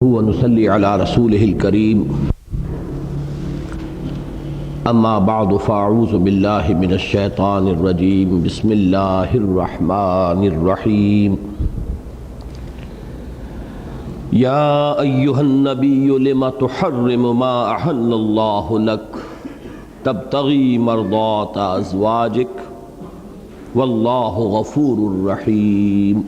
ونصلي على رسوله الكريم أما بعد فأعوذ بالله من الشيطان الرجيم بسم الله الرحمن الرحيم يا أيها النبي لم تحرم ما أحل الله لك تبتغي مرضات أزواجك والله غفور رحيم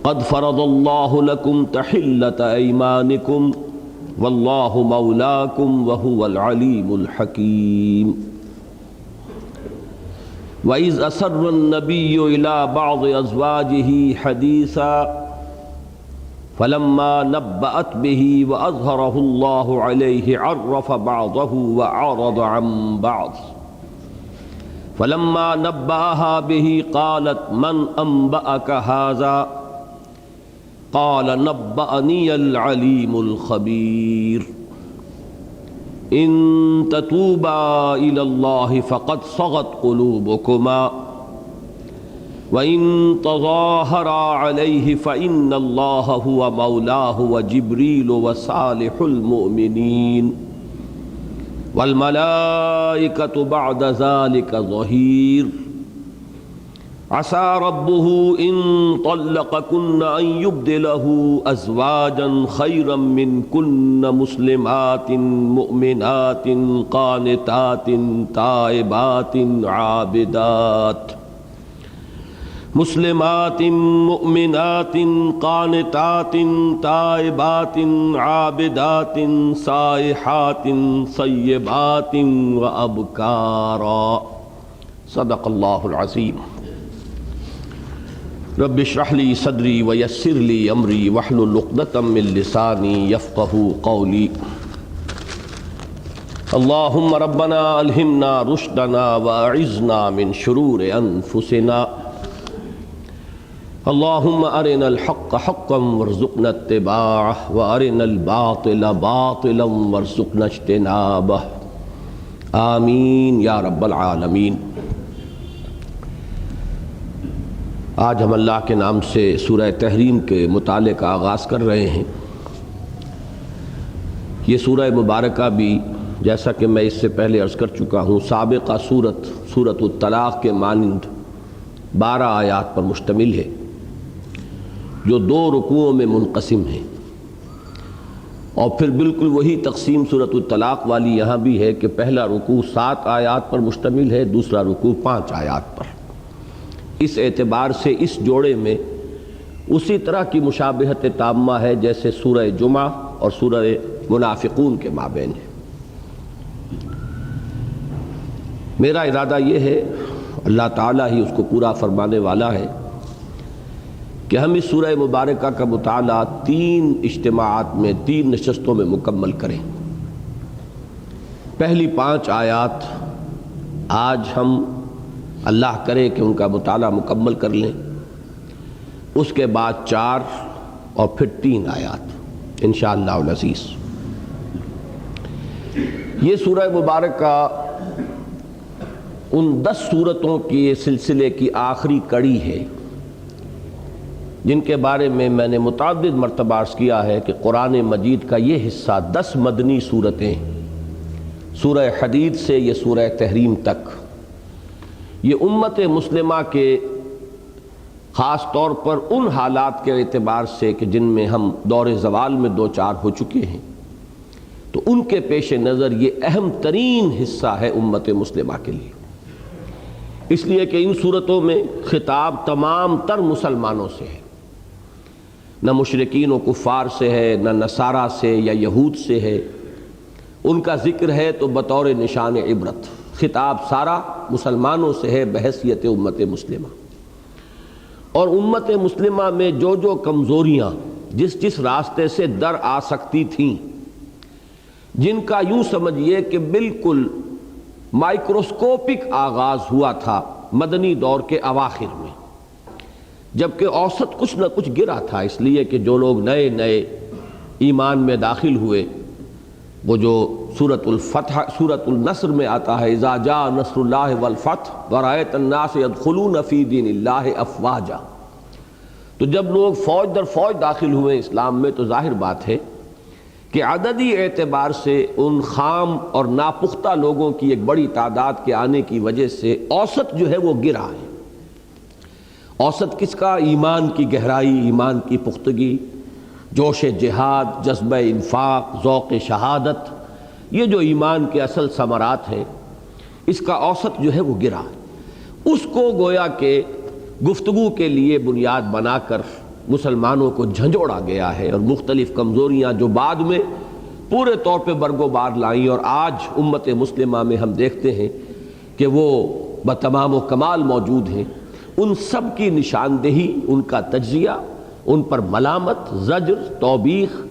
قد فرض الله لكم تحلة أيمانكم والله مولاكم وهو العليم الحكيم وإذ أسر النبي إلى بعض أزواجه حديثا فلما نبأت به وأظهره الله عليه عرف بعضه وأعرض عن بعض فلما نبأها به قالت من أنبأك هذا قال نبأني العليم الخبير إن تتوبا إلى الله فقد صغت قلوبكما وإن تظاهرا عليه فإن الله هو مولاه وجبريل وصالح المؤمنين والملائكة بعد ذلك ظهير عسى ربه إن طلقكن أن يبدله أزواجا خيرا منكن مسلمات مؤمنات قانتات تائبات عابدات مسلمات مؤمنات قانتات تائبات عابدات سائحات صيبات وأبكارا صدق الله العظيم رب اشرح لي صدري ويسر لي امري واحلل عقدة من لساني يفقهوا قولي اللهم ربنا الهمنا رشدنا واعذنا من شرور انفسنا اللهم ارنا الحق حقا وارزقنا اتباعه وارنا الباطل باطلا وارزقنا اجتنابه آمین یا رب العالمین۔ آج ہم اللہ کے نام سے سورہ تحریم کے مطالعے کا آغاز کر رہے ہیں۔ یہ سورہ مبارکہ بھی جیسا کہ میں اس سے پہلے عرض کر چکا ہوں سابقہ سورۃ الطلاق کے مانند 12 آیات پر مشتمل ہے جو 2 رکوعوں میں منقسم ہیں، اور پھر بالکل وہی تقسیم سورۃ الطلاق والی یہاں بھی ہے کہ پہلا رکوع 7 آیات پر مشتمل ہے، دوسرا رکوع 5 آیات پر۔ اس اعتبار سے اس جوڑے میں اسی طرح کی مشابہت تامہ ہے جیسے سورہ جمعہ اور سورہ منافقون کے مابین ہے۔ میرا ارادہ یہ ہے، اللہ تعالیٰ ہی اس کو پورا فرمانے والا ہے، کہ ہم اس سورہ مبارکہ کا مطالعہ 3 اجتماعات میں 3 نشستوں میں مکمل کریں۔ پہلی 5 آیات آج ہم اللہ کرے کہ ان کا مطالعہ مکمل کر لیں، اس کے بعد 4 اور پھر 3 آیات انشاءاللہ العزیز۔ یہ سورہ مبارکہ ان 10 سورتوں کی سلسلے کی آخری کڑی ہے جن کے بارے میں نے متعدد مرتبہ عرض کیا ہے کہ قرآن مجید کا یہ حصہ 10 مدنی سورتیں، سورہ حدید سے یہ سورہ تحریم تک، یہ امت مسلمہ کے خاص طور پر ان حالات کے اعتبار سے کہ جن میں ہم دور زوال میں 2-4 ہو چکے ہیں، تو ان کے پیش نظر یہ اہم ترین حصہ ہے امت مسلمہ کے لیے، اس لیے کہ ان صورتوں میں خطاب تمام تر مسلمانوں سے ہے، نہ مشرکین و کفار سے ہے، نہ نصارہ سے یا یہود سے ہے، ان کا ذکر ہے تو بطور نشان عبرت، خطاب سارا مسلمانوں سے ہے بحیثیت امت مسلمہ۔ اور امت مسلمہ میں جو جو کمزوریاں جس راستے سے در آ سکتی تھیں، جن کا یوں سمجھیے کہ بالکل مائکروسکوپک آغاز ہوا تھا مدنی دور کے اواخر میں، جبکہ اوسط کچھ نہ کچھ گرا تھا، اس لیے کہ جو لوگ نئے نئے ایمان میں داخل ہوئے، وہ جو سورۃ الفتح سورۃ النصر میں آتا ہے اذا جاء نصر اللہ والفتح ورأیت الناس يدخلون فی دین اللہ افواجا، تو جب لوگ فوج در فوج داخل ہوئے اسلام میں تو ظاہر بات ہے کہ عددی اعتبار سے ان خام اور ناپختہ لوگوں کی ایک بڑی تعداد کے آنے کی وجہ سے اوسط جو ہے وہ گرا ہے۔ اوسط کس کا؟ ایمان کی گہرائی، ایمان کی پختگی، جوش جہاد، جذبہ انفاق، ذوق شہادت، یہ جو ایمان کے اصل ثمرات ہیں، اس کا اوسط جو ہے وہ گرا ہے۔ اس کو گویا کہ گفتگو کے لیے بنیاد بنا کر مسلمانوں کو جھنجھوڑا گیا ہے، اور مختلف کمزوریاں جو بعد میں پورے طور پہ برگ و بار لائیں، اور آج امت مسلمہ میں ہم دیکھتے ہیں کہ وہ بتمام و کمال موجود ہیں، ان سب کی نشاندہی، ان کا تجزیہ، ان پر ملامت، زجر، توبیخ،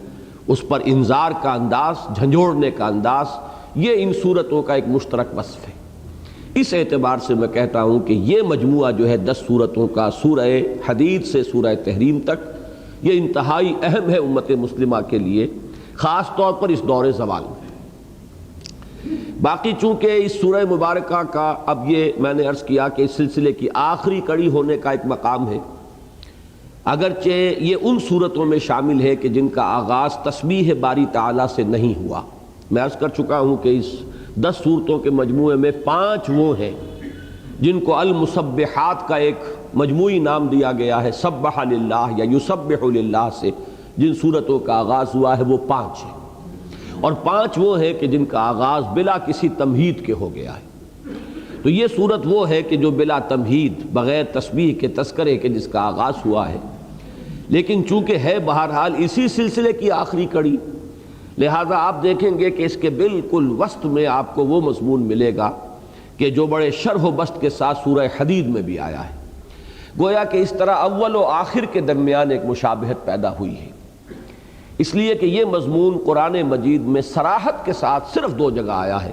اس پر انذار کا انداز، جھنجھوڑنے کا انداز، یہ ان صورتوں کا ایک مشترک وصف ہے۔ اس اعتبار سے میں کہتا ہوں کہ یہ مجموعہ جو ہے 10 صورتوں کا، سورہ حدید سے سورہ تحریم تک، یہ انتہائی اہم ہے امت مسلمہ کے لیے، خاص طور پر اس دور زوال میں۔ باقی چونکہ اس سورہ مبارکہ کا اب یہ میں نے عرض کیا کہ اس سلسلے کی آخری کڑی ہونے کا ایک مقام ہے، اگرچہ یہ ان صورتوں میں شامل ہے کہ جن کا آغاز تسبیح باری تعالیٰ سے نہیں ہوا۔ میں عرض کر چکا ہوں کہ اس 10 صورتوں کے مجموعے میں 5 وہ ہیں جن کو المسبحات کا ایک مجموعی نام دیا گیا ہے، سبح للہ یا یسبح للہ سے جن صورتوں کا آغاز ہوا ہے وہ 5 ہیں، اور 5 وہ ہیں کہ جن کا آغاز بلا کسی تمہید کے ہو گیا ہے۔ تو یہ صورت وہ ہے کہ جو بلا تمہید، بغیر تسبیح کے تذکرے کے جس کا آغاز ہوا ہے، لیکن چونکہ ہے بہرحال اسی سلسلے کی آخری کڑی، لہذا آپ دیکھیں گے کہ اس کے بالکل وسط میں آپ کو وہ مضمون ملے گا کہ جو بڑے شرح و بسط کے ساتھ سورہ حدید میں بھی آیا ہے۔ گویا کہ اس طرح اول و آخر کے درمیان ایک مشابہت پیدا ہوئی ہے، اس لیے کہ یہ مضمون قرآن مجید میں صراحت کے ساتھ صرف 2 جگہ آیا ہے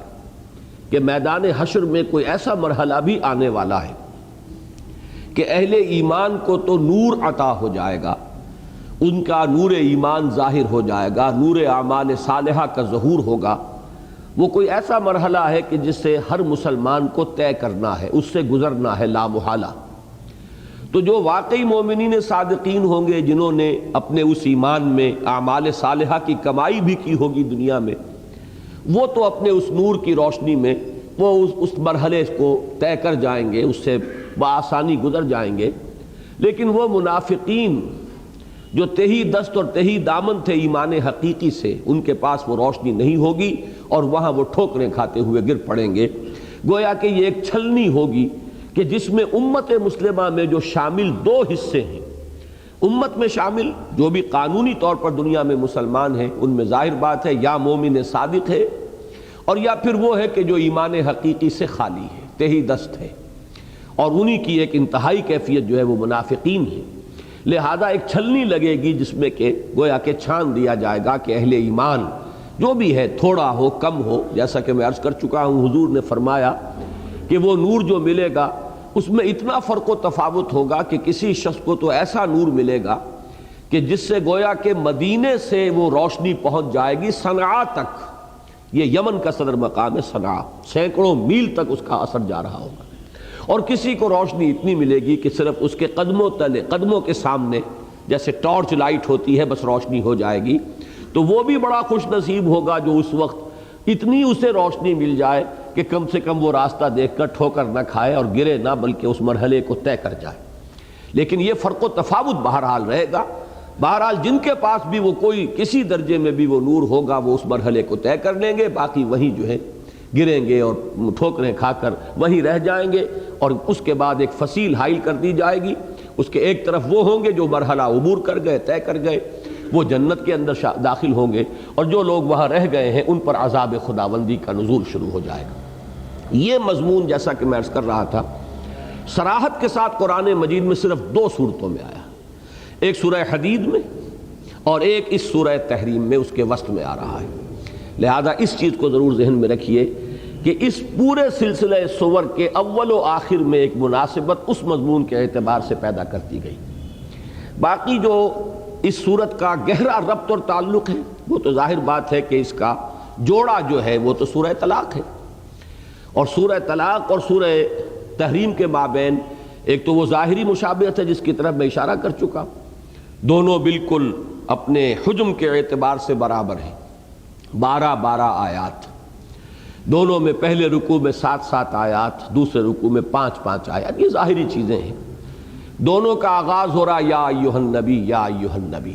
کہ میدان حشر میں کوئی ایسا مرحلہ بھی آنے والا ہے کہ اہل ایمان کو تو نور عطا ہو جائے گا، ان کا نور ایمان ظاہر ہو جائے گا، نور اعمال صالحہ کا ظہور ہوگا۔ وہ کوئی ایسا مرحلہ ہے کہ جس سے ہر مسلمان کو طے کرنا ہے، اس سے گزرنا ہے لا محالہ۔ تو جو واقعی مومنین صادقین ہوں گے، جنہوں نے اپنے اس ایمان میں اعمال صالحہ کی کمائی بھی کی ہوگی دنیا میں، وہ تو اپنے اس نور کی روشنی میں وہ اس مرحلے کو طے کر جائیں گے، اس سے بآسانی گزر جائیں گے۔ لیکن وہ منافقین جو تہی دست اور تہی دامن تھے ایمان حقیقی سے، ان کے پاس وہ روشنی نہیں ہوگی، اور وہاں وہ ٹھوکریں کھاتے ہوئے گر پڑیں گے۔ گویا کہ یہ ایک چھلنی ہوگی کہ جس میں امت مسلمہ میں جو شامل 2 حصے ہیں، امت میں شامل جو بھی قانونی طور پر دنیا میں مسلمان ہیں، ان میں ظاہر بات ہے یا مومن صادق ہے، اور یا پھر وہ ہے کہ جو ایمان حقیقی سے خالی ہے، تہی دست ہے، اور انہی کی ایک انتہائی کیفیت جو ہے وہ منافقین ہے۔ لہذا ایک چھلنی لگے گی جس میں کہ گویا کہ چھان دیا جائے گا کہ اہل ایمان جو بھی ہے، تھوڑا ہو کم ہو، جیسا کہ میں عرض کر چکا ہوں، حضور نے فرمایا کہ وہ نور جو ملے گا اس میں اتنا فرق و تفاوت ہوگا کہ کسی شخص کو تو ایسا نور ملے گا کہ جس سے گویا کہ مدینے سے وہ روشنی پہنچ جائے گی صنعاء تک۔ یہ یمن کا صدر مقام ہے صنعاء، سینکڑوں میل تک اس کا اثر جا رہا ہوگا، اور کسی کو روشنی اتنی ملے گی کہ صرف اس کے قدموں تلے، قدموں کے سامنے جیسے ٹارچ لائٹ ہوتی ہے بس روشنی ہو جائے گی۔ تو وہ بھی بڑا خوش نصیب ہوگا جو اس وقت اتنی اسے روشنی مل جائے کہ کم سے کم وہ راستہ دیکھ کر ٹھوکر نہ کھائے اور گرے نہ، بلکہ اس مرحلے کو طے کر جائے۔ لیکن یہ فرق و تفاوت بہرحال رہے گا۔ بہرحال جن کے پاس بھی وہ کوئی کسی درجے میں بھی وہ نور ہوگا وہ اس مرحلے کو طے کر لیں گے، باقی وہیں جو ہے گریں گے اور ٹھوکریں کھا کر وہیں رہ جائیں گے، اور اس کے بعد ایک فصیل حائل کر دی جائے گی۔ اس کے ایک طرف وہ ہوں گے جو مرحلہ عبور کر گئے، طے کر گئے، وہ جنت کے اندر داخل ہوں گے، اور جو لوگ وہاں رہ گئے ہیں ان پر عذاب خداوندی کا نزول شروع ہو جائے گا۔ یہ مضمون جیسا کہ میں عرض کر رہا تھا صراحت کے ساتھ قرآن مجید میں صرف 2 صورتوں میں آیا، ایک سورہ حدید میں اور ایک اس سورہ تحریم میں، اس کے وسط میں آ رہا ہے۔ لہذا اس چیز کو ضرور ذہن میں رکھیے کہ اس پورے سلسلہ سور کے اول و آخر میں ایک مناسبت اس مضمون کے اعتبار سے پیدا کرتی گئی۔ باقی جو اس صورت کا گہرا ربط اور تعلق ہے وہ تو ظاہر بات ہے کہ اس کا جوڑا جو ہے وہ تو سورہ طلاق ہے، اور سورہ طلاق اور سورہ تحریم کے مابین ایک تو وہ ظاہری مشابہت ہے جس کی طرف میں اشارہ کر چکا ہوں، دونوں بالکل اپنے حجم کے اعتبار سے برابر ہیں، 12 آیات، دونوں میں پہلے رکوع میں 7 آیات، دوسرے رکوع میں 5 آیات، یہ ظاہری چیزیں ہیں۔ دونوں کا آغاز ہو رہا یا ایھا النبی یا ایھا النبی،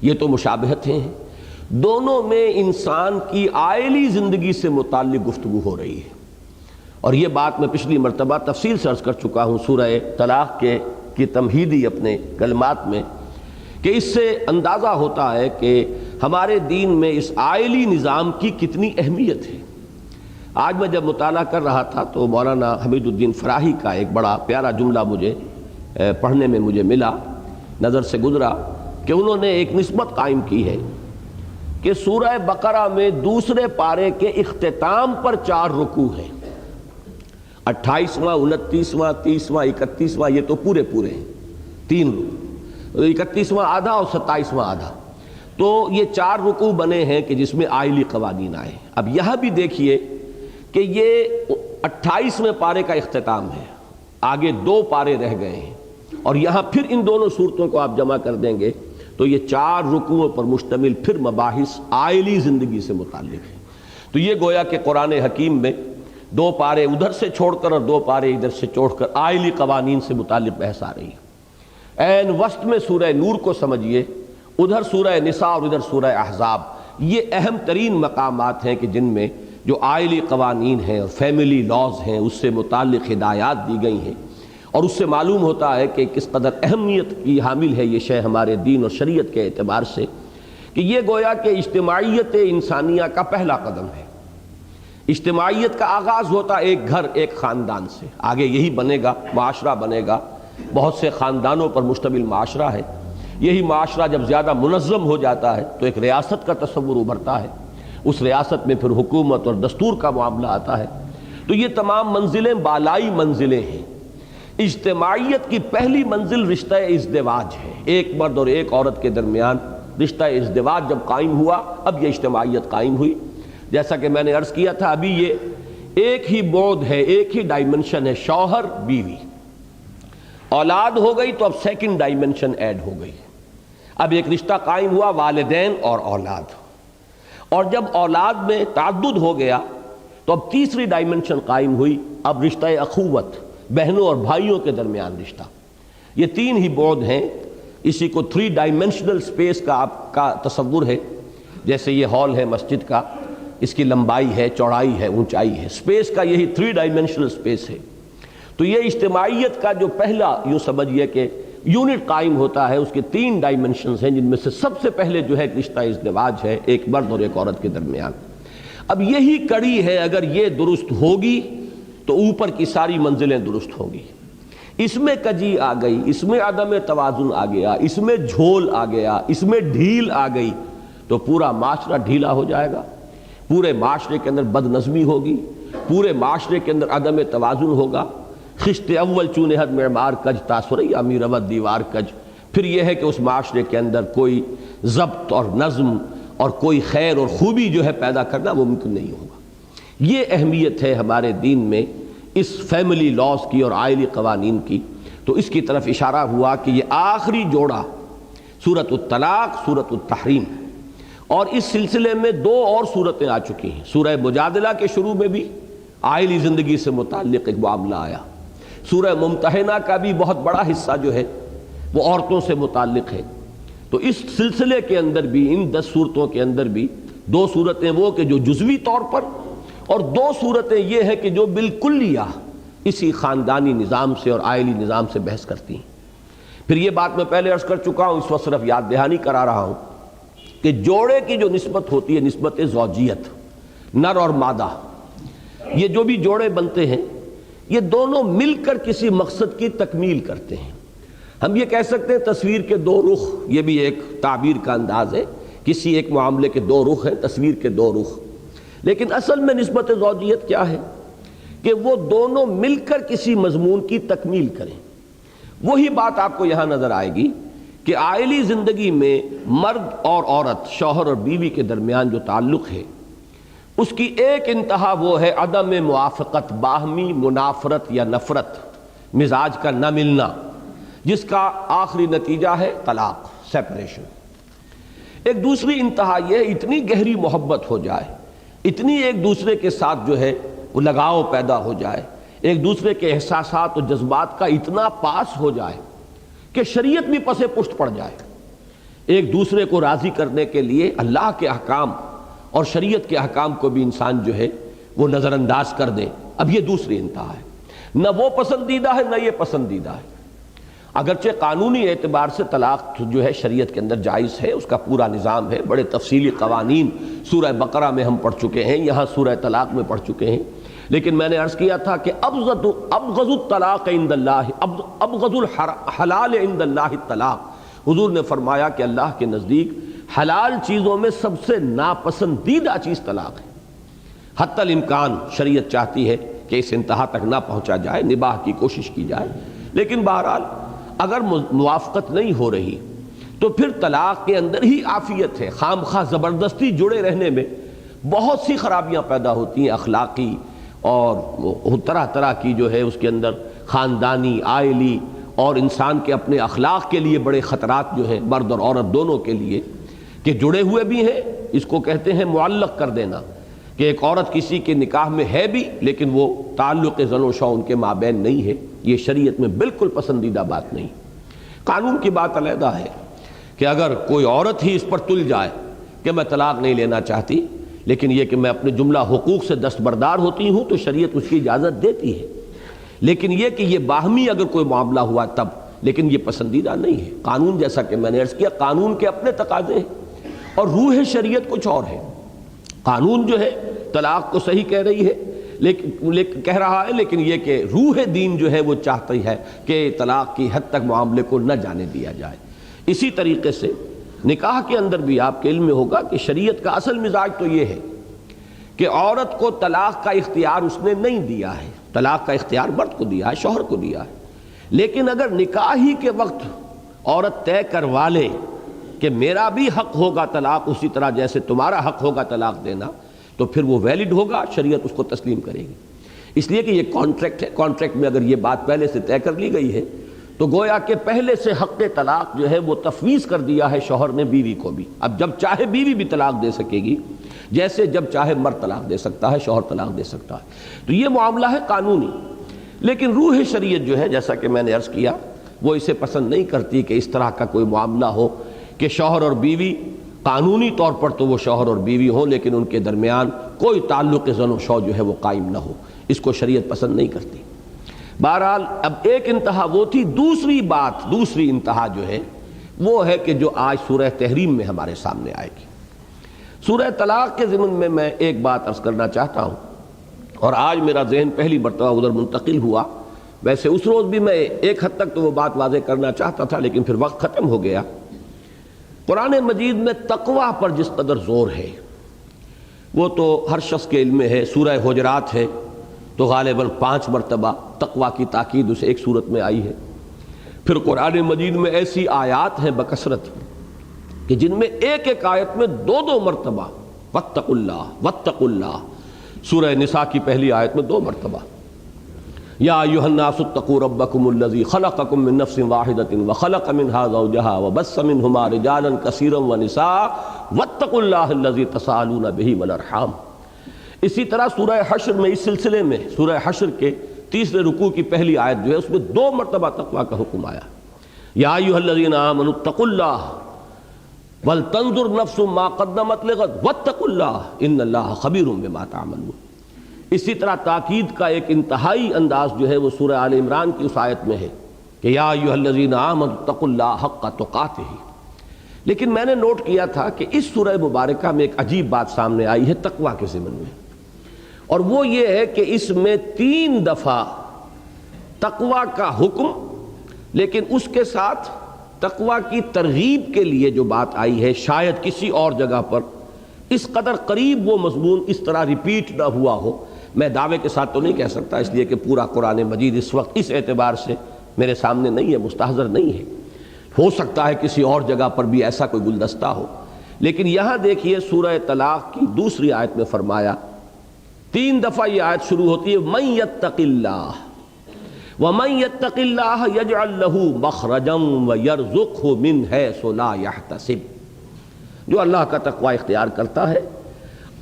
یہ تو مشابہتیں ہیں۔ دونوں میں انسان کی آئلی زندگی سے متعلق گفتگو ہو رہی ہے، اور یہ بات میں پچھلی مرتبہ تفصیل سے عرض کر چکا ہوں سورہ طلاق کی تمہیدی اپنے کلمات میں، کہ اس سے اندازہ ہوتا ہے کہ ہمارے دین میں اس آئلی نظام کی کتنی اہمیت ہے۔ آج میں جب مطالعہ کر رہا تھا تو مولانا حمید الدین فراہی کا ایک بڑا پیارا جملہ مجھے پڑھنے میں مجھے ملا، نظر سے گزرا، کہ انہوں نے ایک نسبت قائم کی ہے کہ سورہ بقرہ میں دوسرے پارے کے اختتام پر 4 رکوع ہیں، 28واں، 29واں، 30واں، 31واں، یہ تو پورے ہیں، 3 رکوع، 31واں آدھا اور 27واں آدھا، تو یہ 4 رکوع بنے ہیں کہ جس میں آئلی قوانین آئے۔ اب یہاں بھی دیکھیے کہ یہ 28ویں پارے کا اختتام ہے، آگے 2 پارے رہ گئے ہیں، اور یہاں پھر ان دونوں صورتوں کو آپ جمع کر دیں گے تو یہ 4 رکوعوں پر مشتمل پھر مباحث آئلی زندگی سے متعلق ہیں۔ تو یہ گویا کہ قرآن حکیم میں 2 پارے ادھر سے چھوڑ کر اور 2 پارے ادھر سے چھوڑ کر آئلی قوانین سے متعلق بحث آ رہی ہے۔ عین وسط میں سورہ نور کو سمجھیے، ادھر سورہ نساء اور ادھر سورہ احزاب، یہ اہم ترین مقامات ہیں کہ جن میں جو آئلی قوانین ہیں اور فیملی لاز ہیں اس سے متعلق ہدایات دی گئی ہیں، اور اس سے معلوم ہوتا ہے کہ کس قدر اہمیت کی حامل ہے یہ شے ہمارے دین اور شریعت کے اعتبار سے، کہ یہ گویا کہ اجتماعیت انسانیہ کا پہلا قدم ہے۔ اجتماعیت کا آغاز ہوتا ایک گھر، ایک خاندان سے، آگے یہی بنے گا، معاشرہ بنے گا، بہت سے خاندانوں پر مشتمل معاشرہ ہے۔ یہی معاشرہ جب زیادہ منظم ہو جاتا ہے تو ایک ریاست کا تصور ابھرتا ہے، اس ریاست میں پھر حکومت اور دستور کا معاملہ آتا ہے۔ تو یہ تمام منزلیں بالائی منزلیں ہیں۔ اجتماعیت کی پہلی منزل رشتہ ازدواج ہے، ایک مرد اور ایک عورت کے درمیان رشتہ ازدواج جب قائم ہوا، اب یہ اجتماعیت قائم ہوئی۔ جیسا کہ میں نے عرض کیا تھا، ابھی یہ ایک ہی بعد ہے، ایک ہی ڈائمنشن ہے، شوہر بیوی۔ اولاد ہو گئی تو اب سیکنڈ ڈائمنشن ایڈ ہو گئی، اب ایک رشتہ قائم ہوا والدین اور اولاد، اور جب اولاد میں تعدد ہو گیا تو اب تیسری ڈائمنشن قائم ہوئی، اب رشتہ اخوت، بہنوں اور بھائیوں کے درمیان رشتہ۔ یہ 3 ہی بعد ہیں، اسی کو 3 ڈائمنشنل سپیس کا آپ کا تصور ہے، جیسے یہ ہال ہے مسجد کا، اس کی لمبائی ہے، چوڑائی ہے، اونچائی ہے، سپیس کا یہی 3 ڈائمنشنل سپیس ہے۔ تو یہ اجتماعیت کا جو پہلا یوں سمجھیے کہ یونٹ قائم ہوتا ہے، اس کے 3 ڈائمنشنز ہیں، جن میں سے سب سے پہلے جو ہے رشتہ ازدواج ہے، ایک مرد اور ایک عورت کے درمیان۔ اب یہی کڑی ہے، اگر یہ درست ہوگی تو اوپر کی ساری منزلیں درست ہوگی۔ اس میں کجی آ گئی، اس میں عدم توازن آ گیا، اس میں جھول آ گیا، اس میں ڈھیل آ گئی تو پورا معاشرہ ڈھیلا ہو جائے گا، پورے معاشرے کے اندر بد نظمی ہوگی، پورے معاشرے کے اندر عدم توازن ہوگا۔ خشت اول چونہد معمار کج تاثری امیر اود دیوار کج، پھر یہ ہے کہ اس معاشرے کے اندر کوئی ضبط اور نظم اور کوئی خیر اور خوبی جو ہے پیدا کرنا وہ ممکن نہیں ہوگا۔ یہ اہمیت ہے ہمارے دین میں اس فیملی لاز کی اور آئلی قوانین کی۔ تو اس کی طرف اشارہ ہوا کہ یہ آخری جوڑا سورۃ الطلاق، سورۃ التحریم، اور اس سلسلے میں 2 اور صورتیں آ چکی ہیں۔ سورہ مجادلہ کے شروع میں بھی آئلی زندگی سے متعلق ایک معاملہ آیا، سورہ ممتحنہ کا بھی بہت بڑا حصہ جو ہے وہ عورتوں سے متعلق ہے۔ تو اس سلسلے کے اندر بھی، ان 10 صورتوں کے اندر بھی 2 صورتیں وہ کہ جو جزوی طور پر، اور 2 صورتیں یہ ہے کہ جو بالکلیہ اسی خاندانی نظام سے اور آئلی نظام سے بحث کرتی ہیں۔ پھر یہ بات میں پہلے عرض کر چکا ہوں، اس وقت صرف یاد دہانی کرا رہا ہوں کہ جوڑے کی جو نسبت ہوتی ہے، نسبت زوجیت، نر اور مادہ، یہ جو بھی جوڑے بنتے ہیں یہ دونوں مل کر کسی مقصد کی تکمیل کرتے ہیں۔ ہم یہ کہہ سکتے ہیں تصویر کے 2 رخ، یہ بھی ایک تعبیر کا انداز ہے، کسی ایک معاملے کے 2 رخ ہیں، تصویر کے 2 رخ، لیکن اصل میں نسبت زوجیت کیا ہے کہ وہ دونوں مل کر کسی مضمون کی تکمیل کریں۔ وہی بات آپ کو یہاں نظر آئے گی کہ عائلی زندگی میں مرد اور عورت، شوہر اور بیوی کے درمیان جو تعلق ہے، اس کی ایک انتہا وہ ہے عدم موافقت، باہمی منافرت یا نفرت، مزاج کا نہ ملنا، جس کا آخری نتیجہ ہے طلاق، سیپریشن. ایک دوسری انتہا یہ اتنی گہری محبت ہو جائے, اتنی ایک دوسرے کے ساتھ جو ہے وہ لگاؤ پیدا ہو جائے, ایک دوسرے کے احساسات و جذبات کا اتنا پاس ہو جائے کہ شریعت بھی پس پشت پڑ جائے. ایک دوسرے کو راضی کرنے کے لیے اللہ کے احکام اور شریعت کے احکام کو بھی انسان جو ہے وہ نظر انداز کر دے. اب یہ دوسری انتہا ہے. نہ وہ پسندیدہ ہے نہ یہ پسندیدہ ہے. اگرچہ قانونی اعتبار سے طلاق جو ہے شریعت کے اندر جائز ہے, اس کا پورا نظام ہے, بڑے تفصیلی قوانین سورہ بقرہ میں ہم پڑھ چکے ہیں, یہاں سورہ طلاق میں پڑھ چکے ہیں. لیکن میں نے عرض کیا تھا کہ ابغض الطلاق عند اللہ, ابغض الحلال عند اللہ الطلاق. حضور نے فرمایا کہ اللہ کے نزدیک حلال چیزوں میں سب سے ناپسندیدہ چیز طلاق ہے. حتی الامکان شریعت چاہتی ہے کہ اس انتہا تک نہ پہنچا جائے, نباہ کی کوشش کی جائے. لیکن بہرحال اگر موافقت نہیں ہو رہی تو پھر طلاق کے اندر ہی عافیت ہے. خام خواہ زبردستی جڑے رہنے میں بہت سی خرابیاں پیدا ہوتی ہیں, اخلاقی اور طرح طرح کی جو ہے اس کے اندر خاندانی, عائلی اور انسان کے اپنے اخلاق کے لیے بڑے خطرات جو ہیں مرد اور عورت دونوں کے لیے, کہ جڑے ہوئے بھی ہیں. اس کو کہتے ہیں معلق کر دینا, کہ ایک عورت کسی کے نکاح میں ہے بھی لیکن وہ تعلق زن و شو ان کے مابین نہیں ہے. یہ شریعت میں بالکل پسندیدہ بات نہیں. قانون کی بات علیحدہ ہے کہ اگر کوئی عورت ہی اس پر تل جائے کہ میں طلاق نہیں لینا چاہتی, لیکن یہ کہ میں اپنے جملہ حقوق سے دستبردار ہوتی ہوں, تو شریعت اس کی اجازت دیتی ہے. لیکن یہ کہ یہ باہمی اگر کوئی معاملہ ہوا تب, لیکن یہ پسندیدہ نہیں ہے. قانون جیسا کہ میں نے عرض کیا, قانون کے اپنے تقاضے ہیں اور روح شریعت کچھ اور ہے. قانون جو ہے طلاق کو صحیح کہہ رہی ہے, لیکن کہہ رہا ہے, لیکن یہ کہ روح دین جو ہے وہ چاہتی ہے کہ طلاق کی حد تک معاملے کو نہ جانے دیا جائے. اسی طریقے سے نکاح کے اندر بھی آپ کے علم میں ہوگا کہ شریعت کا اصل مزاج تو یہ ہے کہ عورت کو طلاق کا اختیار اس نے نہیں دیا ہے. طلاق کا اختیار مرد کو دیا ہے, شوہر کو دیا ہے. لیکن اگر نکاح ہی کے وقت عورت طے کروا لے کہ میرا بھی حق ہوگا طلاق اسی طرح جیسے تمہارا حق ہوگا طلاق دینا, تو پھر وہ ویلڈ ہوگا, شریعت اس کو تسلیم کرے گی. اس لیے کہ یہ کانٹریکٹ ہے. کانٹریکٹ میں اگر یہ بات پہلے سے طے کر لی گئی ہے تو گویا کہ پہلے سے حق طلاق جو ہے وہ تفویض کر دیا ہے شوہر نے بیوی کو بھی. اب جب چاہے بیوی بھی طلاق دے سکے گی, جیسے جب چاہے مرد طلاق دے سکتا ہے, شوہر طلاق دے سکتا ہے. تو یہ معاملہ ہے قانونی. لیکن روح شریعت جو ہے, جیسا کہ میں نے عرض کیا, وہ اسے پسند نہیں کرتی کہ اس طرح کا کوئی معاملہ ہو کہ شوہر اور بیوی قانونی طور پر تو وہ شوہر اور بیوی ہوں, لیکن ان کے درمیان کوئی تعلق زن و شو جو ہے وہ قائم نہ ہو. اس کو شریعت پسند نہیں کرتی. بہرحال اب ایک انتہا وہ تھی. دوسری بات, دوسری انتہا جو ہے وہ ہے کہ جو آج سورہ تحریم میں ہمارے سامنے آئے گی. سورہ طلاق کے ضمن میں میں ایک بات عرض کرنا چاہتا ہوں, اور آج میرا ذہن پہلی مرتبہ ادھر منتقل ہوا. ویسے اس روز بھی میں ایک حد تک تو وہ بات واضح کرنا چاہتا تھا, لیکن پھر وقت ختم ہو گیا. قرآن مجید میں تقویٰ پر جس قدر زور ہے وہ تو ہر شخص کے علم میں ہے. سورہ حجرات ہے تو غالباً 5 مرتبہ تقویٰ کی تاکید اسے ایک صورت میں آئی ہے. پھر قرآن مجید میں ایسی آیات ہیں بکثرت کہ جن میں ایک ایک آیت میں 2 مرتبہ واتقوا اللہ واتقوا اللہ. سورہ نساء کی پہلی آیت میں 2 مرتبہ یا ایھا الناس اتقوا ربکم الذی خلقکم من نفس واحدۃ وخلق منها زوجها وبث منہما رجالا کثیرا ونساء واتقوا اللہ الذی تساءلون به والارحام. اسی طرح سورہ حشر میں اس سلسلے میں سورہ حشر کے 3 رکوع کی پہلی آیت جو ہے اس میں 2 مرتبہ تقویٰ کا حکم آیا. یا ایھا الذین آمنوا اتقوا اللہ ولتنظر نفس ما قدمت لغد واتقوا اللہ ان اللہ خبیر بما تعملون. اسی طرح تاکید کا ایک انتہائی انداز جو ہے وہ سورہ آل عمران کی اس آیت میں ہے کہ یا ایھا الذین آمنوا اتقوا اللہ حق تقاتہ. لیکن میں نے نوٹ کیا تھا کہ اس سورہ مبارکہ میں ایک عجیب بات سامنے آئی ہے تقویٰ کے ضمن میں, اور وہ یہ ہے کہ اس میں 3 دفعہ تقویٰ کا حکم, لیکن اس کے ساتھ تقویٰ کی ترغیب کے لیے جو بات آئی ہے شاید کسی اور جگہ پر اس قدر قریب وہ مضمون اس طرح ریپیٹ نہ ہوا ہو. میں دعوے کے ساتھ تو نہیں کہہ سکتا, اس لیے کہ پورا قرآن مجید اس وقت اس اعتبار سے میرے سامنے نہیں ہے, مستحضر نہیں ہے. ہو سکتا ہے کسی اور جگہ پر بھی ایسا کوئی گلدستہ ہو. لیکن یہاں دیکھیے سورہ طلاق کی دوسری آیت میں فرمایا, 3 دفعہ یہ آیت شروع ہوتی ہے من یتق اللہ وَمَن يَتَّقِ اللَّهَ يَجْعَل لَّهُ مَخْرَجًا وَيَرْزُقْهُ مِنْ حَيْثُ لَا يَحْتَسِبُ، جو اللہ کا تقوی اختیار کرتا ہے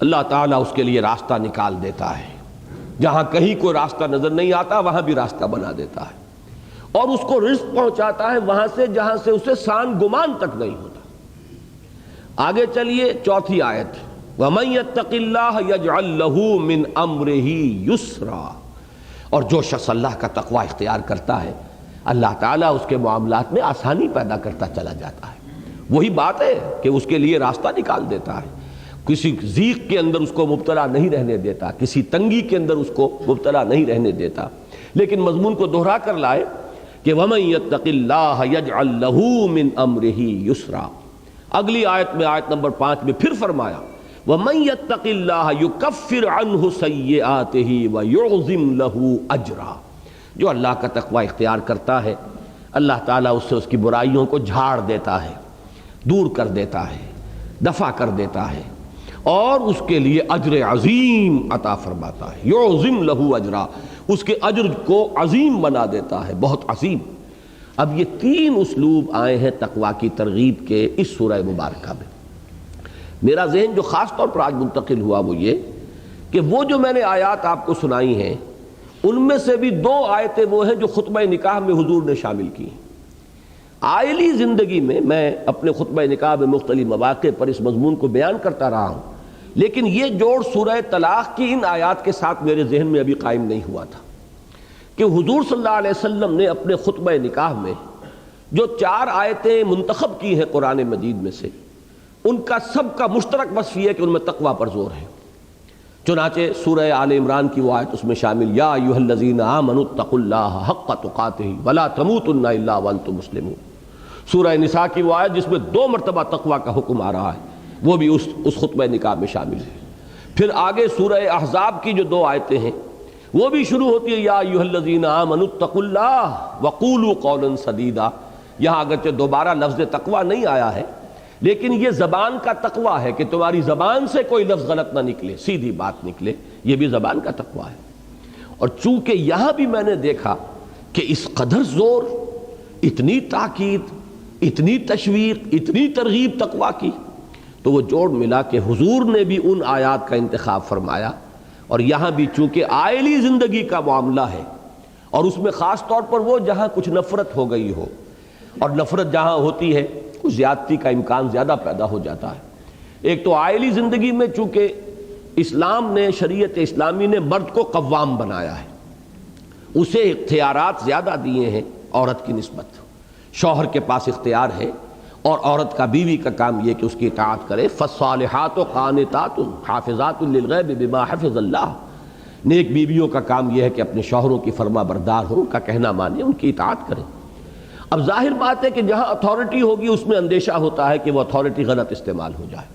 اللہ تعالیٰ اس کے لیے راستہ نکال دیتا ہے، جہاں کہیں کوئی راستہ نظر نہیں آتا وہاں بھی راستہ بنا دیتا ہے، اور اس کو رزق پہنچاتا ہے وہاں سے جہاں سے اسے سان گمان تک نہیں ہوتا۔ آگے چلیے چوتھی آیت، وَمَن يَتَّقِ اللَّهَ يَجْعَل لَّهُ مِنْ أَمْرِهِ يُسْرًا، اور جو شخص اللہ کا تقوی اختیار کرتا ہے اللہ تعالیٰ اس کے معاملات میں آسانی پیدا کرتا چلا جاتا ہے۔ وہی بات ہے کہ اس کے لیے راستہ نکال دیتا ہے، کسی ضیق کے اندر اس کو مبتلا نہیں رہنے دیتا، کسی تنگی کے اندر اس کو مبتلا نہیں رہنے دیتا، لیکن مضمون کو دہرا کر لائے کہ وَمَن يَتَّقِ اللَّهَ يَجْعَل لَّهُ مِنْ أَمْرِهِ يُسْرًا۔ اگلی آیت میں آیت نمبر 5 میں پھر فرمایا وَمَن يَتَّقِ اللَّهَ يُكَفِّرْ عَنْهُ سَيِّئَاتِهِ وَيُعْظِمْ لَهُ أَجْرًا، جو اللہ کا تقوی اختیار کرتا ہے اللہ تعالیٰ اس سے اس کی برائیوں کو جھاڑ دیتا ہے، دور کر دیتا ہے، دفع کر دیتا ہے، اور اس کے لیے اجر عظیم عطا فرماتا ہے۔ یعظم لہ اجرا، اس کے اجر کو عظیم بنا دیتا ہے، بہت عظیم۔ اب یہ 3 اسلوب آئے ہیں تقوی کی ترغیب کے اس سورہ مبارکہ میں۔ میرا ذہن جو خاص طور پر آج منتقل ہوا وہ یہ کہ وہ جو میں نے آیات آپ کو سنائی ہیں ان میں سے بھی 2 آیتیں وہ ہیں جو خطبہ نکاح میں حضور نے شامل کی ہیں۔ آئلی زندگی میں اپنے خطبہ نکاح میں مختلف مواقع پر اس مضمون کو بیان کرتا رہا ہوں، لیکن یہ جوڑ سورہ طلاق کی ان آیات کے ساتھ میرے ذہن میں ابھی قائم نہیں ہوا تھا کہ حضور صلی اللہ علیہ وسلم نے اپنے خطبہ نکاح میں جو 4 آیتیں منتخب کی ہیں قرآن مجید میں سے، ان کا سب کا مشترک وصف یہ ہے کہ ان میں تقوی پر زور ہے۔ چنانچہ سورہ آل عمران کی وہ آیت اس میں شامل، یا ایھا الذین آمنوا اتقوا اللہ حق تقاتہ ولا تموتن الا وانتم مسلمون۔ سورہ نساء کی وہ آیت جس میں 2 مرتبہ تقوی کا حکم آ رہا ہے، وہ بھی اس خطبہ نکاح میں شامل ہے۔ پھر آگے سورہ احزاب کی جو 2 آیتیں ہیں وہ بھی شروع ہوتی ہے، یا ایھا الذین آمنوا اتقوا اللہ وقولوا قولا سدیدا۔ یہاں اگرچہ دوبارہ لفظ تقوی نہیں آیا ہے، لیکن یہ زبان کا تقوی ہے کہ تمہاری زبان سے کوئی لفظ غلط نہ نکلے، سیدھی بات نکلے، یہ بھی زبان کا تقوی ہے۔ اور چونکہ یہاں بھی میں نے دیکھا کہ اس قدر زور، اتنی تاکید، اتنی تشویق، اتنی ترغیب تقوی کی، تو وہ جوڑ ملا کہ حضور نے بھی ان آیات کا انتخاب فرمایا، اور یہاں بھی چونکہ عائلی زندگی کا معاملہ ہے اور اس میں خاص طور پر وہ جہاں کچھ نفرت ہو گئی ہو، اور نفرت جہاں ہوتی ہے کچھ زیادتی کا امکان زیادہ پیدا ہو جاتا ہے۔ ایک تو عائلی زندگی میں چونکہ اسلام نے، شریعت اسلامی نے مرد کو قوام بنایا ہے، اسے اختیارات زیادہ دیے ہیں عورت کی نسبت، شوہر کے پاس اختیار ہے، اور عورت کا، بیوی کا کام یہ کہ اس کی اطاعت کرے۔ فالصالحات قانتات حافظات للغیب بما حفظ اللہ، نیک بیویوں کا کام یہ ہے کہ اپنے شوہروں کی فرما بردار ہوں، ان کا کہنا مانیں، ان کی اطاعت کریں۔ اب ظاہر بات ہے کہ جہاں اتھارٹی ہوگی اس میں اندیشہ ہوتا ہے کہ وہ اتھارٹی غلط استعمال ہو جائے۔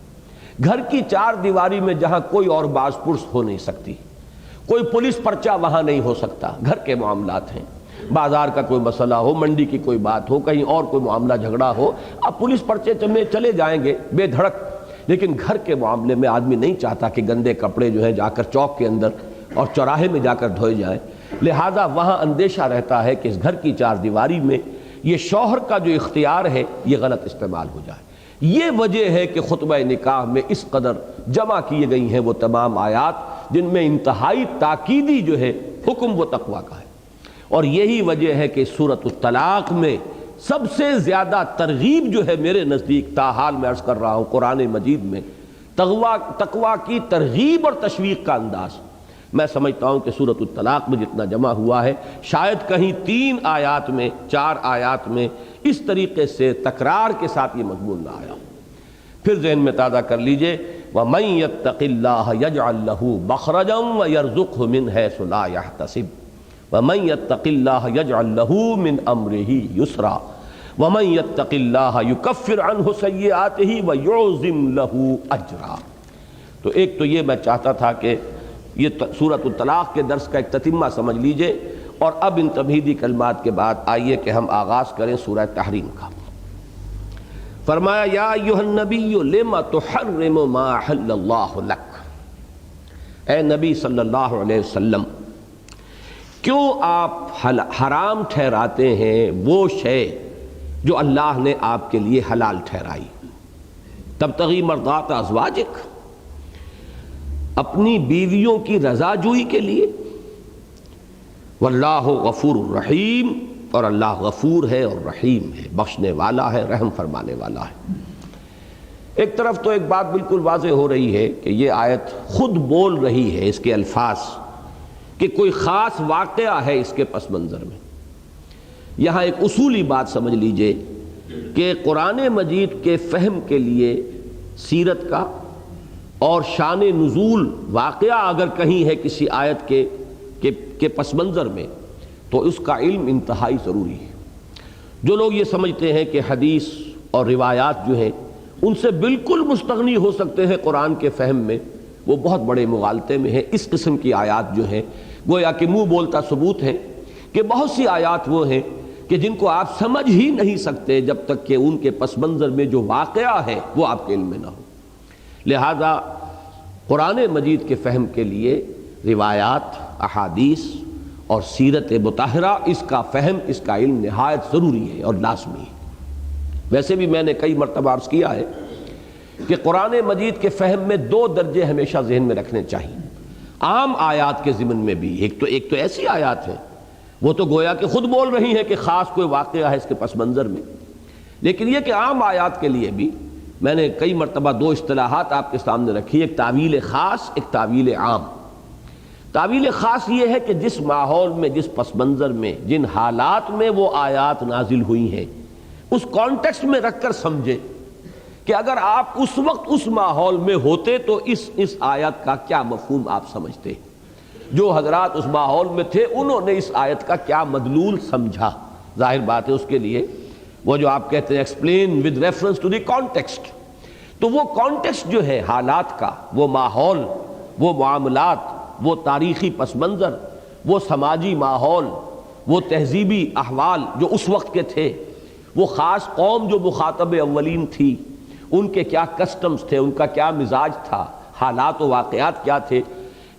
گھر کی 4 دیواری میں جہاں کوئی اور باز پرس ہو نہیں سکتی، کوئی پولیس پرچہ وہاں نہیں ہو سکتا، گھر کے معاملات ہیں، بازار کا کوئی مسئلہ ہو، منڈی کی کوئی بات ہو، کہیں اور کوئی معاملہ جھگڑا ہو، اب پولیس پرچے میں چلے جائیں گے بے دھڑک، لیکن گھر کے معاملے میں آدمی نہیں چاہتا کہ گندے کپڑے جو ہیں جا کر چوک کے اندر اور چوراہے میں جا کر دھوئے جائیں، لہٰذا وہاں اندیشہ رہتا ہے کہ اس گھر کی 4 دیواری میں یہ شوہر کا جو اختیار ہے یہ غلط استعمال ہو جائے۔ یہ وجہ ہے کہ خطبہ نکاح میں اس قدر جمع کیے گئی ہیں وہ تمام آیات جن میں انتہائی تاکیدی جو ہے حکم وہ تقوی کا ہے، اور یہی وجہ ہے کہ سورۃ الطلاق میں سب سے زیادہ ترغیب جو ہے میرے نزدیک، تاحال میں عرض کر رہا ہوں، قرآن مجید میں تقوی کی ترغیب اور تشویق کا انداز میں سمجھتا ہوں کہ سورۃ الطلاق میں جتنا جمع ہوا ہے شاید کہیں 3 آیات میں، 4 آیات میں اس طریقے سے تکرار کے ساتھ یہ مضمون نہ آیا۔ پھر ذہن میں تازہ کر لیجئے، وَمَن يَتَّقِ اللَّهَ يَجْعَل لَّهُ مَخْرَجًا وَيَرْزُقْهُ مِنْ حَيْثُ لَا يَحْتَسِبُ وَمَن يَتَّقِ اللَّهَ يَجْعَل لَّهُ مِنْ أَمْرِهِ يُسْرًا وَمَن يَتَّقِ اللَّهَ يُكَفِّرْ عَنْهُ سَيِّئَاتِهِ وَيُعْظِمْ لَهُ أَجْرًا۔ تو ایک تو یہ میں چاہتا تھا کہ یہ سورۃ الطلاق کے درس کا ایک تتمہ سمجھ لیجئے، اور اب ان تمہیدی کلمات کے بعد آئیے کہ ہم آغاز کریں سورہ تحریم کا۔ فرمایا یا ایھا النبی لم تحرم ما احل اللہ لک، اے نبی صلی اللہ علیہ وسلم کیوں آپ حرام ٹھہراتے ہیں وہ شے جو اللہ نے آپ کے لیے حلال ٹھہرائی؟ تبتغی مرضات ازواجک، اپنی بیویوں کی رضا جوئی کے لیے۔ واللہ غفور الرحیم، اور اللہ غفور ہے اور رحیم ہے، بخشنے والا ہے، رحم فرمانے والا ہے۔ ایک طرف تو ایک بات بالکل واضح ہو رہی ہے کہ یہ آیت خود بول رہی ہے، اس کے الفاظ، کہ کوئی خاص واقعہ ہے اس کے پس منظر میں۔ یہاں ایک اصولی بات سمجھ لیجئے کہ قرآن مجید کے فہم کے لیے سیرت کا اور شان نزول واقعہ اگر کہیں ہے کسی آیت کے پس منظر میں، تو اس کا علم انتہائی ضروری ہے۔ جو لوگ یہ سمجھتے ہیں کہ حدیث اور روایات جو ہیں ان سے بالکل مستغنی ہو سکتے ہیں قرآن کے فہم میں، وہ بہت بڑے مغالطے میں ہیں۔ اس قسم کی آیات جو ہیں گویا کہ منہ بولتا ثبوت ہے کہ بہت سی آیات وہ ہیں کہ جن کو آپ سمجھ ہی نہیں سکتے جب تک کہ ان کے پس منظر میں جو واقعہ ہے وہ آپ کے علم میں نہ ہو۔ لہذا قرآن مجید کے فہم کے لیے روایات، احادیث اور سیرت مطہرہ، اس کا فہم، اس کا علم نہایت ضروری ہے اور لازمی ہے۔ ویسے بھی میں نے کئی مرتبہ عرض کیا ہے کہ قرآن مجید کے فہم میں دو درجے ہمیشہ ذہن میں رکھنے چاہیے۔ عام آیات کے ضمن میں بھی ایک تو ایسی آیات ہیں وہ تو گویا کہ خود بول رہی ہیں کہ خاص کوئی واقعہ ہے اس کے پس منظر میں، لیکن یہ کہ عام آیات کے لیے بھی میں نے کئی مرتبہ دو اصطلاحات آپ کے سامنے رکھی، ایک تعویل خاص، ایک تعویل عام۔ تعویل خاص یہ ہے کہ جس ماحول میں، جس پس منظر میں، جن حالات میں وہ آیات نازل ہوئی ہیں اس کانٹیکسٹ میں رکھ کر سمجھے کہ اگر آپ اس وقت اس ماحول میں ہوتے تو اس آیت کا کیا مفہوم آپ سمجھتے، جو حضرات اس ماحول میں تھے انہوں نے اس آیت کا کیا مدلول سمجھا۔ ظاہر بات ہے اس کے لیے وہ جو آپ کہتے ہیں explain with reference to the context, تو وہ کانٹیکسٹ جو ہے حالات کا، وہ ماحول، وہ معاملات، وہ تاریخی پس منظر، وہ سماجی ماحول، وہ تہذیبی احوال جو اس وقت کے تھے، وہ خاص قوم جو مخاطب اولین تھی، ان کے کیا کسٹمز تھے، ان کا کیا مزاج تھا، حالات و واقعات کیا تھے،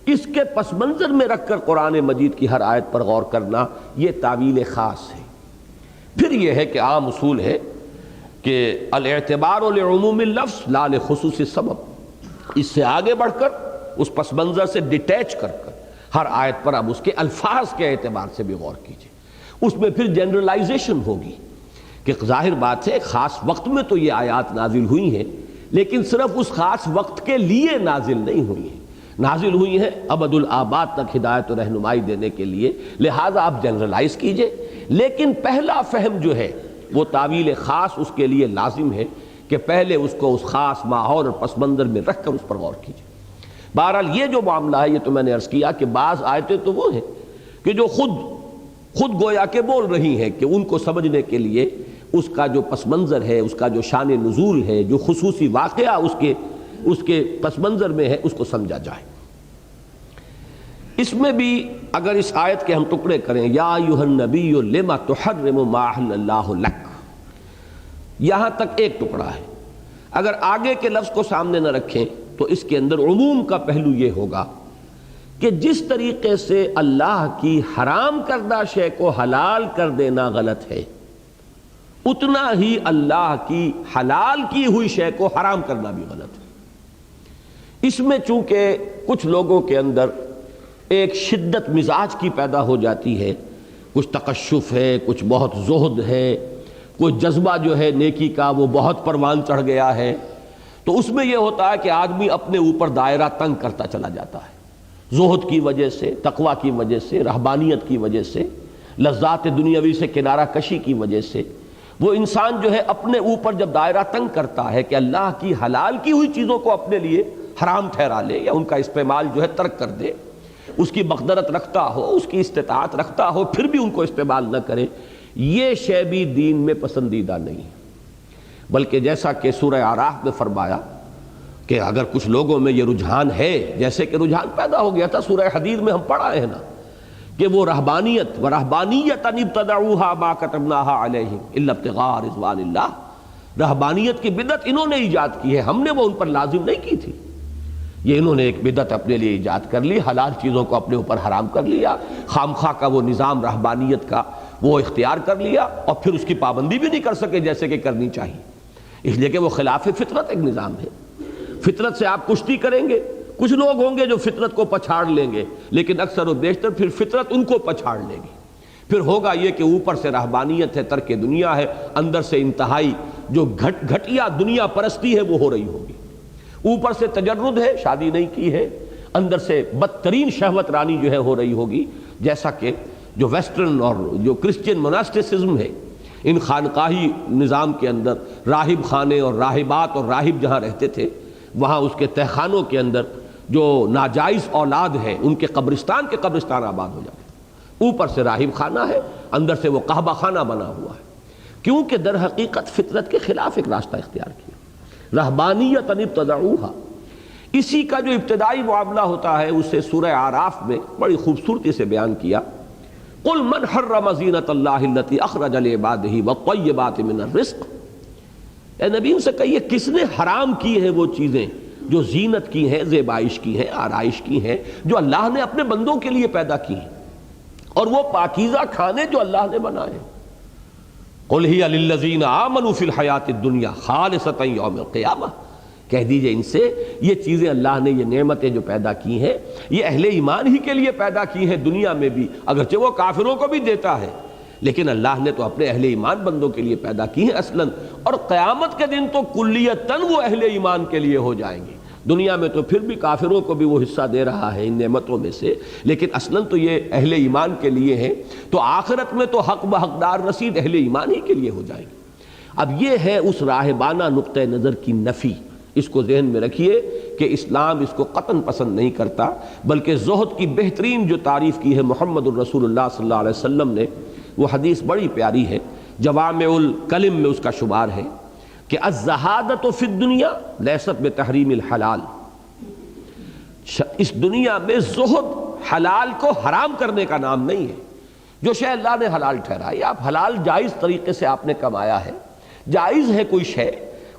اس کے پس منظر میں رکھ کر قرآن مجید کی ہر آیت پر غور کرنا، یہ تعویل خاص ہے۔ پھر یہ ہے کہ عام اصول ہے کہ الاعتبار لعموم اللفظ لا لخصوص السبب، اس سے آگے بڑھ کر اس پس منظر سے ڈیٹیچ کر ہر آیت پر اب اس کے الفاظ کے اعتبار سے بھی غور کیجیے۔ اس میں پھر جنرلائزیشن ہوگی کہ ظاہر بات ہے خاص وقت میں تو یہ آیات نازل ہوئی ہیں، لیکن صرف اس خاص وقت کے لیے نازل نہیں ہوئی ہیں، نازل ہوئی ہیں ابد الآباد تک ہدایت و رہنمائی دینے کے لیے، لہٰذا آپ جنرلائز کیجئے۔ لیکن پہلا فہم جو ہے وہ تعویل خاص اس کے لیے لازم ہے کہ پہلے اس کو اس خاص ماحول اور پس منظر میں رکھ کر اس پر غور کیجئے۔ بہرحال یہ جو معاملہ ہے، یہ تو میں نے عرض کیا کہ بعض آیتیں تو وہ ہیں کہ جو خود گویا کہ بول رہی ہیں کہ ان کو سمجھنے کے لیے اس کا جو پس منظر ہے، اس کا جو شان نزول ہے، جو خصوصی واقعہ اس کے پس منظر میں ہے، اس کو سمجھا جائے۔ اس میں بھی اگر اس آیت کے ہم ٹکڑے کریں، یا ایھا النبی لما تحرم ما احل اللہ لک، یہاں تک ایک ٹکڑا ہے۔ اگر آگے کے لفظ کو سامنے نہ رکھیں تو اس کے اندر عموم کا پہلو یہ ہوگا کہ جس طریقے سے اللہ کی حرام کردہ شے کو حلال کر دینا غلط ہے، اتنا ہی اللہ کی حلال کی ہوئی شے کو حرام کرنا بھی غلط ہے۔ اس میں چونکہ کچھ لوگوں کے اندر ایک شدت مزاج کی پیدا ہو جاتی ہے، کچھ تقشف ہے، کچھ بہت زہد ہے، کوئی جذبہ جو ہے نیکی کا وہ بہت پروان چڑھ گیا ہے، تو اس میں یہ ہوتا ہے کہ آدمی اپنے اوپر دائرہ تنگ کرتا چلا جاتا ہے، زہد کی وجہ سے، تقوی کی وجہ سے، رہبانیت کی وجہ سے، لذات دنیاوی سے کنارہ کشی کی وجہ سے وہ انسان جو ہے اپنے اوپر جب دائرہ تنگ کرتا ہے کہ اللہ کی حلال کی ہوئی چیزوں کو اپنے لیے حرام ٹھہرا لے یا ان کا استعمال جو ہے ترک کر دے، اس کی مقدرت رکھتا ہو، اس کی استطاعت رکھتا ہو، پھر بھی ان کو استعمال نہ کرے، یہ شے بھی دین میں پسندیدہ نہیں ہے۔ بلکہ جیسا کہ سورہ اعراف میں فرمایا کہ اگر کچھ لوگوں میں یہ رجحان ہے، جیسے کہ رجحان پیدا ہو گیا تھا سورہ حدید میں ہم پڑھا ہے نا کہ وہ رہبانیت وَرَهْبَانِيَّةً ابْتَدَعُوهَا مَا كَتَبْنَاهَا عَلَيْهِمْ إِلَّا ابْتِغَاءَ رِضْوَانِ اللَّهِ، رہبانیت کی بدعت انہوں نے ایجاد کی ہے، ہم نے وہ ان پر لازم نہیں کی تھی۔ یہ انہوں نے ایک بدعت اپنے لیے ایجاد کر لی، حلال چیزوں کو اپنے اوپر حرام کر لیا، خامخواہ کا وہ نظام رہبانیت کا وہ اختیار کر لیا، اور پھر اس کی پابندی بھی نہیں کر سکے جیسے کہ کرنی چاہیے، اس لیے کہ وہ خلاف فطرت ایک نظام ہے۔ فطرت سے آپ کشتی کریں گے، کچھ لوگ ہوں گے جو فطرت کو پچھاڑ لیں گے، لیکن اکثر و بیشتر پھر فطرت ان کو پچھاڑ لے گی۔ پھر ہوگا یہ کہ اوپر سے رہبانیت ہے، ترک دنیا ہے، اندر سے انتہائی جو گھٹیا دنیا پرستی ہے وہ ہو رہی ہوگی۔ اوپر سے تجرد ہے، شادی نہیں کی ہے، اندر سے بدترین شہوت رانی جو ہے ہو رہی ہوگی، جیسا کہ جو ویسٹرن اور جو کرسچین مناسٹسزم ہے، ان خانقاہی نظام کے اندر راہب خانے اور راہبات اور راہب جہاں رہتے تھے، وہاں اس کے تہخانوں کے اندر جو ناجائز اولاد ہے ان کے قبرستان آباد ہو جاتے ہیں۔ اوپر سے راہب خانہ ہے، اندر سے وہ قحبہ خانہ بنا ہوا ہے، کیونکہ در حقیقت فطرت کے خلاف ایک راستہ اختیار کیا۔ رہبانیت ابتدعوہا، اسی کا جو ابتدائی معاملہ ہوتا ہے اسے سورہ اعراف میں بڑی خوبصورتی سے بیان کیا۔ قل من حرم زینۃ اللہ التی اخرج لعبادہ والطیبات من الرزق، اے نبی ان سے کہیے کس نے حرام کی ہیں وہ چیزیں جو زینت کی ہیں، زیبائش کی ہیں، آرائش کی ہیں، جو اللہ نے اپنے بندوں کے لیے پیدا کی ہیں، اور وہ پاکیزہ کھانے جو اللہ نے بنائے۔ قل ہی للذین آمنوا فی الحیات الدنیا خالصۃ یوم القیامہ، کہہ دیجئے ان سے یہ چیزیں اللہ نے، یہ نعمتیں جو پیدا کی ہیں یہ اہل ایمان ہی کے لیے پیدا کی ہیں دنیا میں بھی، اگرچہ وہ کافروں کو بھی دیتا ہے، لیکن اللہ نے تو اپنے اہل ایمان بندوں کے لیے پیدا کی ہیں اصلاً، اور قیامت کے دن تو کلیتاً وہ اہل ایمان کے لیے ہو جائیں گے۔ دنیا میں تو پھر بھی کافروں کو بھی وہ حصہ دے رہا ہے ان نعمتوں میں سے، لیکن اصلاً تو یہ اہل ایمان کے لیے ہے، تو آخرت میں تو حق بحقدار رسید اہل ایمان ہی کے لیے ہو جائیں گے۔ اب یہ ہے اس راہبانہ نقطہ نظر کی نفی، اس کو ذہن میں رکھیے کہ اسلام اس کو قطعاً پسند نہیں کرتا، بلکہ زہد کی بہترین جو تعریف کی ہے محمد الرسول اللہ صلی اللہ علیہ وسلم نے، وہ حدیث بڑی پیاری ہے، جوامع الکلم میں اس کا شمار ہے کہ الزہادۃ فی الدنیا لیست بتحریم الحلال، اس دنیا میں زہد حلال کو حرام کرنے کا نام نہیں ہے۔ جو شے اللہ نے حلال ٹھہرائی، آپ حلال جائز طریقے سے آپ نے کمایا ہے، جائز ہے کوئی شے،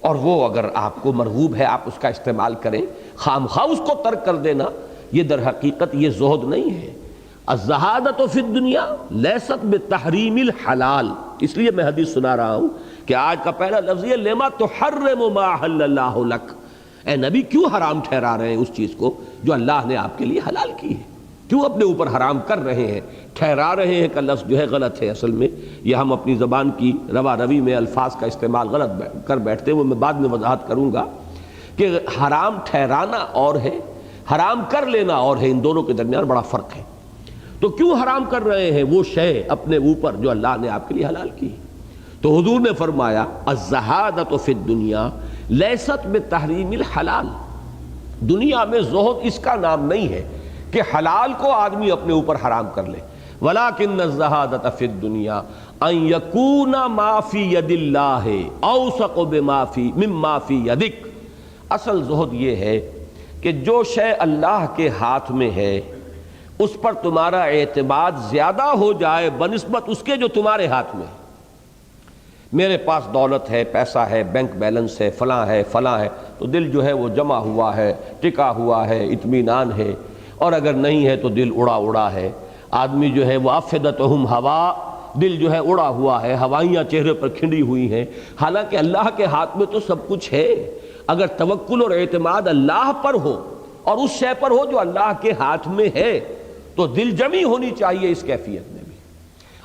اور وہ اگر آپ کو مرغوب ہے آپ اس کا استعمال کریں، خامخواہ اس کو ترک کر دینا، یہ در حقیقت یہ زہد نہیں ہے۔ الزہادۃ فی الدنیا لیست بتحریم الحلال، اس لیے میں حدیث سنا رہا ہوں کہ آج کا پہلا لفظ یہ لما تحرم ما احل اللہ لک، اے نبی کیوں حرام ٹھہرا رہے ہیں اس چیز کو جو اللہ نے آپ کے لیے حلال کی ہے، کیوں اپنے اوپر حرام کر رہے ہیں؟ ٹھہرا رہے ہیں کا لفظ جو ہے غلط ہے، اصل میں یہ ہم اپنی زبان کی روا روی میں الفاظ کا استعمال غلط کر بیٹھتے ہیں، وہ میں بعد میں وضاحت کروں گا کہ حرام ٹھہرانا اور ہے، حرام کر لینا اور ہے، ان دونوں کے درمیان بڑا فرق ہے۔ تو کیوں حرام کر رہے ہیں وہ شے اپنے اوپر جو اللہ نے آپ کے لیے حلال کی؟ تو حضور نے فرمایا الزہادۃ فی الدنیا لیست بتحریم الحلال، دنیا میں زہد اس کا نام نہیں ہے کہ حلال کو آدمی اپنے اوپر حرام کر لے، ولیکن الزہادۃ فی الدنیا ان یکون ما فی ید اللہ اوثق مما فی یدک، اصل زہد یہ ہے کہ جو شے اللہ کے ہاتھ میں ہے اس پر تمہارا اعتماد زیادہ ہو جائے بنسبت اس کے جو تمہارے ہاتھ میں ہے۔ میرے پاس دولت ہے، پیسہ ہے، بینک بیلنس ہے، فلاں ہے فلاں ہے، تو دل جو ہے وہ جمع ہوا ہے، ٹکا ہوا ہے، اطمینان ہے، اور اگر نہیں ہے تو دل اڑا ہے۔ آدمی جو ہے وہ افئدتہم ہوا، دل جو ہے اڑا ہوا ہے، ہوائیاں چہرے پر کھنڈی ہوئی ہیں، حالانکہ اللہ کے ہاتھ میں تو سب کچھ ہے۔ اگر توکل اور اعتماد اللہ پر ہو اور اس شے پر ہو جو اللہ کے ہاتھ میں ہے تو دل جمی ہونی چاہیے اس کیفیت میں بھی۔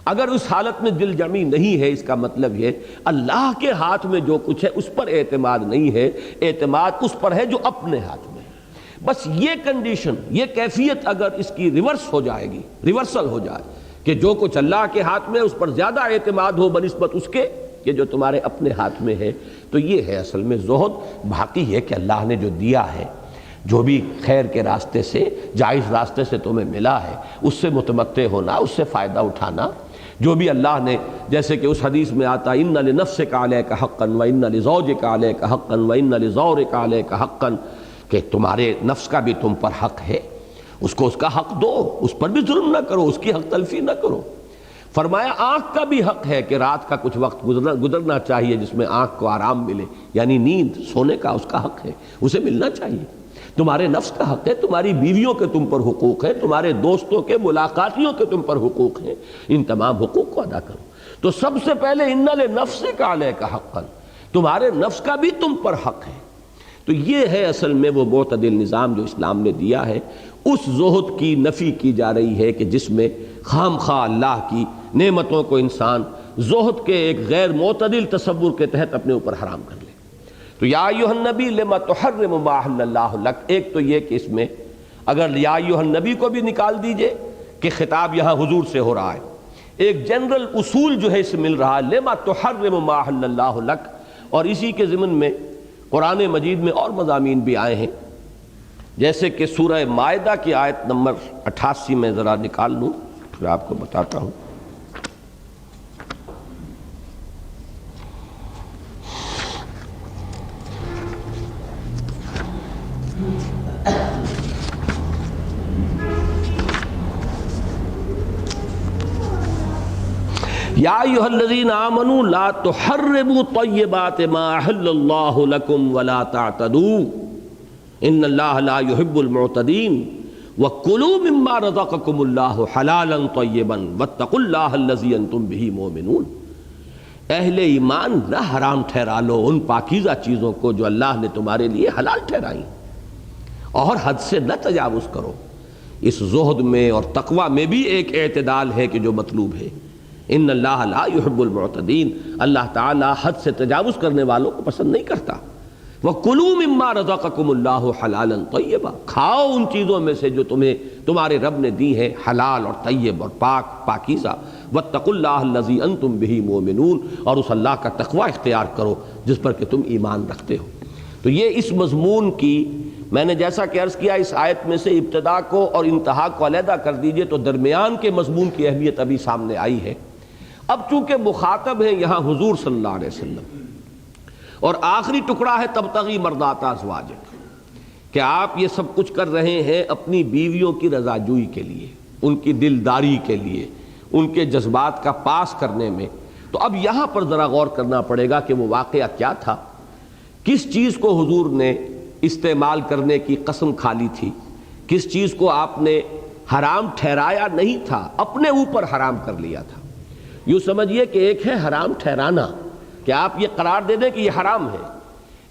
اگر اس حالت میں دل جمی نہیں ہے، اس کا مطلب یہ اللہ کے ہاتھ میں جو کچھ ہے اس پر اعتماد نہیں ہے، اعتماد اس پر ہے جو اپنے ہاتھ میں ہے۔ بس یہ کنڈیشن، یہ کیفیت اگر اس کی ریورس ہو جائے گی، ریورسل ہو جائے کہ جو کچھ اللہ کے ہاتھ میں اس پر زیادہ اعتماد ہو بنسبت اس کے کہ جو تمہارے اپنے ہاتھ میں ہے، تو یہ ہے اصل میں زہد۔ باقی ہے کہ اللہ نے جو دیا ہے، جو بھی خیر کے راستے سے، جائز راستے سے تمہیں ملا ہے، اس سے متمتع ہونا، اس سے فائدہ اٹھانا۔ جو بھی اللہ نے، جیسے کہ اس حدیث میں آتا ان لنفسک علیک حقا وان لزوجک علیک حقا وان لزورک علیک حقا، کہ تمہارے نفس کا بھی تم پر حق ہے، اس کو اس کا حق دو، اس پر بھی ظلم نہ کرو، اس کی حق تلفی نہ کرو۔ فرمایا آنکھ کا بھی حق ہے کہ رات کا کچھ وقت گزرنا چاہیے جس میں آنکھ کو آرام ملے، یعنی نیند، سونے کا اس کا حق ہے، اسے ملنا چاہیے۔ تمہارے نفس کا حق ہے، تمہاری بیویوں کے تم پر حقوق ہیں، تمہارے دوستوں کے، ملاقاتیوں کے تم پر حقوق ہیں، ان تمام حقوق کو ادا کرو۔ تو سب سے پہلے ان لنفسک علیک حقا، تمہارے نفس کا بھی تم پر حق ہے۔ تو یہ ہے اصل میں وہ معتدل نظام جو اسلام نے دیا ہے۔ اس زہد کی نفی کی جا رہی ہے کہ جس میں خام خواہ اللہ کی نعمتوں کو انسان زہد کے ایک غیر معتدل تصور کے تحت اپنے اوپر حرام کر لے۔ تو یا ایھا النبی لما تحرم ما احل اللہ لک، ایک تو یہ کہ اس میں اگر یا ایھا النبی کو بھی نکال دیجئے کہ خطاب یہاں حضور سے ہو رہا ہے، ایک جنرل اصول جو ہے اس سے مل رہا ہے، لما تحرم ما احل اللہ لک، اور اسی کے ضمن میں قرآن مجید میں اور مضامین بھی آئے ہیں، جیسے کہ سورہ مائدہ کی آیت نمبر 88 میں ذرا نکال لوں پھر آپ کو بتاتا ہوں۔ یا ایھا الذین آمنوا لا تحرموا طیبات ما احل اللہ لکم ولا تعتدوا ان اللہ لا يحب المعتدین وَكُلُوا مِمَّا رَزَقَكُمُ اللَّهُ حَلَالًا طَيِّبًا وَاتَّقُوا اللَّهَ الَّذِي أَنْتُمْ بِهِ مُؤْمِنُونَ، اہل ایمان نہ حرام ٹھہرا لو ان پاکیزہ چیزوں کو جو اللہ نے تمہارے لیے حلال ٹھہرائی، اور حد سے نہ تجاوز کرو۔ اس زہد میں اور تقوی میں بھی ایک اعتدال ہے کہ جو مطلوب ہے۔ ان اللہ لا يحب المعتدین، اللہ تعالیٰ حد سے تجاوز کرنے والوں کو پسند نہیں کرتا۔ وَكُلُوا مِمَّا رَزَقَكُمُ اللَّهُ حَلَالًا طَيِّبًا، کھاؤ ان چیزوں میں سے جو تمہارے رب نے دی ہے، حلال اور طیب اور پاکیزہ۔ وَاتَّقُوا اللَّهَ الَّذِي أَنْتُمْ بِهِ مُؤْمِنُونَ، اور اس اللہ کا تقوی اختیار کرو جس پر کہ تم ایمان رکھتے ہو۔ تو یہ اس مضمون کی میں نے جیسا کہ عرض کیا، اس آیت میں سے ابتدا کو اور انتہا کو علیحدہ کر دیجئے تو درمیان کے مضمون کی اہمیت ابھی سامنے آئی ہے۔ اب چونکہ مخاطب ہیں یہاں حضور صلی اللہ علیہ وسلم، اور آخری ٹکڑا ہے تبتغی مرضات ازواجک، کہ آپ یہ سب کچھ کر رہے ہیں اپنی بیویوں کی رضا جوئی کے لیے، ان کی دلداری کے لیے، ان کے جذبات کا پاس کرنے میں۔ تو اب یہاں پر ذرا غور کرنا پڑے گا کہ وہ واقعہ کیا تھا، کس چیز کو حضور نے استعمال کرنے کی قسم کھا لی تھی، کس چیز کو آپ نے حرام ٹھہرایا نہیں تھا، اپنے اوپر حرام کر لیا تھا۔ یوں سمجھیے کہ ایک ہے حرام ٹھہرانا، کہ آپ یہ قرار دے دیں کہ یہ حرام ہے،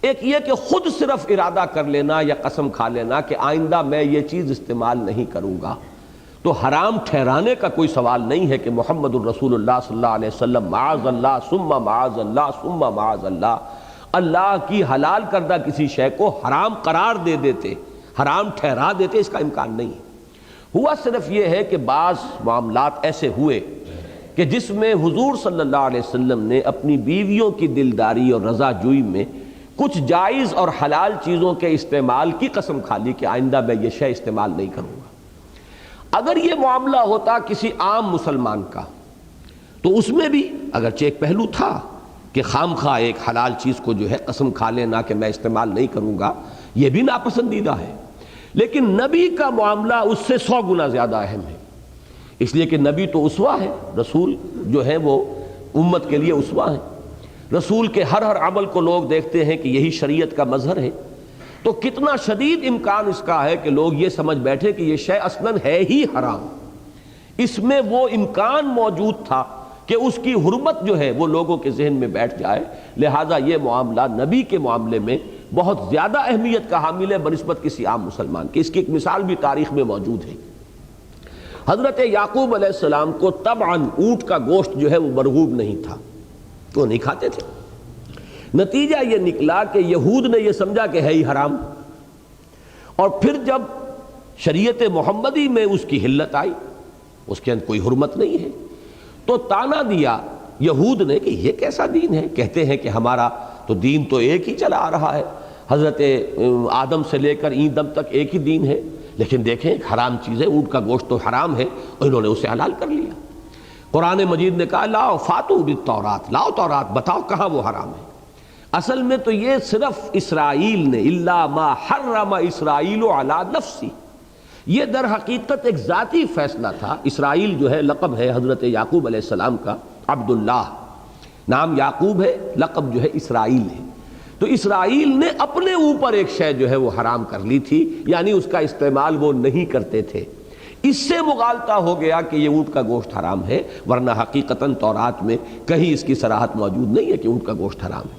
ایک یہ کہ خود صرف ارادہ کر لینا یا قسم کھا لینا کہ آئندہ میں یہ چیز استعمال نہیں کروں گا۔ تو حرام ٹھہرانے کا کوئی سوال نہیں ہے کہ محمد الرسول اللہ صلی اللہ علیہ وسلم معاذ اللہ ثم معاذ اللہ ثم معاذ اللہ، اللہ کی حلال کردہ کسی شے کو حرام قرار دے دیتے، حرام ٹھہرا دیتے، اس کا امکان نہیں ہے۔ ہوا صرف یہ ہے کہ بعض معاملات ایسے ہوئے کہ جس میں حضور صلی اللہ علیہ وسلم نے اپنی بیویوں کی دلداری اور رضا جوئی میں کچھ جائز اور حلال چیزوں کے استعمال کی قسم کھا لی کہ آئندہ میں یہ شے استعمال نہیں کروں گا۔ اگر یہ معاملہ ہوتا کسی عام مسلمان کا تو اس میں بھی اگرچہ ایک پہلو تھا کہ خام خواہ ایک حلال چیز کو جو ہے قسم کھا لینا کہ میں استعمال نہیں کروں گا، یہ بھی ناپسندیدہ ہے، لیکن نبی کا معاملہ اس سے 100 گنا زیادہ اہم ہے، اس لیے کہ نبی تو اسوہ ہے، رسول جو ہے وہ امت کے لیے اسوہ ہے، رسول کے ہر عمل کو لوگ دیکھتے ہیں کہ یہی شریعت کا مظہر ہے۔ تو کتنا شدید امکان اس کا ہے کہ لوگ یہ سمجھ بیٹھے کہ یہ شے اصلاً ہے ہی حرام، اس میں وہ امکان موجود تھا کہ اس کی حرمت جو ہے وہ لوگوں کے ذہن میں بیٹھ جائے، لہٰذا یہ معاملہ نبی کے معاملے میں بہت زیادہ اہمیت کا حامل ہے بنسبت کسی عام مسلمان کی۔ اس کی ایک مثال بھی تاریخ میں موجود ہے۔ حضرت یعقوب علیہ السلام کو طبعاً اونٹ کا گوشت جو ہے وہ مرغوب نہیں تھا، وہ نہیں کھاتے تھے۔ نتیجہ یہ نکلا کہ یہود نے یہ سمجھا کہ ہے ہی حرام، اور پھر جب شریعت محمدی میں اس کی حلت آئی، اس کے اندر کوئی حرمت نہیں ہے، تو تانا دیا یہود نے کہ یہ کیسا دین ہے، کہتے ہیں کہ ہمارا تو دین تو ایک ہی چلا آ رہا ہے، حضرت آدم سے لے کر این دم تک ایک ہی دین ہے، لیکن دیکھیں حرام چیزیں، اونٹ کا گوشت تو حرام ہے اور انہوں نے اسے حلال کر لیا۔ قرآن مجید نے کہا لاؤ فاتو بالتورات، لاؤ تورات، بتاؤ کہاں وہ حرام ہے۔ اصل میں تو یہ صرف اسرائیل نے الا ما حرم اسرائیل علی نفسی، یہ در حقیقت ایک ذاتی فیصلہ تھا۔ اسرائیل جو ہے لقب ہے حضرت یعقوب علیہ السلام کا، عبداللہ، نام یعقوب ہے، لقب جو ہے اسرائیل ہے۔ تو اسرائیل نے اپنے اوپر ایک شے جو ہے وہ حرام کر لی تھی، یعنی اس کا استعمال وہ نہیں کرتے تھے۔ اس سے مغالطہ ہو گیا کہ یہ اونٹ کا گوشت حرام ہے، ورنہ حقیقتاً تورات میں کہیں اس کی صراحت موجود نہیں ہے کہ اونٹ کا گوشت حرام ہے۔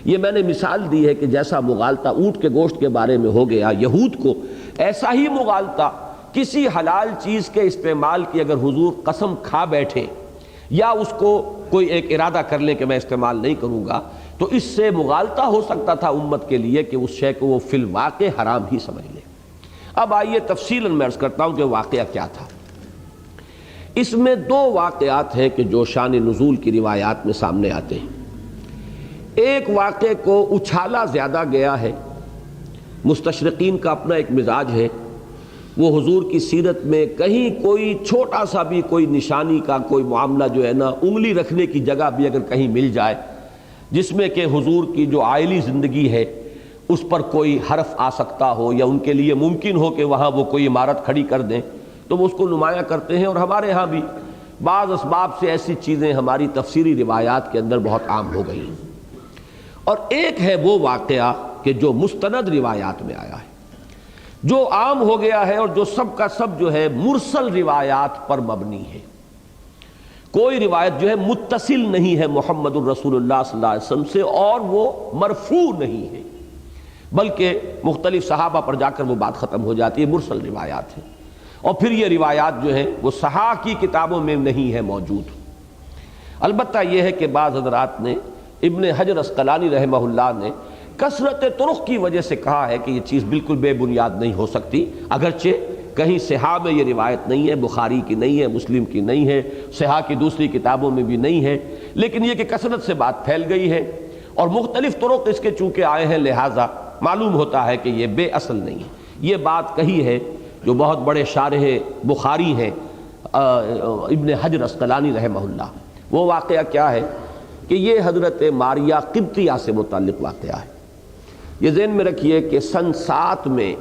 یہ میں نے مثال دی ہے کہ جیسا مغالطہ اونٹ کے گوشت کے بارے میں ہو گیا یہود کو، ایسا ہی مغالطہ کسی حلال چیز کے استعمال کی اگر حضور قسم کھا بیٹھے یا اس کو کوئی ایک ارادہ کر لیں کہ میں استعمال نہیں کروں گا، تو اس سے مغالطہ ہو سکتا تھا امت کے لیے کہ اس شے کو وہ فی الواقع حرام ہی سمجھ لے۔ اب آئیے تفصیلاً میں عرض کرتا ہوں کہ واقعہ کیا تھا۔ اس میں دو واقعات ہیں کہ جو شان نزول کی روایات میں سامنے آتے ہیں۔ ایک واقعے کو اچھالا زیادہ گیا ہے، مستشرقین کا اپنا ایک مزاج ہے، وہ حضور کی سیرت میں کہیں کوئی چھوٹا سا بھی کوئی نشانی کا کوئی معاملہ جو ہے نا، انگلی رکھنے کی جگہ بھی اگر کہیں مل جائے جس میں کہ حضور کی جو عائلی زندگی ہے اس پر کوئی حرف آ سکتا ہو یا ان کے لیے ممکن ہو کہ وہاں وہ کوئی عمارت کھڑی کر دیں، تو وہ اس کو نمایاں کرتے ہیں۔ اور ہمارے ہاں بھی بعض اسباب سے ایسی چیزیں ہماری تفسیری روایات کے اندر بہت عام ہو گئی ہیں۔ اور ایک ہے وہ واقعہ کہ جو مستند روایات میں آیا ہے، جو عام ہو گیا ہے اور جو سب کا سب جو ہے مرسل روایات پر مبنی ہے۔ کوئی روایت جو ہے متصل نہیں ہے محمد الرسول اللہ صلی اللہ علیہ وسلم سے، اور وہ مرفوع نہیں ہے، بلکہ مختلف صحابہ پر جا کر وہ بات ختم ہو جاتی ہے، مرسل روایات ہیں۔ اور پھر یہ روایات جو ہیں وہ صحاح کی کتابوں میں نہیں ہے موجود۔ البتہ یہ ہے کہ بعض حضرات نے، ابن حجر عسقلانی رحمہ اللہ نے کثرت طرق کی وجہ سے کہا ہے کہ یہ چیز بالکل بے بنیاد نہیں ہو سکتی، اگرچہ کہیں صحاح میں یہ روایت نہیں ہے، بخاری کی نہیں ہے، مسلم کی نہیں ہے، صحاح کی دوسری کتابوں میں بھی نہیں ہے، لیکن یہ کہ کثرت سے بات پھیل گئی ہے اور مختلف طرق اس کے چونکہ آئے ہیں، لہٰذا معلوم ہوتا ہے کہ یہ بے اصل نہیں ہے۔ یہ بات کہی ہے جو بہت بڑے شارح بخاری ہیں ابن حجر عسقلانی رحمہ اللہ۔ وہ واقعہ کیا ہے کہ یہ حضرت ماریہ قبطیہ سے متعلق واقعہ ہے۔ یہ ذہن میں رکھیے کہ سن 7 میں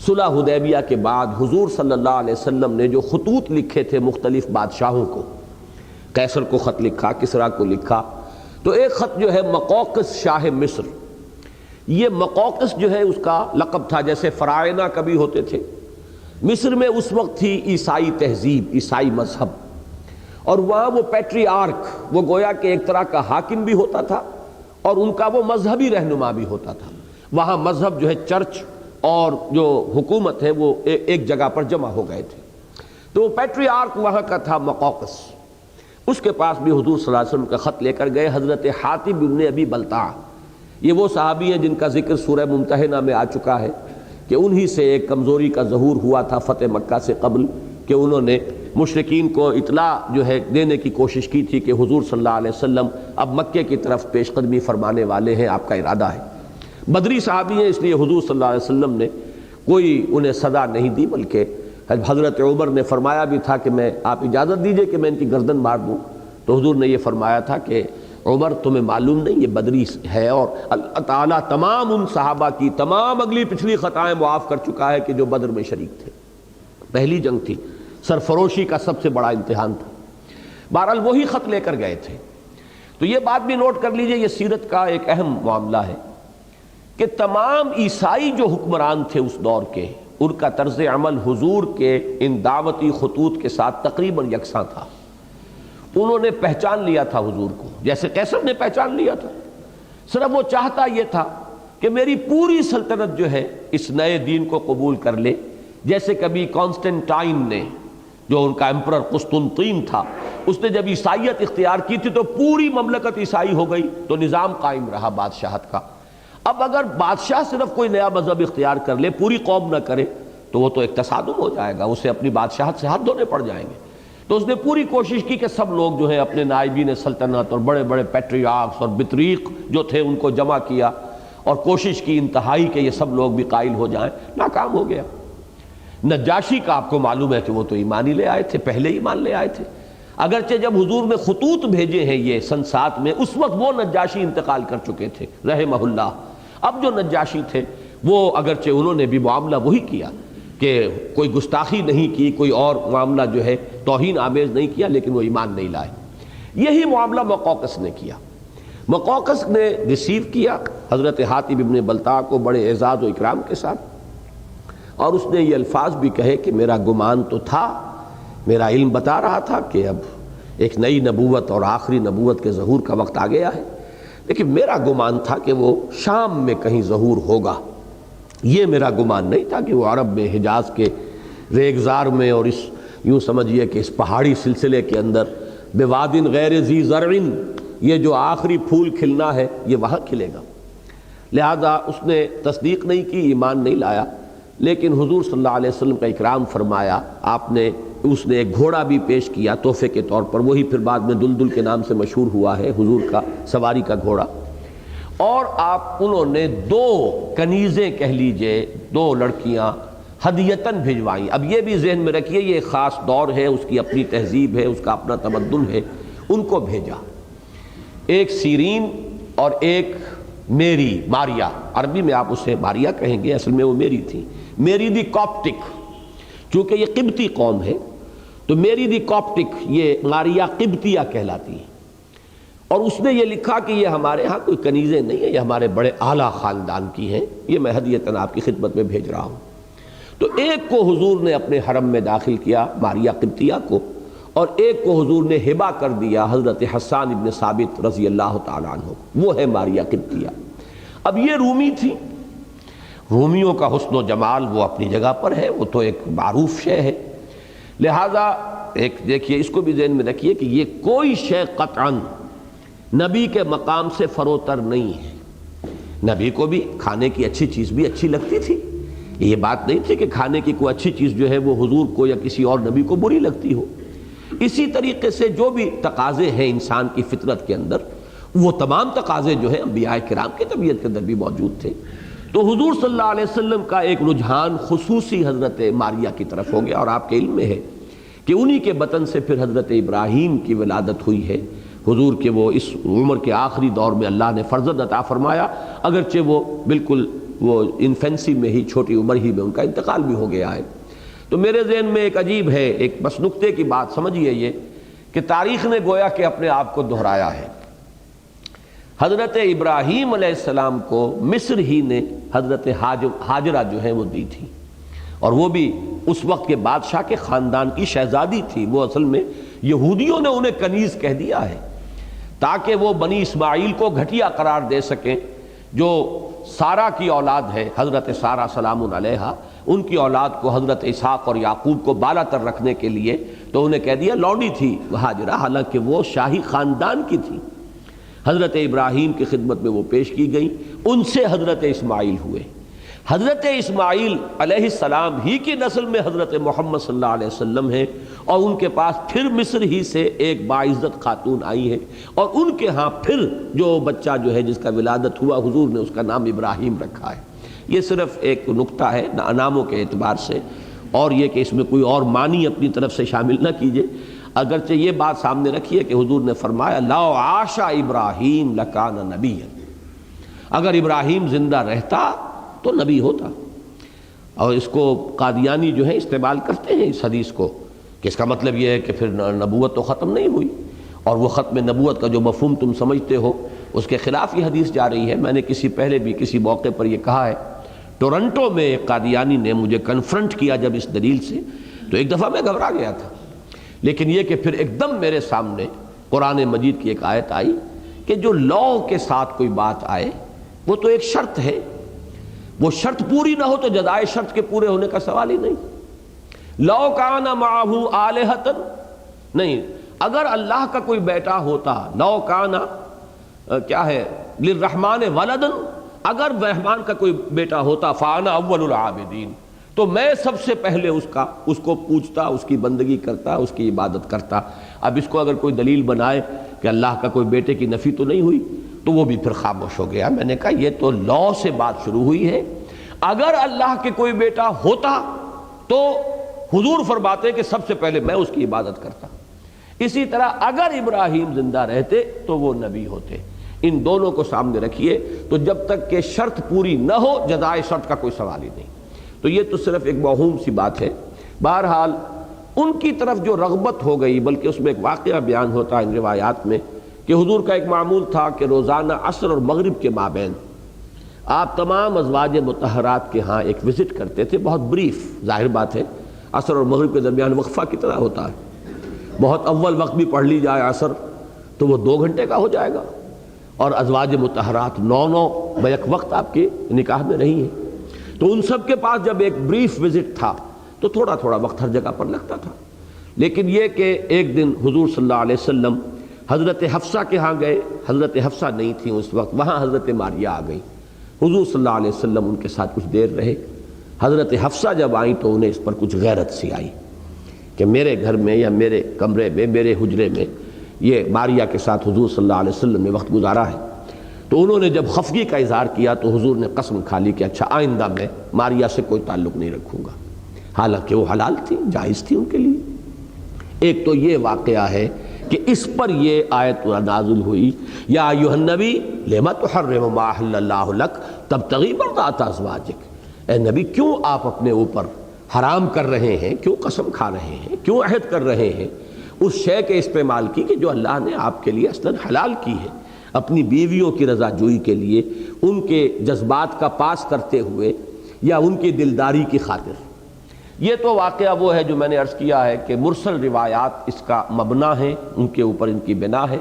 صلح حدیبیہ کے بعد حضور صلی اللہ علیہ وسلم نے جو خطوط لکھے تھے مختلف بادشاہوں کو، قیصر کو خط لکھا، کسریٰ کو لکھا، تو ایک خط جو ہے مقوقس شاہ مصر، یہ مقوقس جو ہے اس کا لقب تھا، جیسے فرائضہ کبھی ہوتے تھے۔ مصر میں اس وقت تھی عیسائی تہذیب، عیسائی مذہب، اور وہاں وہ پیٹریارک، وہ گویا کہ ایک طرح کا حاکم بھی ہوتا تھا اور ان کا وہ مذہبی رہنما بھی ہوتا تھا۔ وہاں مذہب جو ہے چرچ اور جو حکومت ہے وہ ایک جگہ پر جمع ہو گئے تھے۔ تو وہ پیٹریارک وہاں کا تھا مقوقس، اس کے پاس بھی حضور صلی اللہ علیہ وسلم کا خط لے کر گئے حضرت حاتب ابن ابی بلتع۔ یہ وہ صحابی ہیں جن کا ذکر سورہ ممتحنہ میں آ چکا ہے کہ انہی سے ایک کمزوری کا ظہور ہوا تھا فتح مکہ سے قبل، کہ انہوں نے مشرکین کو اطلاع جو ہے دینے کی کوشش کی تھی کہ حضور صلی اللہ علیہ وسلم اب مکے کی طرف پیش قدمی فرمانے والے ہیں، آپ کا ارادہ ہے۔ بدری صحابی ہیں، اس لیے حضور صلی اللہ علیہ وسلم نے کوئی انہیں صدا نہیں دی، بلکہ حضرت عمر نے فرمایا بھی تھا کہ میں آپ اجازت دیجئے کہ میں ان کی گردن مار دوں، تو حضور نے یہ فرمایا تھا کہ عمر تمہیں معلوم نہیں یہ بدری ہے، اور اللہ تعالیٰ تمام ان صحابہ کی تمام اگلی پچھلی خطائیں معاف کر چکا ہے کہ جو بدر میں شریک تھے۔ پہلی جنگ تھی، سرفروشی کا سب سے بڑا امتحان تھا۔ بہرحال وہی خط لے کر گئے تھے۔ تو یہ بات بھی نوٹ کر لیجئے، یہ سیرت کا ایک اہم معاملہ ہے کہ تمام عیسائی جو حکمران تھے اس دور کے، ان کا طرز عمل حضور کے ان دعوتی خطوط کے ساتھ تقریباً یکساں تھا۔ انہوں نے پہچان لیا تھا حضور کو، جیسے قیصر نے پہچان لیا تھا، صرف وہ چاہتا یہ تھا کہ میری پوری سلطنت جو ہے اس نئے دین کو قبول کر لے، جیسے کبھی کانسٹنٹائن نے، جو ان کا امپرر قسطنطین تھا، اس نے جب عیسائیت اختیار کی تھی تو پوری مملکت عیسائی ہو گئی، تو نظام قائم رہا بادشاہت کا۔ اب اگر بادشاہ صرف کوئی نیا مذہب اختیار کر لے، پوری قوم نہ کرے، تو وہ تو ایک تصادم ہو جائے گا، اسے اپنی بادشاہت سے ہاتھ دھونے پڑ جائیں گے۔ تو اس نے پوری کوشش کی کہ سب لوگ جو ہیں اپنے نائبین سلطنت اور بڑے بڑے پیٹریارکس اور بطریق جو تھے ان کو جمع کیا، اور کوشش کی انتہائی کہ یہ سب لوگ بھی قائل ہو جائیں، ناکام ہو گیا۔ نجاشی کا آپ کو معلوم ہے کہ وہ تو ایمان ہی لے آئے تھے، پہلے ایمان لے آئے تھے، اگرچہ جب حضور نے خطوط بھیجے ہیں یہ سن 7 میں، اس وقت وہ نجاشی انتقال کر چکے تھے رحمہ اللہ۔ اب جو نجاشی تھے وہ اگرچہ انہوں نے بھی معاملہ وہی کیا کہ کوئی گستاخی نہیں کی، کوئی اور معاملہ جو ہے توہین آمیز نہیں کیا، لیکن وہ ایمان نہیں لائے۔ یہی معاملہ مقوقس نے کیا۔ مقوقس نے ریسیو کیا حضرت حاتب ابن بلتع کو بڑے اعزاز و اکرام کے ساتھ، اور اس نے یہ الفاظ بھی کہے کہ میرا گمان تو تھا، میرا علم بتا رہا تھا کہ اب ایک نئی نبوت اور آخری نبوت کے ظہور کا وقت آ گیا ہے، لیکن میرا گمان تھا کہ وہ شام میں کہیں ظہور ہوگا، یہ میرا گمان نہیں تھا کہ وہ عرب میں حجاز کے ریگزار میں اور اس یوں سمجھیے کہ اس پہاڑی سلسلے کے اندر بوادن غیر ذی زرع، یہ جو آخری پھول کھلنا ہے یہ وہاں کھلے گا۔ لہذا اس نے تصدیق نہیں کی، ایمان نہیں لایا، لیکن حضور صلی اللہ علیہ وسلم کا اکرام فرمایا، اس نے ایک گھوڑا بھی پیش کیا تحفے کے طور پر، وہی پھر بعد میں دلدل کے نام سے مشہور ہوا ہے، حضور کا سواری کا گھوڑا، اور انہوں نے 2 کنیزیں کہہ لیجئے، 2 لڑکیاں ہدیتاً بھجوائیں۔ اب یہ بھی ذہن میں رکھیے یہ خاص دور ہے، اس کی اپنی تہذیب ہے، اس کا اپنا تمدن ہے، ان کو بھیجا، ایک سیرین اور ایک میری، ماریا، عربی میں آپ اسے ماریا کہیں گے، اصل میں وہ میری تھی، میری دی کاپٹک، چونکہ یہ قبطی قوم ہے تو میری دی کاپٹک، یہ ماریا قبطیہ کہلاتی ہے، اور اس نے یہ لکھا کہ یہ ہمارے ہاں کوئی کنیزیں نہیں ہیں، یہ ہمارے بڑے اعلیٰ خاندان کی ہیں، یہ میں ہدیتاً آپ کی خدمت میں بھیج رہا ہوں۔ تو ایک کو حضور نے اپنے حرم میں داخل کیا، ماریا قبطیہ کو، اور ایک کو حضور نے ہبہ کر دیا حضرت حسان ابن ثابت رضی اللہ تعالیٰ عنہ، وہ ہے ماریا قبطیہ۔ اب یہ رومی تھی، رومیوں کا حسن و جمال وہ اپنی جگہ پر ہے، وہ تو ایک معروف شے ہے، لہذا ایک دیکھیے اس کو بھی ذہن میں رکھیے کہ یہ کوئی شے قطعاً نبی کے مقام سے فروتر نہیں ہے۔ نبی کو بھی کھانے کی اچھی چیز بھی اچھی لگتی تھی، یہ بات نہیں تھی کہ کھانے کی کوئی اچھی چیز جو ہے وہ حضور کو یا کسی اور نبی کو بری لگتی ہو۔ اسی طریقے سے جو بھی تقاضے ہیں انسان کی فطرت کے اندر، وہ تمام تقاضے جو ہیں انبیاء کرام کی طبیعت کے اندر بھی موجود تھے۔ تو حضور صلی اللہ علیہ وسلم کا ایک رجحان خصوصی حضرت ماریا کی طرف ہو گیا، اور آپ کے علم میں ہے کہ انہی کے بطن سے پھر حضرت ابراہیم کی ولادت ہوئی ہے حضور کے، وہ اس عمر کے آخری دور میں اللہ نے فرزند عطا فرمایا، اگرچہ وہ بالکل وہ انفینسی میں ہی، چھوٹی عمر ہی میں ان کا انتقال بھی ہو گیا ہے۔ تو میرے ذہن میں ایک عجیب ہے، ایک بس نکتے کی بات سمجھیے یہ کہ تاریخ نے گویا کہ اپنے آپ کو دہرایا ہے۔ حضرت ابراہیم علیہ السلام کو مصر ہی نے حضرت ہاجرہ جو ہیں وہ دی تھی، اور وہ بھی اس وقت کے بادشاہ کے خاندان کی شہزادی تھی، وہ اصل میں یہودیوں نے انہیں کنیز کہہ دیا ہے تاکہ وہ بنی اسماعیل کو گھٹیا قرار دے سکیں، جو سارہ کی اولاد ہے، حضرت سارہ سلام علیہا، ان کی اولاد کو حضرت اسحاق اور یعقوب کو بالا تر رکھنے کے لیے تو انہیں کہہ دیا لونڈی تھی ہاجرہ، حالانکہ وہ شاہی خاندان کی تھی۔ حضرت ابراہیم کی خدمت میں وہ پیش کی گئیں، ان سے حضرت اسماعیل ہوئے۔ حضرت اسماعیل علیہ السلام ہی کی نسل میں حضرت محمد صلی اللہ علیہ وسلم ہیں، اور ان کے پاس پھر مصر ہی سے ایک باعزت خاتون آئی ہے، اور ان کے ہاں پھر جو بچہ جو ہے جس کا ولادت ہوا، حضور نے اس کا نام ابراہیم رکھا ہے۔ یہ صرف ایک نکتہ ہے ناموں کے اعتبار سے، اور یہ کہ اس میں کوئی اور معنی اپنی طرف سے شامل نہ کیجئے، اگرچہ یہ بات سامنے رکھیے کہ حضور نے فرمایا لو عاش ابراہیم لکان نبیا، اگر ابراہیم زندہ رہتا تو نبی ہوتا۔ اور اس کو قادیانی جو ہے استعمال کرتے ہیں اس حدیث کو، کہ اس کا مطلب یہ ہے کہ پھر نبوت تو ختم نہیں ہوئی، اور وہ ختم نبوت کا جو مفہوم تم سمجھتے ہو اس کے خلاف یہ حدیث جا رہی ہے۔ میں نے پہلے بھی کسی موقع پر یہ کہا ہے، ٹورنٹو میں ایک قادیانی نے مجھے کنفرنٹ کیا جب اس دلیل سے، تو ایک دفعہ میں گھبرا گیا تھا، لیکن یہ کہ پھر ایک دم میرے سامنے قرآن مجید کی ایک آیت آئی کہ جو لا کے ساتھ کوئی بات آئے وہ تو ایک شرط ہے، وہ شرط پوری نہ ہو تو جزائے شرط کے پورے ہونے کا سوال ہی نہیں۔ لو کان معہ آلہۃ، نہیں، اگر اللہ کا کوئی بیٹا ہوتا، لو کان کیا ہے للرحمن ولد، اگر رحمان کا کوئی بیٹا ہوتا فانا اول العابدین، تو میں سب سے پہلے اس کو پوجتا، اس کی بندگی کرتا، اس کی عبادت کرتا۔ اب اس کو اگر کوئی دلیل بنائے کہ اللہ کا کوئی بیٹے کی نفی تو نہیں ہوئی، تو وہ بھی پھر خاموش ہو گیا۔ میں نے کہا یہ تو لا سے بات شروع ہوئی ہے، اگر اللہ کے کوئی بیٹا ہوتا تو حضور فرماتے کہ سب سے پہلے میں اس کی عبادت کرتا۔ اسی طرح اگر ابراہیم زندہ رہتے تو وہ نبی ہوتے۔ ان دونوں کو سامنے رکھیے، تو جب تک کہ شرط پوری نہ ہو جزائے شرط کا کوئی سوال ہی نہیں۔ تو یہ تو صرف ایک موہوم سی بات ہے۔ بہرحال ان کی طرف جو رغبت ہو گئی، بلکہ اس میں ایک واقعہ بیان ہوتا ہے ان روایات میں کہ حضور کا ایک معمول تھا کہ روزانہ عصر اور مغرب کے مابین آپ تمام ازواج مطہرات کے ہاں ایک وزٹ کرتے تھے، بہت بریف، ظاہر بات ہے عصر اور مغرب کے درمیان وقفہ کتنا ہوتا ہے، بہت اول وقت بھی پڑھ لی جائے عصر تو وہ 2 گھنٹے کا ہو جائے گا، اور ازواج مطہرات 9 بیک وقت آپ کے نکاح میں رہی ہیں، تو ان سب کے پاس جب ایک بریف وزٹ تھا تو تھوڑا تھوڑا وقت ہر جگہ پر لگتا تھا۔ لیکن یہ کہ ایک دن حضور صلی اللہ علیہ وسلم حضرت حفصہ کے ہاں گئے، حضرت حفصہ نہیں تھیں اس وقت، وہاں حضرت ماریہ آ گئی، حضور صلی اللہ علیہ وسلم ان کے ساتھ کچھ دیر رہے۔ حضرت حفصہ جب آئیں تو انہیں اس پر کچھ غیرت سی آئی کہ میرے گھر میں یا میرے کمرے میں، میرے حجرے میں یہ ماریہ کے ساتھ حضور صلی اللہ علیہ وسلم نے وقت گزارا ہے۔ تو انہوں نے جب خفگی کا اظہار کیا تو حضور نے قسم کھا لی کہ اچھا آئندہ میں ماریہ سے کوئی تعلق نہیں رکھوں گا، حالانکہ وہ حلال تھی، جائز تھی ان کے لیے۔ ایک تو یہ واقعہ ہے کہ اس پر یہ آیت نازل ہوئی، یا ایھا النبی لم تحرم ما احل اللہ لک تبتغی مرضات ازواجک، اے نبی کیوں آپ اپنے اوپر حرام کر رہے ہیں، کیوں قسم کھا رہے ہیں، کیوں عہد کر رہے ہیں اس شے کے استعمال کی کہ جو اللہ نے آپ کے لیے اصلاً حلال کی ہے، اپنی بیویوں کی رضا جوئی کے لیے، ان کے جذبات کا پاس کرتے ہوئے یا ان کی دلداری کی خاطر۔ یہ تو واقعہ وہ ہے جو میں نے عرض کیا ہے کہ مرسل روایات اس کا مبنی ہیں، ان کے اوپر ان کی بنا ہے۔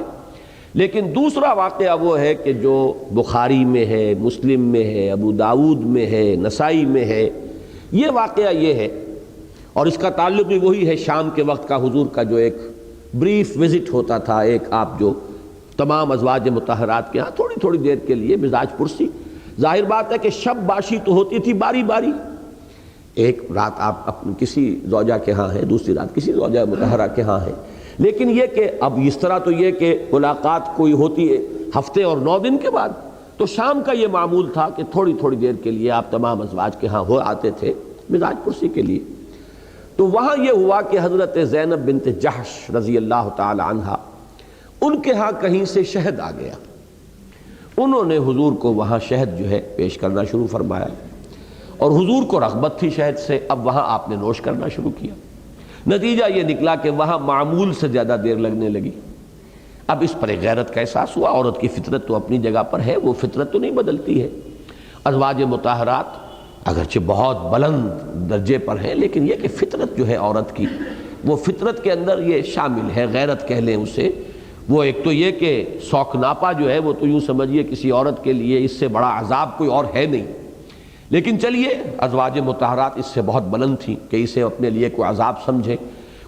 لیکن دوسرا واقعہ وہ ہے کہ جو بخاری میں ہے، مسلم میں ہے، ابو داؤد میں ہے، نسائی میں ہے، یہ واقعہ یہ ہے، اور اس کا تعلق بھی وہی ہے شام کے وقت کا حضور کا جو ایک بریف وزٹ ہوتا تھا، ایک آپ جو تمام ازواج مطہرات کے ہاں تھوڑی تھوڑی دیر کے لیے مزاج پرسی۔ ظاہر بات ہے کہ شب باشی تو ہوتی تھی باری باری، ایک رات آپ اپنی کسی زوجہ کے ہاں ہیں، دوسری رات کسی زوجہ مطہرہ کے ہاں ہیں، لیکن یہ کہ اب اس طرح تو یہ کہ ملاقات کوئی ہوتی ہے ہفتے اور 9 دن کے بعد، تو شام کا یہ معمول تھا کہ تھوڑی تھوڑی دیر کے لیے آپ تمام ازواج کے ہاں ہو آتے تھے مزاج پرسی کے لیے۔ تو وہاں یہ ہوا کہ حضرت زینب بنت جحش رضی اللہ تعالی عنہا، ان کے ہاں کہیں سے شہد آ گیا، انہوں نے حضور کو وہاں شہد جو ہے پیش کرنا شروع فرمایا، اور حضور کو رغبت تھی شہد سے، اب وہاں آپ نے نوش کرنا شروع کیا۔ نتیجہ یہ نکلا کہ وہاں معمول سے زیادہ دیر لگنے لگی۔ اب اس پر ایک غیرت کا احساس ہوا، عورت کی فطرت تو اپنی جگہ پر ہے، وہ فطرت تو نہیں بدلتی ہے۔ ازواج مطہرات اگرچہ بہت بلند درجے پر ہیں، لیکن یہ کہ فطرت جو ہے عورت کی، وہ فطرت کے اندر یہ شامل ہے، غیرت کہہ لیں اسے۔ وہ ایک تو یہ کہ سوک ناپا جو ہے وہ تو یوں سمجھیے کسی عورت کے لیے اس سے بڑا عذاب کوئی اور ہے نہیں، لیکن چلیے ازواج مطہرات اس سے بہت بلند تھیں کہ اسے اپنے لیے کوئی عذاب سمجھے۔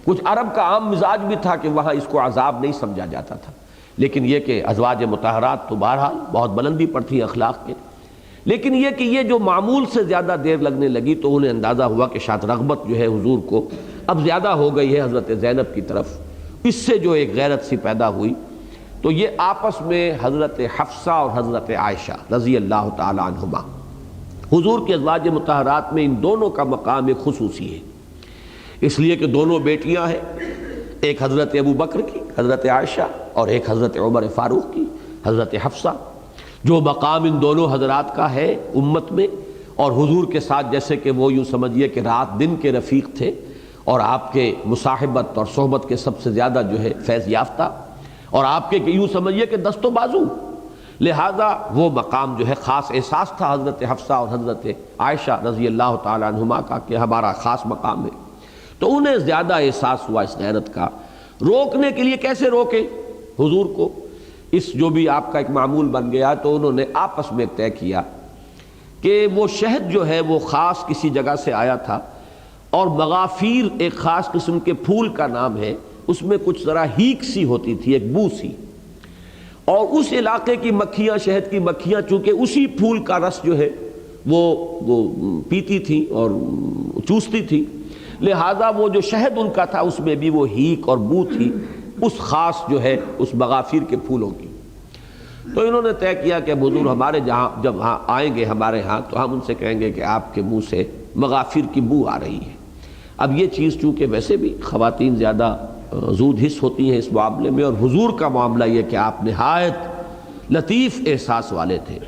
کچھ عرب کا عام مزاج بھی تھا کہ وہاں اس کو عذاب نہیں سمجھا جاتا تھا، لیکن یہ کہ ازواج مطہرات تو بہرحال بہت بلندی پر تھیں اخلاق کے۔ لیکن یہ کہ یہ جو معمول سے زیادہ دیر لگنے لگی تو انہیں اندازہ ہوا کہ شاید رغبت جو ہے حضور کو اب زیادہ ہو گئی ہے حضرت زینب کی طرف، اس سے جو ایک غیرت سی پیدا ہوئی۔ تو یہ آپس میں حضرت حفصہ اور حضرت عائشہ رضی اللہ تعالی عنہما، حضور کے ازواج مطہرات میں ان دونوں کا مقام ایک خصوصی ہے، اس لیے کہ دونوں بیٹیاں ہیں، ایک حضرت ابو بکر کی حضرت عائشہ اور ایک حضرت عمر فاروق کی حضرت حفصہ۔ جو مقام ان دونوں حضرات کا ہے امت میں، اور حضور کے ساتھ جیسے کہ وہ یوں سمجھیے کہ رات دن کے رفیق تھے، اور آپ کے مصاحبت اور صحبت کے سب سے زیادہ جو ہے فیض یافتہ، اور آپ کے یوں سمجھیے کہ دست و بازو، لہذا وہ مقام جو ہے خاص احساس تھا حضرت حفصہ اور حضرت عائشہ رضی اللہ تعالی عنہما کا کہ ہمارا خاص مقام ہے۔ تو انہیں زیادہ احساس ہوا اس غیرت کا۔ روکنے کے لیے کیسے روکے حضور کو، اس جو بھی آپ کا ایک معمول بن گیا، تو انہوں نے آپس میں طے کیا کہ وہ شہد جو ہے وہ خاص کسی جگہ سے آیا تھا، اور مغافیر ایک خاص قسم کے پھول کا نام ہے، اس میں کچھ ذرا ہیک سی ہوتی تھی، ایک بو سی، اور اس علاقے کی مکھیاں، شہد کی مکھیاں چونکہ اسی پھول کا رس جو ہے وہ پیتی تھیں اور چوستی تھی، لہذا وہ جو شہد ان کا تھا اس میں بھی وہ ہیک اور بو تھی، اس خاص جو ہے اس مغافیر کے پھولوں کی۔ تو انہوں نے طے کیا کہ حضور ہمارے جہاں جب ہاں آئیں گے ہمارے ہاں تو ہم ان سے کہیں گے کہ آپ کے منہ سے مغافیر کی بو آ رہی ہے۔ اب یہ چیز چونکہ ویسے بھی خواتین زیادہ زود حس ہوتی ہیں اس معاملے میں، اور حضور کا معاملہ یہ کہ آپ نہایت لطیف احساس والے تھے،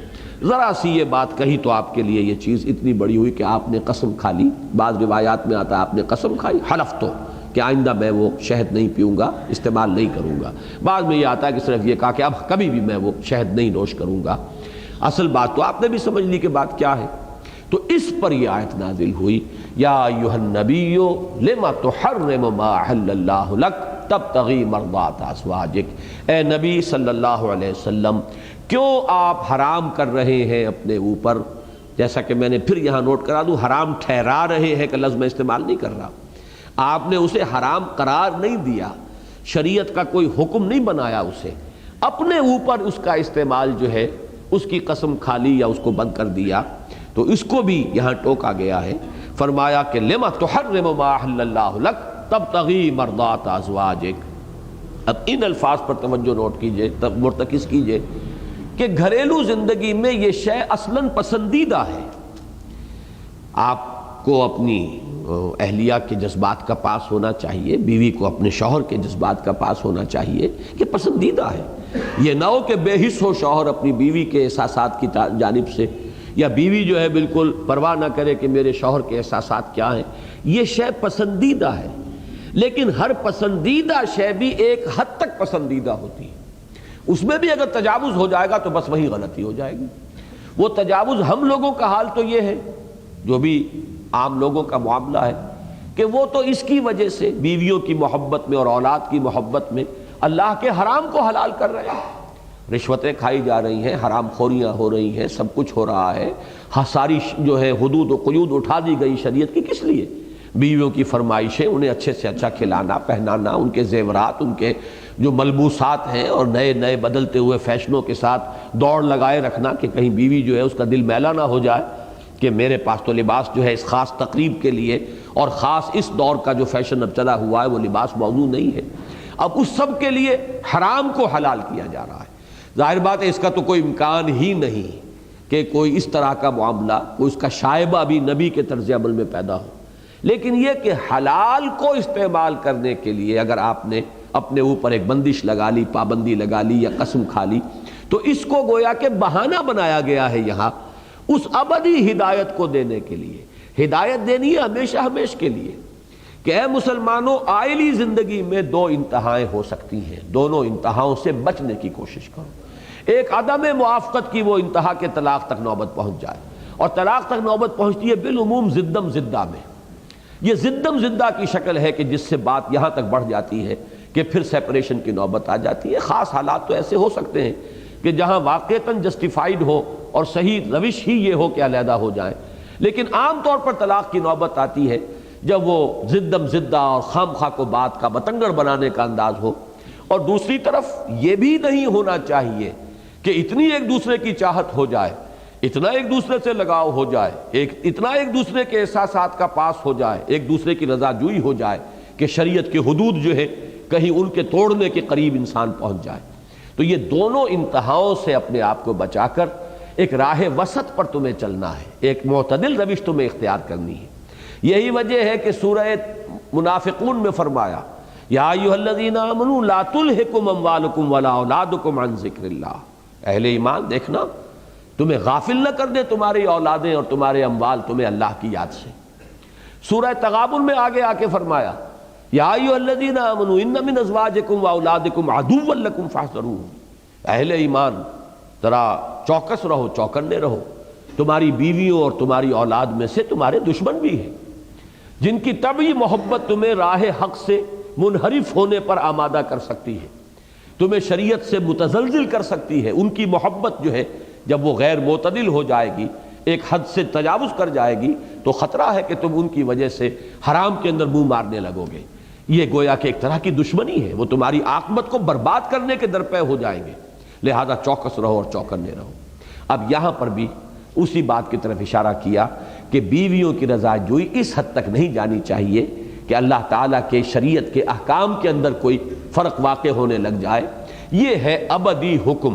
ذرا سی یہ بات کہی تو آپ کے لیے یہ چیز اتنی بڑی ہوئی کہ آپ نے قسم کھا لی. بعض روایات میں آتا ہے آپ نے قسم کھائی حلف تو کہ آئندہ میں وہ شہد نہیں پیوں گا، استعمال نہیں کروں گا. بعض میں یہ آتا ہے کہ صرف یہ کہا کہ اب کبھی بھی میں وہ شہد نہیں نوش کروں گا. اصل بات تو آپ نے بھی سمجھ لی کہ بات کیا ہے. تو اس پر یہ آیت نازل ہوئی، یا ایھا النبی لما تحرم ما احل اللہ لک تبتغی مرضات ازواجک. اے نبی صلی اللہ علیہ وسلم، کیوں آپ حرام کر رہے ہیں اپنے اوپر، جیسا کہ میں نے پھر یہاں نوٹ کرا دوں، حرام ٹھہرا رہے ہیں کہ لفظ میں استعمال نہیں کر رہا. آپ نے اسے حرام قرار نہیں دیا، شریعت کا کوئی حکم نہیں بنایا اسے، اپنے اوپر اس کا استعمال جو ہے اس کی قسم کھا لی یا اس کو بند کر دیا. تو اس کو بھی یہاں ٹوکا گیا ہے، فرمایا کہ لما تحرم ما احل اللہ لک تبتغی مرضات ازواجک. اب ان الفاظ پر توجہ نوٹ کیجئے، مرتکز کیجئے کہ گھریلو زندگی میں یہ شے اصلاً پسندیدہ ہے. آپ کو اپنی اہلیہ کے جذبات کا پاس ہونا چاہیے، بیوی کو اپنے شوہر کے جذبات کا پاس ہونا چاہیے، یہ پسندیدہ ہے. یہ نہ ہو کہ بے حس ہو شوہر اپنی بیوی کے احساسات کی جانب سے، یا بیوی جو ہے بالکل پرواہ نہ کرے کہ میرے شوہر کے احساسات کیا ہیں. یہ شے پسندیدہ ہے، لیکن ہر پسندیدہ شے بھی ایک حد تک پسندیدہ ہوتی ہے. اس میں بھی اگر تجاوز ہو جائے گا تو بس وہی غلطی ہو جائے گی. وہ تجاوز ہم لوگوں کا حال تو یہ ہے، جو بھی عام لوگوں کا معاملہ ہے، کہ وہ تو اس کی وجہ سے بیویوں کی محبت میں اور اولاد کی محبت میں اللہ کے حرام کو حلال کر رہے ہیں. رشوتیں کھائی جا رہی ہیں، حرام خوریاں ہو رہی ہیں، سب کچھ ہو رہا ہے. ساری جو ہے حدود و قیود اٹھا دی گئی شریعت کی. کس لیے؟ بیویوں کی فرمائشیں، انہیں اچھے سے اچھا کھلانا پہنانا، ان کے زیورات، ان کے جو ملبوسات ہیں، اور نئے نئے بدلتے ہوئے فیشنوں کے ساتھ دوڑ لگائے رکھنا کہ کہیں بیوی جو ہے اس کا دل میلا نہ ہو جائے کہ میرے پاس تو لباس جو ہے اس خاص تقریب کے لیے اور خاص اس دور کا جو فیشن اب چلا ہوا ہے وہ لباس موضوع نہیں ہے. اب اس سب کے لیے حرام کو حلال کیا جا رہا ہے. ظاہر بات ہے اس کا تو کوئی امکان ہی نہیں کہ کوئی اس طرح کا معاملہ، کوئی اس کا شائبہ بھی نبی کے طرز عمل میں پیدا ہو. لیکن یہ کہ حلال کو استعمال کرنے کے لیے اگر آپ نے اپنے اوپر ایک بندش لگا لی، پابندی لگا لی یا قسم کھا لی، تو اس کو گویا کہ بہانہ بنایا گیا ہے یہاں اس ابدی ہدایت کو دینے کے لیے. ہدایت دینی ہے ہمیشہ ہمیشہ کے لیے کہ اے مسلمانوں، آئلی زندگی میں دو انتہائیں ہو سکتی ہیں، دونوں انتہاؤں سے بچنے کی کوشش کرو. ایک عدم موافقت کی وہ انتہا کہ طلاق تک نوبت پہنچ جائے، اور طلاق تک نوبت پہنچتی ہے بالعموم زدم زدہ میں. یہ زدم زدہ کی شکل ہے کہ جس سے بات یہاں تک بڑھ جاتی ہے کہ پھر سیپریشن کی نوبت آ جاتی ہے. خاص حالات تو ایسے ہو سکتے ہیں کہ جہاں واقعتاً جسٹیفائیڈ ہو اور صحیح روش ہی یہ ہو کہ علیحدہ ہو جائیں، لیکن عام طور پر طلاق کی نوبت آتی ہے جب وہ زدم زدہ اور خام خواہ کو بات کا بتنگڑ بنانے کا انداز ہو. اور دوسری طرف یہ بھی نہیں ہونا چاہیے کہ اتنی ایک دوسرے کی چاہت ہو جائے، اتنا ایک دوسرے سے لگاؤ ہو جائے، اتنا ایک دوسرے کے احساسات کا پاس ہو جائے، ایک دوسرے کی رضا جوئی ہو جائے کہ شریعت کی حدود جو ہے کہیں ان کے توڑنے کے قریب انسان پہنچ جائے. تو یہ دونوں انتہاؤں سے اپنے آپ کو بچا کر ایک راہ وسط پر تمہیں چلنا ہے، ایک معتدل روش تمہیں اختیار کرنی ہے. یہی وجہ ہے کہ سورہ منافقون میں فرمایا یا ایھا الذین آمنوا لا تلھکم اموالکم ولا اولادکم عن ذکر اللہ. اہل ایمان دیکھنا، تمہیں غافل نہ کر دے تمہاری اولادیں اور تمہارے اموال تمہیں اللہ کی یاد سے. سورہ تغابن میں آگے آ کے فرمایا یا ایھا الذین آمنوا ان من ازواجکم واولادکم عدوا لکم فاحذروہ. اہل ایمان ذرا چوکس رہو، چوکنے رہو. تمہاری بیویوں اور تمہاری اولاد میں سے تمہارے دشمن بھی ہیں جن کی طبعی محبت تمہیں راہ حق سے منحرف ہونے پر آمادہ کر سکتی ہے، تمہیں شریعت سے متزلزل کر سکتی ہے. ان کی محبت جو ہے جب وہ غیر معتدل ہو جائے گی، ایک حد سے تجاوز کر جائے گی، تو خطرہ ہے کہ تم ان کی وجہ سے حرام کے اندر منہ مارنے لگو گے. یہ گویا کہ ایک طرح کی دشمنی ہے، وہ تمہاری عاقبت کو برباد کرنے کے درپے ہو جائیں گے. لہذا چوکس رہو اور چوکنے رہو. اب یہاں پر بھی اسی بات کی طرف اشارہ کیا کہ بیویوں کی رضا جوئی اس حد تک نہیں جانی چاہیے کہ اللہ تعالیٰ کے شریعت کے احکام کے اندر کوئی فرق واقع ہونے لگ جائے. یہ ہے ابدی حکم.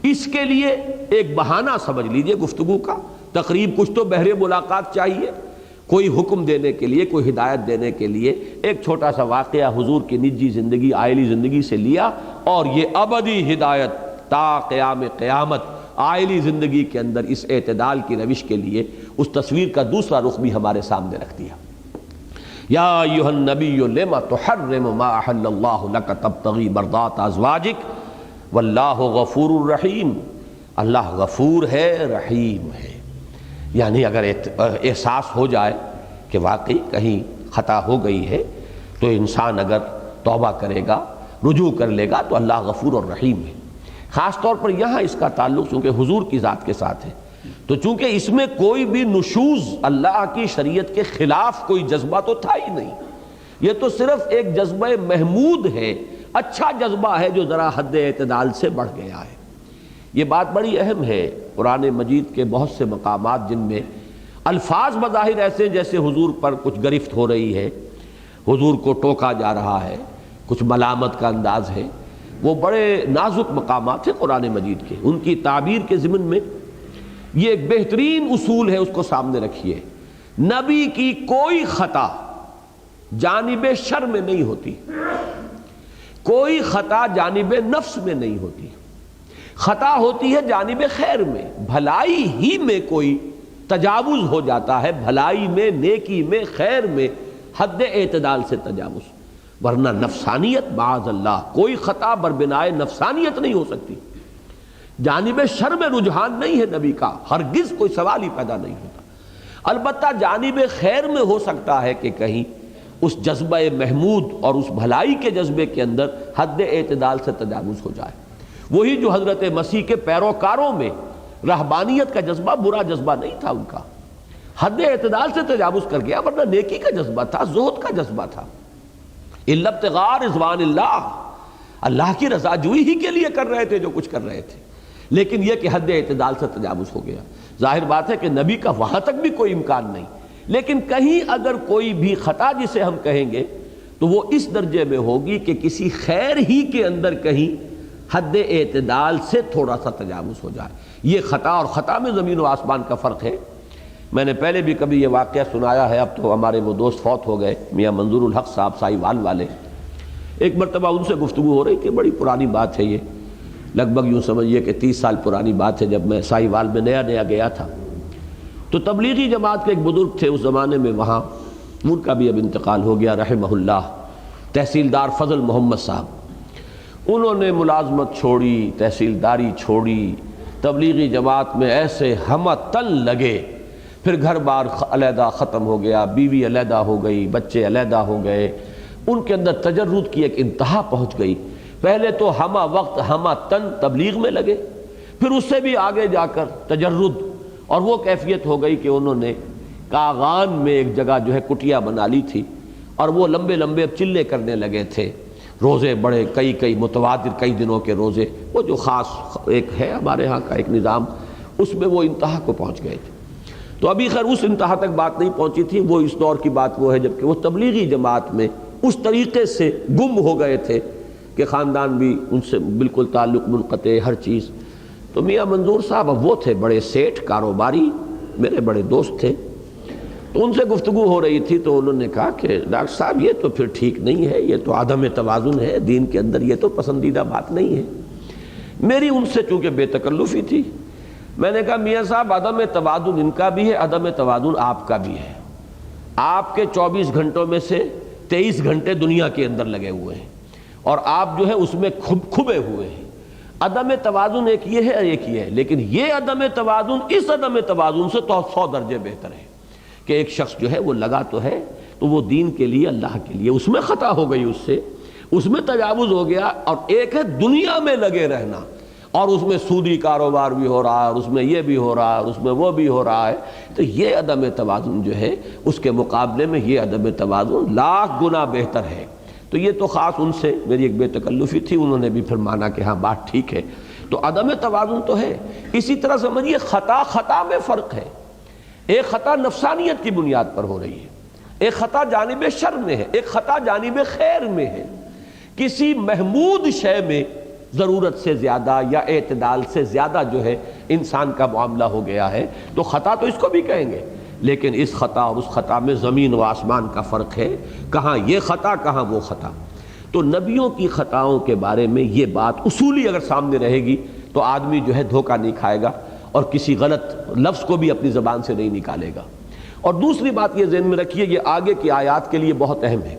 اس کے لیے ایک بہانہ سمجھ لیجئے گفتگو کا، تقریب کچھ تو بہرے ملاقات چاہیے. کوئی حکم دینے کے لیے، کوئی ہدایت دینے کے لیے ایک چھوٹا سا واقعہ حضور کی نجی زندگی، آئلی زندگی سے لیا، اور یہ ابدی ہدایت تا قیام قیامت آئلی زندگی کے اندر اس اعتدال کی روش کے لیے اس تصویر کا دوسرا رخ بھی ہمارے سامنے رکھ دیا۔ یا ایھا النبی لم تحرم ما احل اللہ لک تبتغی مرضات ازواجک واللہ غفور الرحیم، اللہ غفور ہے رحیم ہے۔ یعنی اگر احساس ہو جائے کہ واقعی کہیں خطا ہو گئی ہے تو انسان اگر توبہ کرے گا، رجوع کر لے گا تو اللہ غفور اور رحیم ہے۔ خاص طور پر یہاں اس کا تعلق چونکہ حضور کی ذات کے ساتھ ہے، تو چونکہ اس میں کوئی بھی نشوز اللہ کی شریعت کے خلاف کوئی جذبہ تو تھا ہی نہیں، یہ تو صرف ایک جذبہ محمود ہے، اچھا جذبہ ہے جو ذرا حد اعتدال سے بڑھ گیا ہے۔ یہ بات بڑی اہم ہے۔ قرآن مجید کے بہت سے مقامات جن میں الفاظ بظاہر ایسے جیسے حضور پر کچھ گرفت ہو رہی ہے، حضور کو ٹوکا جا رہا ہے، کچھ ملامت کا انداز ہے، وہ بڑے نازک مقامات ہیں قرآن مجید کے۔ ان کی تعبیر کے ضمن میں یہ ایک بہترین اصول ہے، اس کو سامنے رکھیے۔ نبی کی کوئی خطا جانب شر میں نہیں ہوتی، کوئی خطا جانب نفس میں نہیں ہوتی، خطا ہوتی ہے جانب خیر میں، بھلائی ہی میں کوئی تجاوز ہو جاتا ہے، بھلائی میں، نیکی میں، خیر میں حد اعتدال سے تجاوز، ورنہ نفسانیت معاذ اللہ کوئی خطا بربنائے نفسانیت نہیں ہو سکتی۔ جانب شر میں رجحان نہیں ہے نبی کا، ہرگز کوئی سوال ہی پیدا نہیں ہوتا۔ البتہ جانب خیر میں ہو سکتا ہے کہ کہیں اس جذبہ محمود اور اس بھلائی کے جذبے کے اندر حد اعتدال سے تجاوز ہو جائے۔ وہی جو حضرت مسیح کے پیروکاروں میں رہبانیت کا جذبہ برا جذبہ نہیں تھا، ان کا حد اعتدال سے تجاوز کر گیا، ورنہ نیکی کا جذبہ تھا، زہد کا جذبہ تھا۔ الا ابتغاء رضوان اللہ، اللہ کی رضا جوئی ہی کے لیے کر رہے تھے جو کچھ کر رہے تھے، لیکن یہ کہ حد اعتدال سے تجاوز ہو گیا۔ ظاہر بات ہے کہ نبی کا وہاں تک بھی کوئی امکان نہیں، لیکن کہیں اگر کوئی بھی خطا جسے ہم کہیں گے تو وہ اس درجے میں ہوگی کہ کسی خیر ہی کے اندر کہیں حد اعتدال سے تھوڑا سا تجاوز ہو جائے۔ یہ خطا اور خطا میں زمین و آسمان کا فرق ہے۔ میں نے پہلے بھی کبھی یہ واقعہ سنایا ہے، اب تو ہمارے وہ دوست فوت ہو گئے، میاں منظور الحق صاحب سائی وال والے۔ ایک مرتبہ ان سے گفتگو ہو رہی تھی، بڑی پرانی بات ہے یہ، لگ بھگ یوں سمجھیے کہ 30 سال پرانی بات ہے، جب میں سائی وال میں نیا گیا تھا تو تبلیغی جماعت کے ایک بزرگ تھے اس زمانے میں وہاں، ان کا بھی اب انتقال ہو گیا رحمہ اللہ، تحصیلدار فضل محمد صاحب۔ انہوں نے ملازمت چھوڑی، تحصیلداری چھوڑی، تبلیغی جماعت میں ایسے ہمہ تن لگے، پھر گھر بار علیحدہ ختم ہو گیا، بیوی علیحدہ ہو گئی، بچے علیحدہ ہو گئے، ان کے اندر تجرد کی ایک انتہا پہنچ گئی۔ پہلے تو ہمہ وقت ہمہ تن تبلیغ میں لگے، پھر اس سے بھی آگے جا کر تجرد، اور وہ کیفیت ہو گئی کہ انہوں نے کاغان میں ایک جگہ جو ہے کٹیا بنا لی تھی، اور وہ لمبے لمبے چلے کرنے لگے تھے، روزے بڑے کئی متواتر کئی دنوں کے روزے، وہ جو خاص ایک ہے ہمارے ہاں کا ایک نظام، اس میں وہ انتہا کو پہنچ گئے تھے۔ تو ابھی خیر اس انتہا تک بات نہیں پہنچی تھی، وہ اس دور کی بات وہ ہے جبکہ وہ تبلیغی جماعت میں اس طریقے سے گم ہو گئے تھے کہ خاندان بھی ان سے بالکل تعلق منقطع، ہر چیز۔ تو میاں منظور صاحب اب وہ تھے بڑے سیٹھ کاروباری، میرے بڑے دوست تھے، تو ان سے گفتگو ہو رہی تھی تو انہوں نے کہا کہ ڈاکٹر صاحب یہ تو پھر ٹھیک نہیں ہے، یہ تو عدم توازن ہے دین کے اندر، یہ تو پسندیدہ بات نہیں ہے۔ میری ان سے چونکہ بے تکلفی تھی، میں نے کہا میاں صاحب عدم توازن ان کا بھی ہے، عدم توازن آپ کا بھی ہے۔ آپ کے 24 گھنٹوں میں سے 23 گھنٹے دنیا کے اندر لگے ہوئے ہیں، اور آپ جو ہے اس میں کھبے ہوئے ہیں۔ عدم توازن ایک یہ ہے، ایک یہ ہے، لیکن یہ عدم توازن اس عدم توازن سے تو 100 درجے بہتر ہے کہ ایک شخص جو ہے وہ لگا تو ہے تو وہ دین کے لیے، اللہ کے لیے، اس میں خطا ہو گئی، اس میں تجاوز ہو گیا، اور ایک ہے دنیا میں لگے رہنا، اور اس میں سودی کاروبار بھی ہو رہا ہے، اور اس میں یہ بھی ہو رہا ہے، اور اس میں وہ بھی ہو رہا ہے، تو یہ عدم توازن جو ہے اس کے مقابلے میں یہ عدم توازن لاکھ گنا بہتر ہے۔ تو یہ تو خاص ان سے میری ایک بے تکلفی تھی، انہوں نے بھی پھر مانا کہ ہاں بات ٹھیک ہے۔ تو عدم توازن تو ہے۔ اسی طرح سمجھیے خطا میں فرق ہے، ایک خطا نفسانیت کی بنیاد پر ہو رہی ہے، ایک خطا جانب شر میں ہے، ایک خطا جانب خیر میں ہے۔ کسی محمود شے میں ضرورت سے زیادہ یا اعتدال سے زیادہ جو ہے انسان کا معاملہ ہو گیا ہے، تو خطا تو اس کو بھی کہیں گے، لیکن اس خطا اور اس خطا میں زمین و آسمان کا فرق ہے، کہاں یہ خطا کہاں وہ خطا۔ تو نبیوں کی خطاؤں کے بارے میں یہ بات اصولی اگر سامنے رہے گی تو آدمی جو ہے دھوکہ نہیں کھائے گا اور کسی غلط لفظ کو بھی اپنی زبان سے نہیں نکالے گا۔ اور دوسری بات یہ ذہن میں رکھیے، یہ آگے کی آیات کے لیے بہت اہم ہے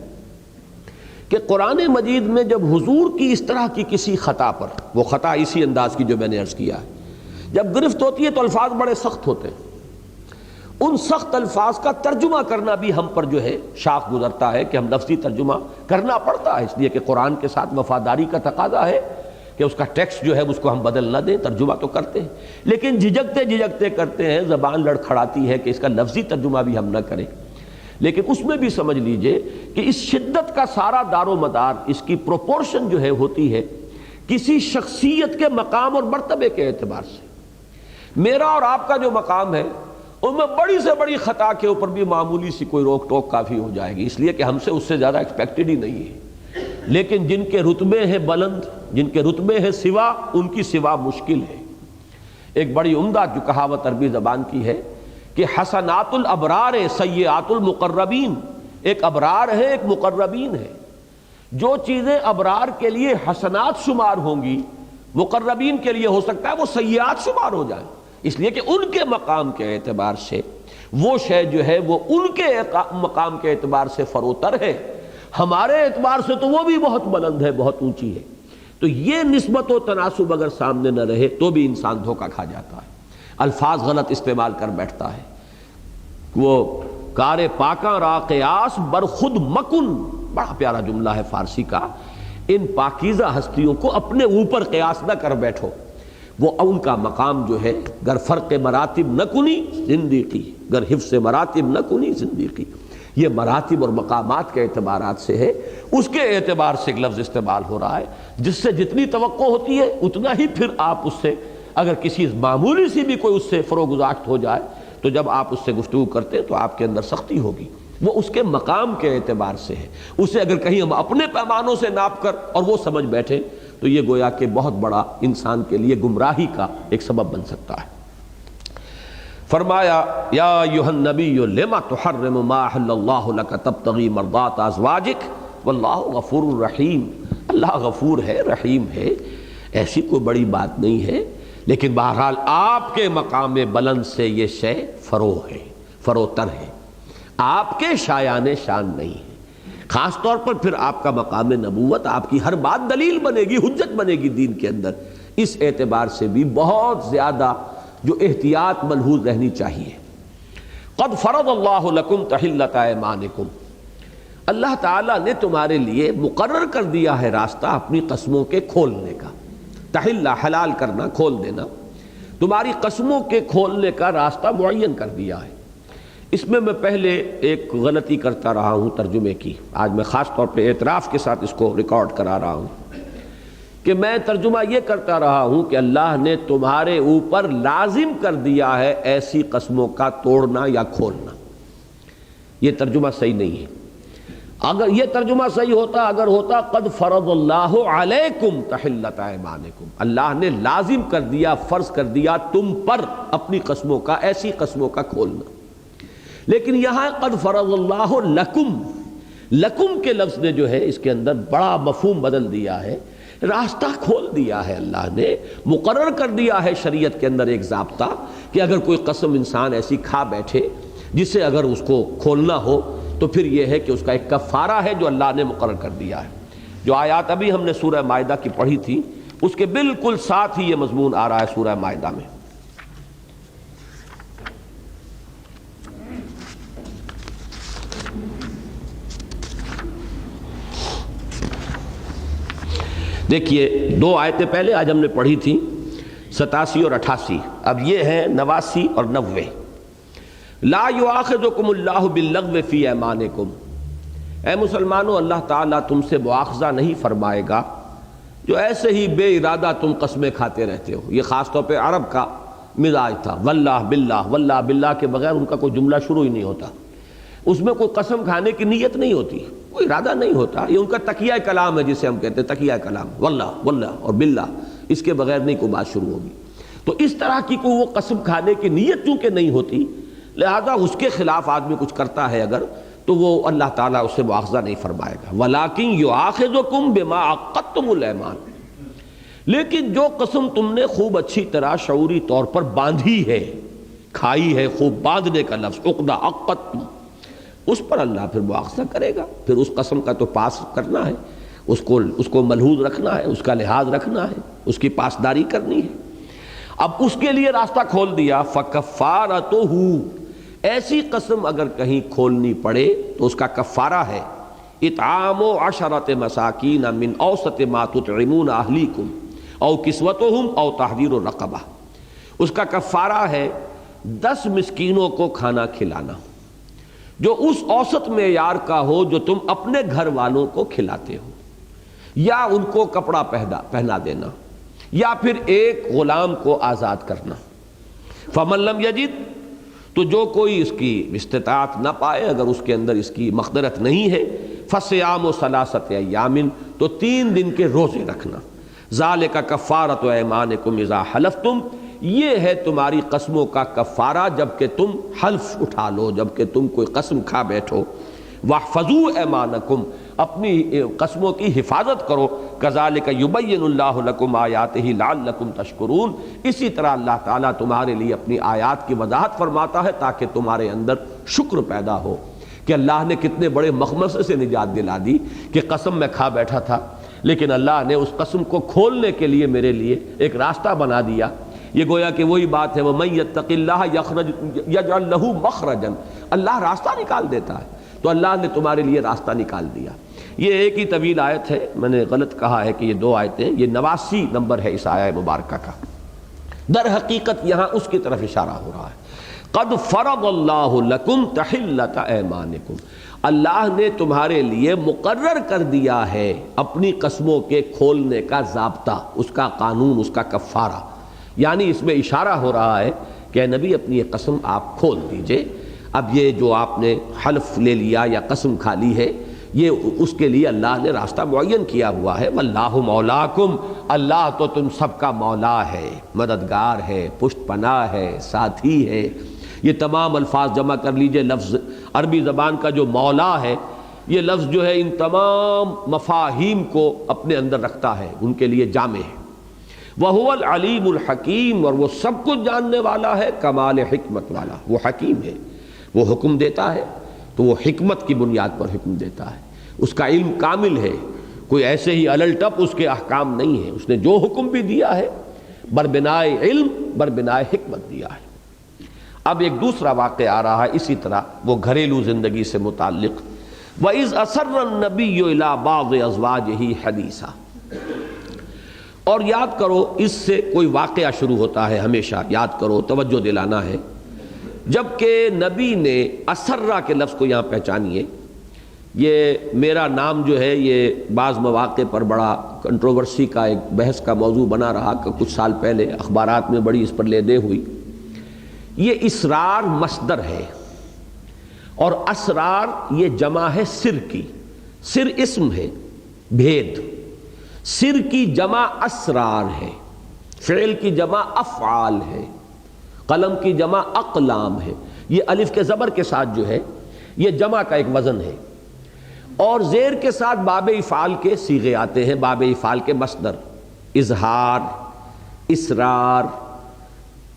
کہ قرآن مجید میں جب حضور کی اس طرح کی کسی خطا پر، وہ خطا اسی انداز کی جو میں نے عرض کیا ہے، جب گرفت ہوتی ہے تو الفاظ بڑے سخت ہوتے ہیں، ان سخت الفاظ کا ترجمہ کرنا بھی ہم پر جو ہے شاق گزرتا ہے کہ ہم لفظی ترجمہ کرنا پڑتا ہے، اس لیے کہ قرآن کے ساتھ وفاداری کا تقاضا ہے کہ اس کا ٹیکسٹ جو ہے اس کو ہم بدل نہ دیں، ترجمہ تو کرتے ہیں لیکن جھجکتے کرتے ہیں، زبان لڑکھڑاتی ہے کہ اس کا لفظی ترجمہ بھی ہم نہ کریں۔ لیکن اس میں بھی سمجھ لیجئے کہ اس شدت کا سارا دار و مدار، اس کی پروپورشن جو ہے ہوتی ہے کسی شخصیت کے مقام اور مرتبے کے اعتبار سے۔ میرا اور آپ کا جو مقام ہے ان میں بڑی سے بڑی خطا کے اوپر بھی معمولی سی کوئی روک ٹوک کافی ہو جائے گی، اس لیے کہ ہم سے اس سے زیادہ ایکسپیکٹڈ ہی نہیں ہے۔ لیکن جن کے رتبے ہیں بلند، جن کے رتبے ہیں سوا، ان کی سوا مشکل ہے۔ ایک بڑی عمدہ جو کہاوت عربی زبان کی ہے کہ حسنات الابرار سیئات المقربین، ایک ابرار ہے ایک مقربین ہے۔ جو چیزیں ابرار کے لیے حسنات شمار ہوں گی، مقربین کے لیے ہو سکتا ہے وہ سیئات شمار ہو جائیں، اس لیے کہ ان کے مقام کے اعتبار سے وہ شے جو ہے وہ ان کے مقام کے اعتبار سے فروتر ہے، ہمارے اعتبار سے تو وہ بھی بہت بلند ہے، بہت اونچی ہے۔ تو یہ نسبت و تناسب اگر سامنے نہ رہے تو بھی انسان دھوکہ کھا جاتا ہے، الفاظ غلط استعمال کر بیٹھتا ہے۔ وہ کار پاکاں را قیاس بر خود مکن، بڑا پیارا جملہ ہے فارسی کا، ان پاکیزہ ہستیوں کو اپنے اوپر قیاس نہ کر بیٹھو، وہ ان کا مقام جو ہے گر فرق مراتب نہ کنی زندگی، گر حفظ مراتب نہ کنی زندگی، یہ مراتب اور مقامات کے اعتبارات سے ہے، اس کے اعتبار سے ایک لفظ استعمال ہو رہا ہے جس سے جتنی توقع ہوتی ہے اتنا ہی پھر آپ اس سے اگر کسی معمولی سی بھی کوئی اس سے فروگزاشت ہو جائے تو جب آپ اس سے گفتگو کرتے ہیں تو آپ کے اندر سختی ہوگی، وہ اس کے مقام کے اعتبار سے ہے۔ اسے اگر کہیں ہم اپنے پیمانوں سے ناپ کر اور وہ سمجھ بیٹھے تو یہ گویا کہ بہت بڑا انسان کے لیے گمراہی کا ایک سبب بن سکتا ہے۔ فرمایا یا ایھا النبی لما تحرم ما احل اللہ لک تبتغی مرضات ازواجک واللہ غفور رحیم، اللہ غفور ہے، رحیم ہے، ایسی کوئی بڑی بات نہیں ہے، لیکن بہرحال آپ کے مقام بلند سے یہ شے فرو ہے، فروتر ہے، آپ کے شایان شان نہیں ہے۔ خاص طور پر پھر آپ کا مقام نبوت، آپ کی ہر بات دلیل بنے گی، حجت بنے گی دین کے اندر، اس اعتبار سے بھی بہت زیادہ جو احتیاط ملحوظ رہنی چاہیے۔ قد فرض اللہ لکم تحلۃ ایمانکم، اللہ تعالیٰ نے تمہارے لیے مقرر کر دیا ہے راستہ اپنی قسموں کے کھولنے کا، تحلہ حلال کرنا، کھول دینا، تمہاری قسموں کے کھولنے کا راستہ معین کر دیا ہے۔ اس میں پہلے ایک غلطی کرتا رہا ہوں ترجمے کی، آج میں خاص طور پہ اعتراف کے ساتھ اس کو ریکارڈ کرا رہا ہوں کہ میں ترجمہ یہ کرتا رہا ہوں کہ اللہ نے تمہارے اوپر لازم کر دیا ہے ایسی قسموں کا توڑنا یا کھولنا، یہ ترجمہ صحیح نہیں ہے۔ اگر یہ ترجمہ صحیح ہوتا، اگر ہوتا قد فرض اللہ علیکم تحلۃ ایمانکم، اللہ نے لازم کر دیا، فرض کر دیا تم پر اپنی قسموں کا، ایسی قسموں کا کھولنا، لیکن یہاں قد فرض اللہ لکم، لکم کے لفظ نے جو ہے اس کے اندر بڑا مفہوم بدل دیا ہے، راستہ کھول دیا ہے، اللہ نے مقرر کر دیا ہے شریعت کے اندر ایک ضابطہ کہ اگر کوئی قسم انسان ایسی کھا بیٹھے جسے اگر اس کو کھولنا ہو تو پھر یہ ہے کہ اس کا ایک کفارہ ہے جو اللہ نے مقرر کر دیا ہے۔ جو آیات ابھی ہم نے سورہ مائدہ کی پڑھی تھی اس کے بالکل ساتھ ہی یہ مضمون آ رہا ہے سورہ مائدہ میں۔ دیکھیے دو آیتیں پہلے آج ہم نے پڑھی تھی 87 اور 88، اب یہ ہے 89 اور 90۔ لا یؤاخذکم اللہ باللغو فی ایمانکم، اے مسلمانوں اللہ تعالیٰ تم سے مواخذہ نہیں فرمائے گا جو ایسے ہی بے ارادہ تم قسمیں کھاتے رہتے ہو۔ یہ خاص طور پہ عرب کا مزاج تھا، واللہ باللہ، واللہ باللہ کے بغیر ان کا کوئی جملہ شروع ہی نہیں ہوتا، اس میں کوئی قسم کھانے کی نیت نہیں ہوتی، کوئی ارادہ نہیں ہوتا، یہ ان کا تقیہ کلام ہے جسے ہم کہتے ہیں تقیہ کلام، واللہ واللہ اور باللہ، اس کے بغیر نہیں کوئی بات شروع ہوگی۔ تو اس طرح کی کوئی وہ قسم کھانے کی نیت چونکہ نہیں ہوتی، لہذا اس کے خلاف آدمی کچھ کرتا ہے اگر تو وہ اللہ تعالیٰ اس سے مواخذہ نہیں فرمائے گا۔ وَلَٰكِن يُؤَاخِذُكُم بِمَا عَقَّدتُّمُ الْأَيْمَانَ، لیکن جو قسم تم نے خوب اچھی طرح شعوری طور پر باندھی ہے، کھائی ہے، خوب باندھنے کا لفظ عقدہ عقدتم، اس پر اللہ پھر مؤاخذہ کرے گا. پھر اس قسم کا تو پاس کرنا ہے، اس کو ملحوظ رکھنا ہے، اس کا لحاظ رکھنا ہے، اس کی پاسداری کرنی ہے. اب اس کے لیے راستہ کھول دیا. فَكَفَّارَتُهُ، ایسی قسم اگر کہیں کھولنی پڑے تو اس کا کفارہ ہے اطعام 10 مساکین من اوسط ما تطعمون اہلیکم او کسوتہم او تحریر رقبہ. اس کا کفارہ ہے 10 مسکینوں کو کھانا کھلانا جو اس اوسط معیار کا ہو جو تم اپنے گھر والوں کو کھلاتے ہو، یا ان کو کپڑا پہنا دینا، یا پھر ایک غلام کو آزاد کرنا. فمن لم یجد، تو جو کوئی اس کی استطاعت نہ پائے، اگر اس کے اندر اس کی مقدرت نہیں ہے، فصیام 3 ایام، تو 3 دن کے روزے رکھنا. ذالک کفارۃ ایمانکم اذا حلفتم، یہ ہے تمہاری قسموں کا کفارہ جب کہ تم حلف اٹھا لو، جب کہ تم کوئی قسم کھا بیٹھو. واحفظوا ایمانکم، اپنی قسموں کی حفاظت کرو. کذالک یبین اللہ لکم آیاتہ لعلکم تشکرون، اسی طرح اللہ تعالیٰ تمہارے لیے اپنی آیات کی وضاحت فرماتا ہے تاکہ تمہارے اندر شکر پیدا ہو کہ اللہ نے کتنے بڑے مخمصے سے نجات دلا دی کہ قسم میں کھا بیٹھا تھا، لیکن اللہ نے اس قسم کو کھولنے کے لیے میرے لیے ایک راستہ بنا دیا. یہ گویا کہ وہی بات ہے وَمَن يَتَّقِ اللَّهَ يَجْعَلْ لَهُ مَخْرَجًا، اللہ راستہ نکال دیتا ہے. تو اللہ نے تمہارے لیے راستہ نکال دیا. یہ ایک ہی طویل آیت ہے، میں نے غلط کہا ہے کہ یہ 2 آیتیں، یہ 89 نمبر ہے اس آیہ مبارکہ کا. در حقیقت یہاں اس کی طرف اشارہ ہو رہا ہے. قد فرض اللہ لکم تحلۃ ایمانکم، اللہ نے تمہارے لیے مقرر کر دیا ہے اپنی قسموں کے کھولنے کا ضابطہ، اس کا قانون، اس کا کفارہ. یعنی اس میں اشارہ ہو رہا ہے کہ اے نبی اپنی یہ قسم آپ کھول دیجئے. اب یہ جو آپ نے حلف لے لیا یا قسم کھا لی ہے، یہ اس کے لیے اللہ نے راستہ معین کیا ہوا ہے. واللہ مولاکم، اللہ تو تم سب کا مولا ہے، مددگار ہے، پشت پناہ ہے، ساتھی ہے. یہ تمام الفاظ جمع کر لیجئے. لفظ عربی زبان کا جو مولا ہے، یہ لفظ جو ہے ان تمام مفاہیم کو اپنے اندر رکھتا ہے، ان کے لیے جامع ہے. وَهُوَ الْعَلِيمُ الْحَكِيمُ، اور وہ سب کچھ جاننے والا ہے، کمال حکمت والا. وہ حکیم ہے، وہ حکم دیتا ہے تو وہ حکمت کی بنیاد پر حکم دیتا ہے. اس کا علم کامل ہے، کوئی ایسے ہی الل ٹپ اس کے احکام نہیں ہے. اس نے جو حکم بھی دیا ہے بربنائے علم، بربنائے حکمت دیا ہے. اب ایک دوسرا واقعہ آ رہا ہے اسی طرح، وہ گھریلو زندگی سے متعلق. وَإِذْ أَسَرَّ النَّبِيُّ إِلَىٰ بَعْضِ أَزْوَاجِهِ حَدِيثًا، اور یاد کرو اس سے کوئی واقعہ شروع ہوتا ہے ہمیشہ، یاد کرو، توجہ دلانا ہے. جبکہ نبی نے اسرہ کے لفظ کو یہاں پہچانیے. یہ میرا نام جو ہے یہ بعض مواقع پر بڑا کنٹروورسی کا، ایک بحث کا موضوع بنا رہا کہ کچھ سال پہلے اخبارات میں بڑی اس پر لے دے ہوئی. یہ اسرار مصدر ہے اور اسرار یہ جمع ہے سر کی. سر اسم ہے، بھید. سر کی جمع اسرار ہے، فعل کی جمع افعال ہے، قلم کی جمع اقلام ہے. یہ الف کے زبر کے ساتھ جو ہے یہ جمع کا ایک وزن ہے، اور زیر کے ساتھ باب افعال کے صیغے آتے ہیں، باب افعال کے مصدر. اظہار، اسرار،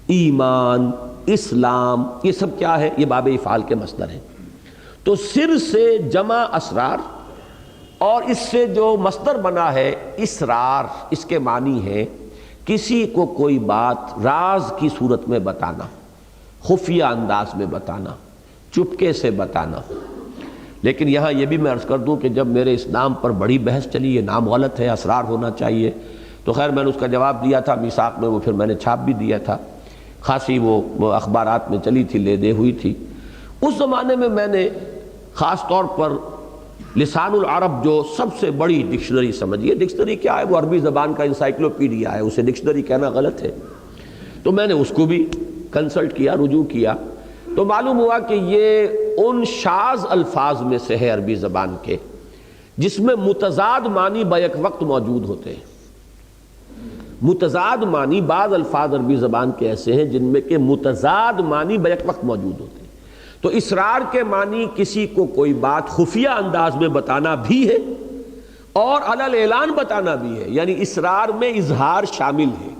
ایمان، اسلام، یہ سب کیا ہے؟ یہ باب افعال کے مصدر ہیں. تو سر سے جمع اسرار، اور اس سے جو مصدر بنا ہے اسرار، اس کے معنی ہے کسی کو کوئی بات راز کی صورت میں بتانا، خفیہ انداز میں بتانا، چپکے سے بتانا. لیکن یہاں یہ بھی میں عرض کر دوں کہ جب میرے اس نام پر بڑی بحث چلی، یہ نام غلط ہے، اسرار ہونا چاہیے، تو خیر میں نے اس کا جواب دیا تھا میثاق میں، وہ پھر میں نے چھاپ بھی دیا تھا. خاصی وہ اخبارات میں چلی تھی، لے دے ہوئی تھی. اس زمانے میں میں نے خاص طور پر لسان العرب جو سب سے بڑی ڈکشنری سمجھیے، ڈکشنری کیا ہے؟ وہ عربی زبان کا انسائکلوپیڈیا ہے، اسے ڈکشنری کہنا غلط ہے. تو میں نے اس کو بھی کنسلٹ کیا، رجوع کیا، تو معلوم ہوا کہ یہ ان شاذ الفاظ میں سے ہے عربی زبان کے جس میں متضاد معنی بیک وقت موجود ہوتے ہیں. متضاد معنی، بعض الفاظ عربی زبان کے ایسے ہیں جن میں کہ متضاد معنی بیک وقت موجود ہوتے ہیں. تو اسرار کے معنی کسی کو کوئی بات خفیہ انداز میں بتانا بھی ہے، اور علل اعلان بتانا بھی ہے، یعنی اسرار میں اظہار شامل ہے۔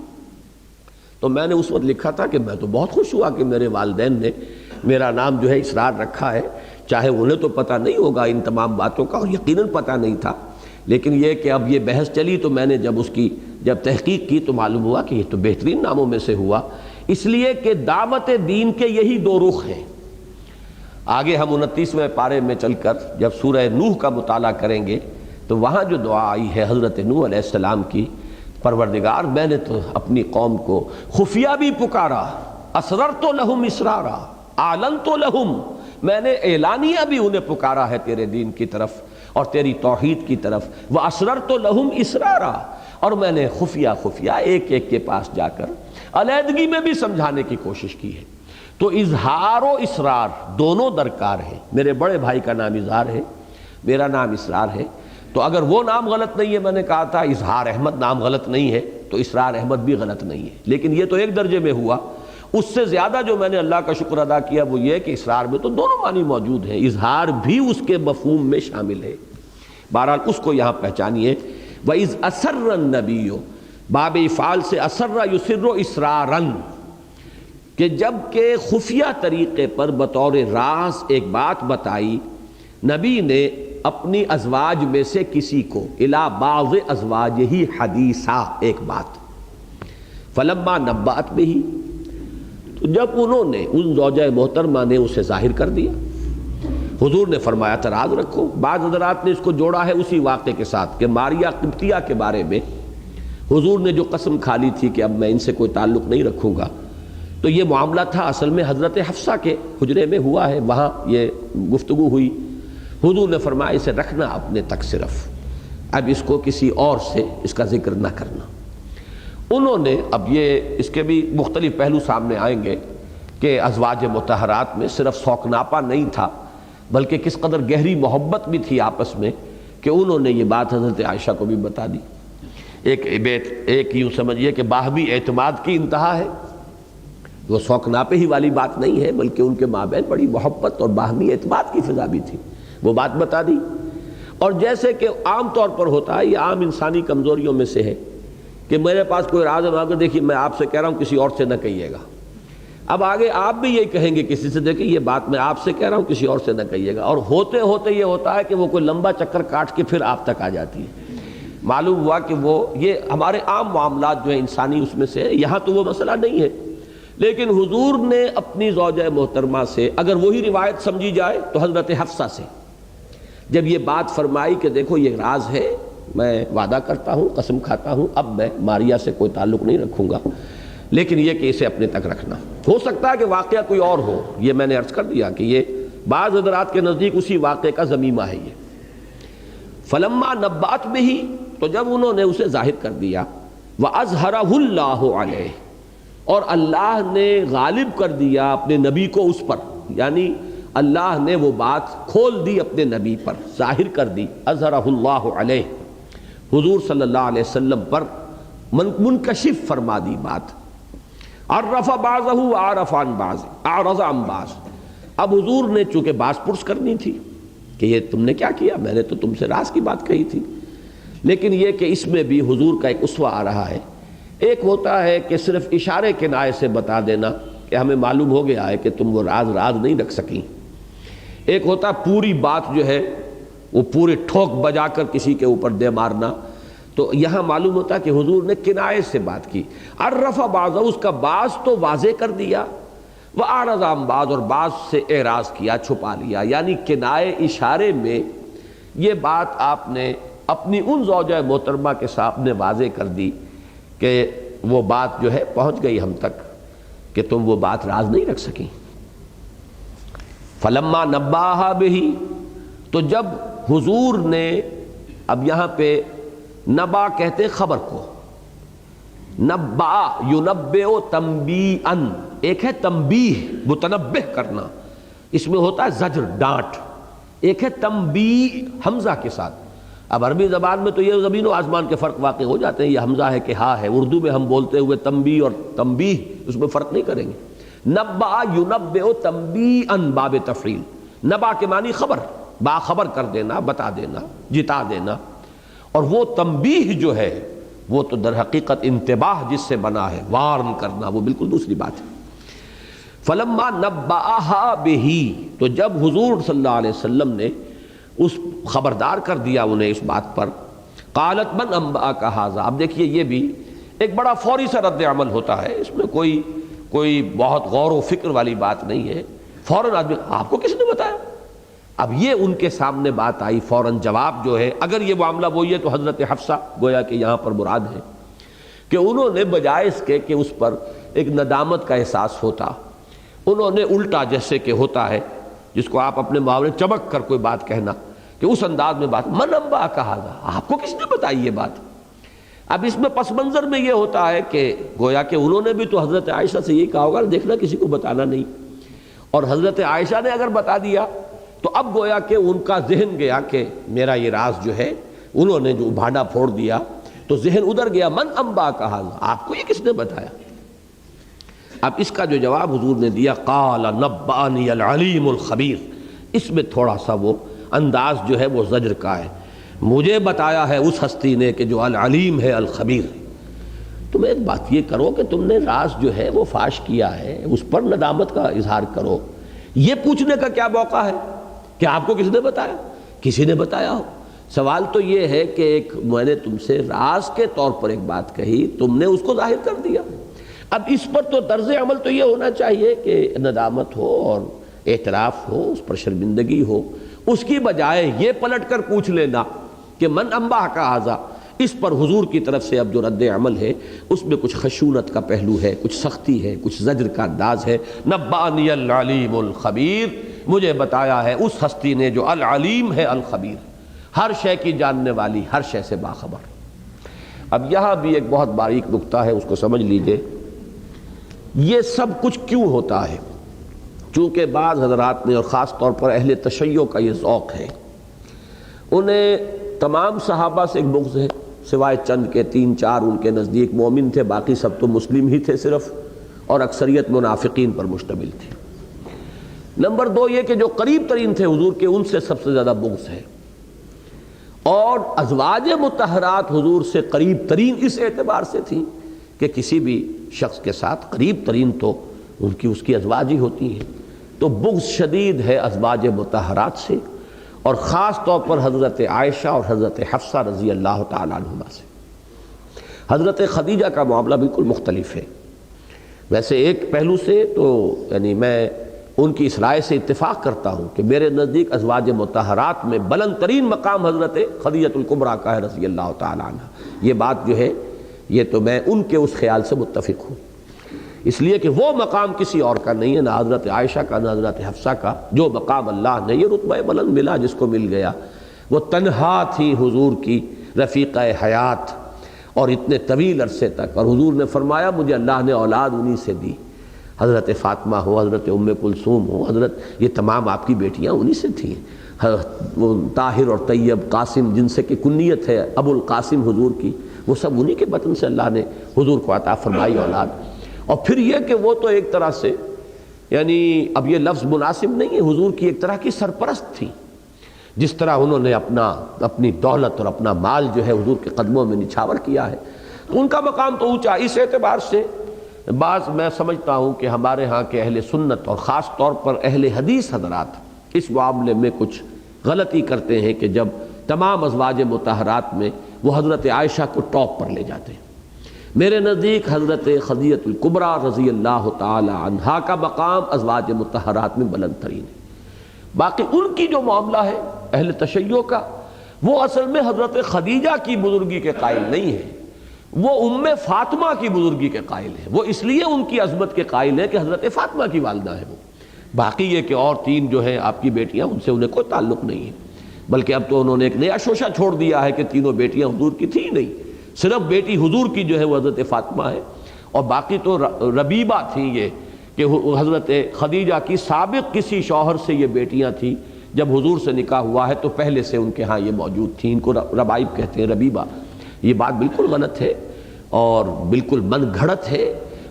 تو میں نے اس وقت لکھا تھا کہ میں تو بہت خوش ہوا کہ میرے والدین نے میرا نام جو ہے اسرار رکھا ہے، چاہے انہیں تو پتہ نہیں ہوگا ان تمام باتوں کا، اور یقیناً پتہ نہیں تھا، لیکن یہ کہ اب یہ بحث چلی تو میں نے جب تحقیق کی تو معلوم ہوا کہ یہ تو بہترین ناموں میں سے ہوا، اس لیے کہ دعوت دین کے یہی دو رخ ہیں۔ آگے ہم 29ویں پارے میں چل کر جب سورہ نوح کا مطالعہ کریں گے تو وہاں جو دعا آئی ہے حضرت نوح علیہ السلام کی، پروردگار میں نے تو اپنی قوم کو خفیہ بھی پکارا، اسررت لہم اسرارا، اعلنت لہم، میں نے اعلانیہ بھی انہیں پکارا ہے تیرے دین کی طرف اور تیری توحید کی طرف، واسررت لہم اسرارا، اور میں نے خفیہ خفیہ ایک ایک کے پاس جا کر علیحدگی میں بھی سمجھانے کی کوشش کی ہے۔ تو اظہار و اسرار دونوں درکار ہیں۔ میرے بڑے بھائی کا نام اظہار ہے، میرا نام اسرار ہے، تو اگر وہ نام غلط نہیں ہے، میں نے کہا تھا اظہار احمد نام غلط نہیں ہے تو اسرار احمد بھی غلط نہیں ہے، لیکن یہ تو ایک درجے میں ہوا۔ اس سے زیادہ جو میں نے اللہ کا شکر ادا کیا وہ یہ کہ اسرار میں تو دونوں معنی موجود ہیں، اظہار بھی اس کے مفہوم میں شامل ہے۔ بہرحال اس کو یہاں پہچانیے۔ وَإِذْ أَسَرَّ النَّبِيُّ، باب افعال سے اسر یسر اسرارن، کہ جب کہ خفیہ طریقے پر بطور راز ایک بات بتائی نبی نے اپنی ازواج میں سے کسی کو، الی بعض ازواجہ حدیثا، ایک بات، فلما نبأت بہ، تو جب انہوں نے ان زوجہ محترمہ نے اسے ظاہر کر دیا، حضور نے فرمایا تھا راز رکھو۔ بعض حضرات نے اس کو جوڑا ہے اسی واقعے کے ساتھ کہ ماریہ قبطیہ کے بارے میں حضور نے جو قسم کھا لی تھی کہ اب میں ان سے کوئی تعلق نہیں رکھوں گا، تو یہ معاملہ تھا اصل میں حضرت حفصہ کے حجرے میں ہوا ہے، وہاں یہ گفتگو ہوئی۔ حضور نے فرمایا اسے رکھنا اپنے تک صرف، اب اس کو کسی اور سے اس کا ذکر نہ کرنا۔ انہوں نے، اب یہ اس کے بھی مختلف پہلو سامنے آئیں گے کہ ازواج مطہرات میں صرف سوکناپا نہیں تھا بلکہ کس قدر گہری محبت بھی تھی آپس میں کہ انہوں نے یہ بات حضرت عائشہ کو بھی بتا دی۔ ایک یوں سمجھیے کہ باہمی اعتماد کی انتہا ہے، وہ سوکناپے ہی والی بات نہیں ہے بلکہ ان کے مابین بڑی محبت اور باہمی اعتماد کی فضا بھی تھی، وہ بات بتا دی۔ اور جیسے کہ عام طور پر ہوتا ہے، یہ عام انسانی کمزوریوں میں سے ہے کہ میرے پاس کوئی راز ہے، میں دیکھیے میں آپ سے کہہ رہا ہوں کسی اور سے نہ کہیے گا، اب آگے آپ بھی یہی کہیں گے کسی سے، دیکھیں یہ بات میں آپ سے کہہ رہا ہوں کسی اور سے نہ کہیے گا، اور ہوتے ہوتے یہ ہوتا ہے کہ وہ کوئی لمبا چکر کاٹ کے پھر آپ تک آ جاتی ہے۔ معلوم ہوا کہ وہ یہ ہمارے عام معاملات جو ہیں انسانی اس میں سے، یہاں تو وہ مسئلہ نہیں ہے، لیکن حضور نے اپنی زوجہ محترمہ سے، اگر وہی روایت سمجھی جائے تو حضرت حفصہ سے جب یہ بات فرمائی کہ دیکھو یہ راز ہے، میں وعدہ کرتا ہوں، قسم کھاتا ہوں، اب میں ماریہ سے کوئی تعلق نہیں رکھوں گا، لیکن یہ کہ اسے اپنے تک رکھنا۔ ہو سکتا ہے کہ واقعہ کوئی اور ہو، یہ میں نے عرض کر دیا کہ یہ بعض حضرات کے نزدیک اسی واقعے کا ضمیمہ ہے یہ۔ فلما نبأت بہ، تو جب انہوں نے اسے ظاہر کر دیا، وَأَظْهَرَهُ اللَّهُ عَلَيْهِ، اور اللہ نے غالب کر دیا اپنے نبی کو اس پر، یعنی اللہ نے وہ بات کھول دی اپنے نبی پر، ظاہر کر دی، اظہرہ اللہ علیہ، حضور صلی اللہ علیہ وسلم پر منکشف فرما دی بات۔ عرف بعضہ وعرف عن بعض، اعرض عن بعض، اب حضور نے چونکہ باز پرس کرنی تھی کہ یہ تم نے کیا کیا، میں نے تو تم سے راز کی بات کہی تھی، لیکن یہ کہ اس میں بھی حضور کا ایک اسوہ آ رہا ہے۔ ایک ہوتا ہے کہ صرف اشارے کنایے سے بتا دینا کہ ہمیں معلوم ہو گیا ہے کہ تم وہ راز نہیں رکھ سکیں، ایک ہوتا پوری بات جو ہے وہ پورے ٹھوک بجا کر کسی کے اوپر دے مارنا، تو یہاں معلوم ہوتا کہ حضور نے کنایے سے بات کی۔ عرف بعضہ، اس کا بعض تو واضح کر دیا، وَأَعْرَضَ عَن بعض، اور بعض سے اعراض کیا، چھپا لیا، یعنی کنائے اشارے میں یہ بات آپ نے اپنی ان زوجہ محترمہ کے سامنے واضح کر دی کہ وہ بات جو ہے پہنچ گئی ہم تک کہ تم وہ بات راز نہیں رکھ سکیں۔ فلما نباہا بہ، تو جب حضور نے، اب یہاں پہ نبا کہتے خبر کو، نبا ینبئ تنبیئا، ایک ہے تنبیہ متنبہ کرنا، اس میں ہوتا ہے زجر ڈانٹ، ایک ہے تنبیہ حمزہ کے ساتھ۔ اب عربی زبان میں تو یہ زمین و آسمان کے فرق واقع ہو جاتے ہیں، یہ حمزہ ہے کہ ہاں ہے، اردو میں ہم بولتے ہوئے تنبیہ اور تنبیہ اس میں فرق نہیں کریں گے۔ نبا ینبئ تنبیئا، باب تفعیل، نبا کے معنی خبر، باخبر کر دینا، بتا دینا، جتا دینا۔ اور وہ تنبیہ جو ہے وہ تو در حقیقت انتباہ جس سے بنا ہے، وارن کرنا، وہ بالکل دوسری بات ہے۔ فلما نبأہا بہ، تو جب حضور صلی اللہ علیہ وسلم نے اس خبردار کر دیا انہیں اس بات پر، قالت من انبأک ھذا، اب دیکھیے یہ بھی ایک بڑا فوری سا رد عمل ہوتا ہے، اس میں کوئی بہت غور و فکر والی بات نہیں ہے، فوراً آدمی آپ کو کس نے بتایا؟ اب یہ ان کے سامنے بات آئی، فوراً جواب جو ہے، اگر یہ معاملہ وہی ہے تو حضرت حفصہ گویا کہ یہاں پر مراد ہے کہ انہوں نے بجائے اس کے کہ اس پر ایک ندامت کا احساس ہوتا، انہوں نے الٹا جیسے کہ ہوتا ہے جس کو آپ اپنے محاورے چمک کر کوئی بات کہنا، کہ اس انداز میں بات، من انبأک ھذا، آپ کو کس نے بتائی یہ بات؟ اب اس میں پس منظر میں یہ ہوتا ہے کہ گویا کہ انہوں نے بھی تو حضرت عائشہ سے یہ کہا ہوگا دیکھنا کسی کو بتانا نہیں، اور حضرت عائشہ نے اگر بتا دیا تو اب گویا کہ ان کا ذہن گیا کہ میرا یہ راز جو ہے، انہوں نے جو بھانڈا پھوڑ دیا تو ذہن ادھر گیا، من انبأک ھذا، آپ کو یہ کس نے بتایا؟ اب اس کا جو جواب حضور نے دیا، قال نبأنی العلیم الخبیر، اس میں تھوڑا سا وہ انداز جو ہے وہ زجر کا ہے، مجھے بتایا ہے اس ہستی نے کہ جو العلیم ہے الخبیر۔ تم ایک بات یہ کرو کہ تم نے راز جو ہے وہ فاش کیا ہے، اس پر ندامت کا اظہار کرو، یہ پوچھنے کا کیا موقع ہے کہ آپ کو کس نے بتایا؟ کسی نے بتایا ہو۔ سوال تو یہ ہے کہ ایک میں نے تم سے راز کے طور پر ایک بات کہی، تم نے اس کو ظاہر کر دیا، اب اس پر تو طرز عمل تو یہ ہونا چاہیے کہ ندامت ہو اور اعتراف ہو، اس پر شرمندگی ہو، اس کی بجائے یہ پلٹ کر پوچھ لینا کہ من انبأک ھذا، اس پر حضور کی طرف سے اب جو رد عمل ہے اس میں کچھ خشونت کا پہلو ہے، کچھ سختی ہے، کچھ زجر کا انداز ہے۔ نبأنی العلیم الخبیر، مجھے بتایا ہے اس ہستی نے جو العلیم ہے الخبیر، ہر شے کی جاننے والی، ہر شے سے باخبر۔ اب یہاں بھی ایک بہت باریک نکتہ ہے، اس کو سمجھ لیجئے، یہ سب کچھ کیوں ہوتا ہے؟ چونکہ بعض حضرات نے اور خاص طور پر اہل تشیع کا یہ ذوق ہے، انہیں تمام صحابہ سے ایک بغض ہے، سوائے چند کے 3-4 ان کے نزدیک مومن تھے، باقی سب تو مسلم ہی تھے صرف، اور اکثریت منافقین پر مشتمل تھی۔ نمبر 2 یہ کہ جو قریب ترین تھے حضور کے، ان سے سب سے زیادہ بغض ہے، اور ازواج مطہرات حضور سے قریب ترین اس اعتبار سے تھیں کہ کسی بھی شخص کے ساتھ قریب ترین تو اس کی ازواج ہی ہوتی ہیں، تو بغض شدید ہے ازواج مطہرات سے، اور خاص طور پر حضرت عائشہ اور حضرت حفصہ رضی اللہ تعالیٰ عنہما سے۔ حضرت خدیجہ کا معاملہ بالکل مختلف ہے، ویسے ایک پہلو سے تو یعنی میں ان کی اس رائے سے اتفاق کرتا ہوں کہ میرے نزدیک ازواج مطہرات میں بلند ترین مقام حضرت خدیجہ الکبریٰ کا ہے رضی اللہ تعالیٰ عنہ، یہ بات جو ہے یہ تو میں ان کے اس خیال سے متفق ہوں، اس لیے کہ وہ مقام کسی اور کا نہیں ہے، نہ حضرت عائشہ کا نہ حضرت حفصہ کا، جو مقام اللہ نے یہ رتبہ بلند ملا جس کو مل گیا، وہ تنہا تھی حضور کی رفیقہ حیات اور اتنے طویل عرصے تک، اور حضور نے فرمایا مجھے اللہ نے اولاد انہی سے دی، حضرت فاطمہ ہو، حضرت ام کلثوم ہو، حضرت یہ تمام آپ کی بیٹیاں انہی سے تھیں، طاہر اور طیب، قاسم جن سے کہ کنیت ہے ابو القاسم حضور کی، وہ سب انہی کے بطن سے اللہ نے حضور کو عطا فرمائی اولاد۔ اور پھر یہ کہ وہ تو ایک طرح سے یعنی اب یہ لفظ مناسب نہیں ہے، حضور کی ایک طرح کی سرپرست تھی، جس طرح انہوں نے اپنی دولت اور اپنا مال جو ہے حضور کے قدموں میں نچھاور کیا ہے، تو ان کا مقام تو اونچا۔ اس اعتبار سے بعض میں سمجھتا ہوں کہ ہمارے ہاں کے اہل سنت اور خاص طور پر اہل حدیث حضرات اس معاملے میں کچھ غلطی کرتے ہیں کہ جب تمام ازواج مطہرات میں وہ حضرت عائشہ کو ٹاپ پر لے جاتے ہیں۔ میرے نزدیک حضرت خدیجہ الکبریٰ رضی اللہ تعالی عنہا کا مقام ازواج مطہرات میں بلند ترین ہے۔ باقی ان کی جو معاملہ ہے اہل تشیع کا، وہ اصل میں حضرت خدیجہ کی بزرگی کے قائل نہیں ہے، وہ ام فاطمہ کی بزرگی کے قائل ہیں، وہ اس لیے ان کی عظمت کے قائل ہیں کہ حضرت فاطمہ کی والدہ ہے وہ، باقی یہ کہ اور 3 جو ہیں آپ کی بیٹیاں ان سے انہیں کوئی تعلق نہیں ہے، بلکہ اب تو انہوں نے ایک نیا شوشہ چھوڑ دیا ہے کہ تینوں بیٹیاں حضور کی تھیں نہیں، صرف بیٹی حضور کی جو ہے وہ حضرت فاطمہ ہے، اور باقی تو ربیبہ تھیں یہ کہ حضرت خدیجہ کی سابق کسی شوہر سے یہ بیٹیاں تھیں، جب حضور سے نکاح ہوا ہے تو پہلے سے ان کے ہاں یہ موجود تھیں، ان کو ربائب کہتے ہیں، ربیبہ۔ یہ بات بالکل غلط ہے اور بالکل من گھڑت ہے،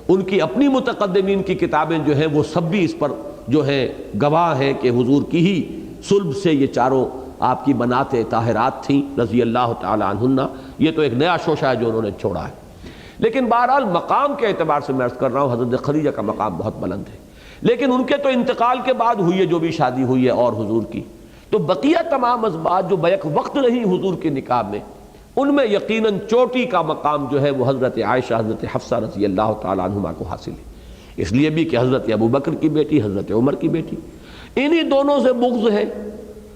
ان کی اپنی متقدمین کی کتابیں جو ہیں وہ سب بھی اس پر جو ہے گواہ ہیں کہ حضور کی ہی صلب سے یہ چاروں آپ کی بنات طاہرات تھیں رضی اللہ تعالی عنہن، یہ تو ایک نیا شوشہ ہے جو انہوں نے چھوڑا ہے۔ لیکن بہرحال مقام کے اعتبار سے میں عرض کر رہا ہوں حضرت خدیجہ کا مقام بہت بلند ہے، لیکن ان کے تو انتقال کے بعد ہوئی ہے جو بھی شادی ہوئی ہے اور حضور کی، تو بقیہ تمام ازواج جو بیک وقت رہی حضور کے نکاح میں، ان میں یقیناً چوٹی کا مقام جو ہے وہ حضرت عائشہ حضرت حفصہ رضی اللہ تعالی عنہما کو حاصل ہے، اس لیے بھی کہ حضرت ابو بکر کی بیٹی، حضرت عمر کی بیٹی، انہی دونوں سے بغض ہے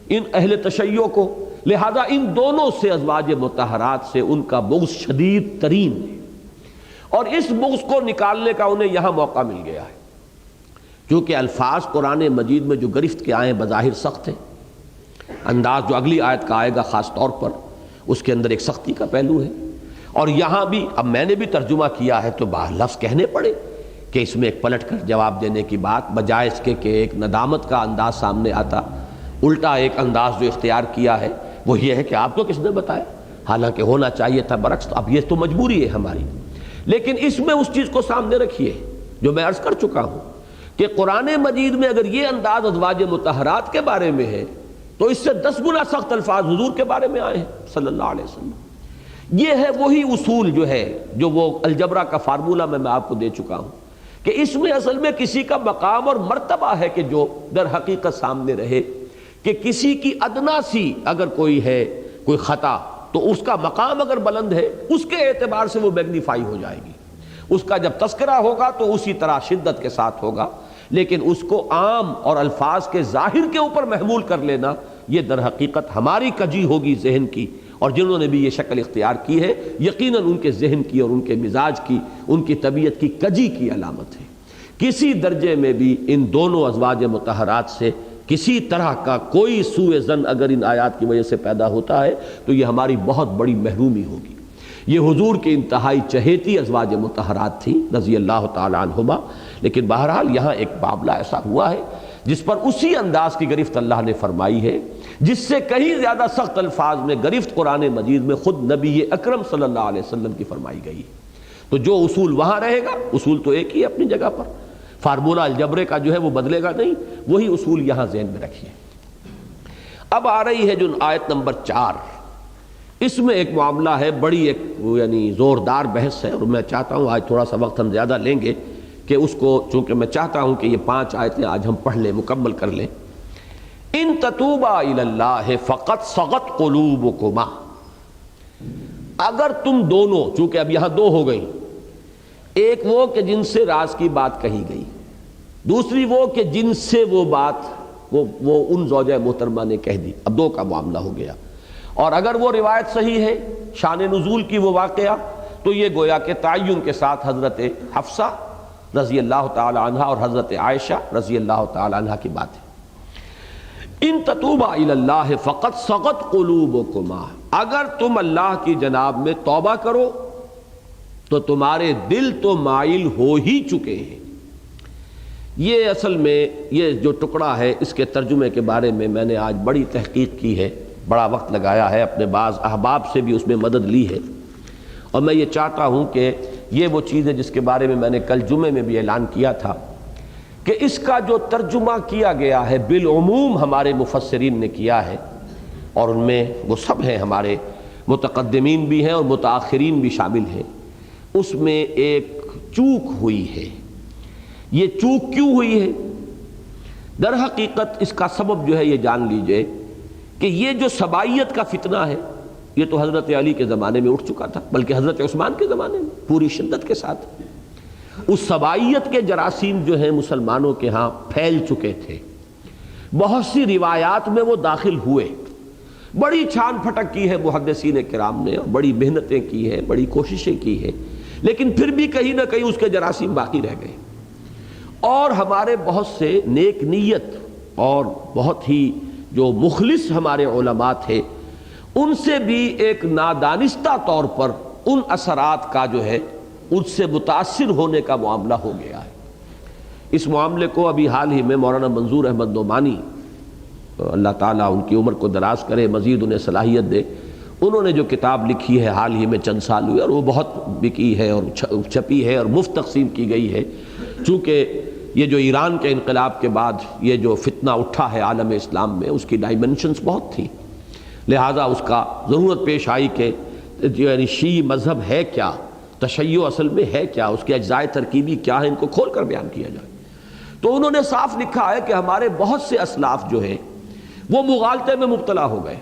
ان اہل تشیع کو، لہذا ان دونوں سے ازواج مطہرات سے ان کا بغض شدید ترین ہے، اور اس بغض کو نکالنے کا انہیں یہاں موقع مل گیا ہے، کیونکہ الفاظ قرآن مجید میں جو گرفت کے آئے ہیں بظاہر سخت ہیں، انداز جو اگلی آیت کا آئے گا خاص طور پر اس کے اندر ایک سختی کا پہلو ہے، اور یہاں بھی اب میں نے بھی ترجمہ کیا ہے تو لفظ کہنے پڑے کہ اس میں ایک پلٹ کر جواب دینے کی بات، بجائے اس کے کہ ایک ندامت کا انداز سامنے آتا، الٹا ایک انداز جو اختیار کیا ہے وہ یہ ہے کہ آپ کو کس نے بتایا، حالانکہ ہونا چاہیے تھا برعکس، اب یہ تو مجبوری ہے ہماری، لیکن اس میں اس چیز کو سامنے رکھیے جو میں عرض کر چکا ہوں کہ قرآن مجید میں اگر یہ انداز ازواج مطہرات کے بارے میں ہے تو اس سے 10 گنا سخت الفاظ حضور کے بارے میں آئے ہیں صلی اللہ علیہ وسلم۔ یہ ہے وہی اصول جو ہے جو وہ الجبرا کا فارمولہ میں آپ کو دے چکا ہوں کہ اس میں اصل میں کسی کا مقام اور مرتبہ ہے کہ جو در حقیقت سامنے رہے، کہ کسی کی ادنا سی اگر کوئی ہے کوئی خطا تو اس کا مقام اگر بلند ہے اس کے اعتبار سے وہ میگنیفائی ہو جائے گی، اس کا جب تذکرہ ہوگا تو اسی طرح شدت کے ساتھ ہوگا، لیکن اس کو عام اور الفاظ کے ظاہر کے اوپر محمول کر لینا یہ در حقیقت ہماری کجی ہوگی ذہن کی، اور جنہوں نے بھی یہ شکل اختیار کی ہے یقیناً ان کے ذہن کی اور ان کے مزاج کی، ان کی طبیعت کی کجی کی علامت ہے۔ کسی درجے میں بھی ان دونوں ازواج مطہرات سے کسی طرح کا کوئی سوء ظن اگر ان آیات کی وجہ سے پیدا ہوتا ہے تو یہ ہماری بہت بڑی محرومی ہوگی۔ یہ حضور کی انتہائی چہیتی ازواج مطہرات تھی رضی اللہ تعالی عنہما، لیکن بہرحال یہاں ایک معاملہ ایسا ہوا ہے جس پر اسی انداز کی گرفت اللہ نے فرمائی ہے جس سے کہیں زیادہ سخت الفاظ میں گرفت قرآن مجید میں خود نبی اکرم صلی اللہ علیہ وسلم کی فرمائی گئی۔ تو جو اصول وہاں رہے گا، اصول تو ایک ہی ہے اپنی جگہ پر، فارمولہ الجبرے کا جو ہے وہ بدلے گا نہیں، وہی اصول یہاں ذہن میں رکھیے۔ اب آ رہی ہے جو آیت نمبر 4، اس میں ایک معاملہ ہے، بڑی ایک یعنی زوردار بحث ہے، اور میں چاہتا ہوں آج تھوڑا سا وقت ہم زیادہ لیں گے کہ اس کو، چونکہ میں چاہتا ہوں کہ یہ 5 آیتیں آج ہم پڑھ لیں، مکمل کر لیں۔ ان تتوبا الی اللہ فقد صغت قلوبکما، اگر تم دونوں، چونکہ اب یہاں 2 ہو گئی، ایک وہ کہ جن سے راز کی بات کہی گئی، دوسری وہ کہ جن سے وہ بات وہ ان زوجہ محترمہ نے کہہ دی، اب 2 کا معاملہ ہو گیا، اور اگر وہ روایت صحیح ہے شان نزول کی وہ واقعہ، تو یہ گویا کہ تعین کے ساتھ حضرت حفصہ رضی اللہ تعالی عنہ اور حضرت عائشہ رضی اللہ تعالی عنہ کی بات ہے۔ ان تتوبا الی اللہ فقد صغت قلوبکما، اگر تم اللہ کی جناب میں توبہ کرو تو تمہارے دل تو مائل ہو ہی چکے ہیں۔ یہ اصل میں یہ جو ٹکڑا ہے اس کے ترجمے کے بارے میں نے آج بڑی تحقیق کی ہے، بڑا وقت لگایا ہے، اپنے بعض احباب سے بھی اس میں مدد لی ہے، اور میں یہ چاہتا ہوں کہ یہ وہ چیز ہے جس کے بارے میں نے کل جمعے میں بھی اعلان کیا تھا کہ اس کا جو ترجمہ کیا گیا ہے بالعموم ہمارے مفسرین نے کیا ہے، اور ان میں وہ سب ہیں، ہمارے متقدمین بھی ہیں اور متاخرین بھی شامل ہیں، اس میں ایک چوک ہوئی ہے۔ یہ چوک کیوں ہوئی ہے؟ در حقیقت اس کا سبب جو ہے یہ جان لیجئے کہ یہ جو سبائیت کا فتنہ ہے یہ تو حضرت علی کے زمانے میں اٹھ چکا تھا، بلکہ حضرت عثمان کے زمانے میں پوری شدت کے ساتھ اس سبائیت کے جراثیم جو ہیں مسلمانوں کے ہاں پھیل چکے تھے، بہت سی روایات میں وہ داخل ہوئے، بڑی چھان پھٹک کی ہے محدثین کرام نے، اور بڑی محنتیں کی ہے، بڑی کوششیں کی ہے، لیکن پھر بھی کہیں نہ کہیں اس کے جراثیم باقی رہ گئے، اور ہمارے بہت سے نیک نیت اور بہت ہی جو مخلص ہمارے علماء تھے ان سے بھی ایک نادانستہ طور پر ان اثرات کا جو ہے ان سے متاثر ہونے کا معاملہ ہو گیا ہے۔ اس معاملے کو ابھی حال ہی میں مولانا منظور احمد نعمانی، اللہ تعالیٰ ان کی عمر کو دراز کرے، مزید انہیں صلاحیت دے، انہوں نے جو کتاب لکھی ہے حال ہی میں چند سال ہوئے، اور وہ بہت بکی ہے اور چھپی ہے اور مفت تقسیم کی گئی ہے، چونکہ یہ جو ایران کے انقلاب کے بعد یہ جو فتنہ اٹھا ہے عالم اسلام میں، اس کی ڈائمنشنز بہت تھی، لہٰذا اس کا ضرورت پیش آئی کہ یعنی شیعی مذہب ہے کیا، تشیع اصل میں ہے کیا، اس کے اجزاء ترکیبی کیا ہیں، ان کو کھول کر بیان کیا جائے۔ تو انہوں نے صاف لکھا ہے کہ ہمارے بہت سے اسلاف جو ہیں وہ مغالطے میں مبتلا ہو گئے،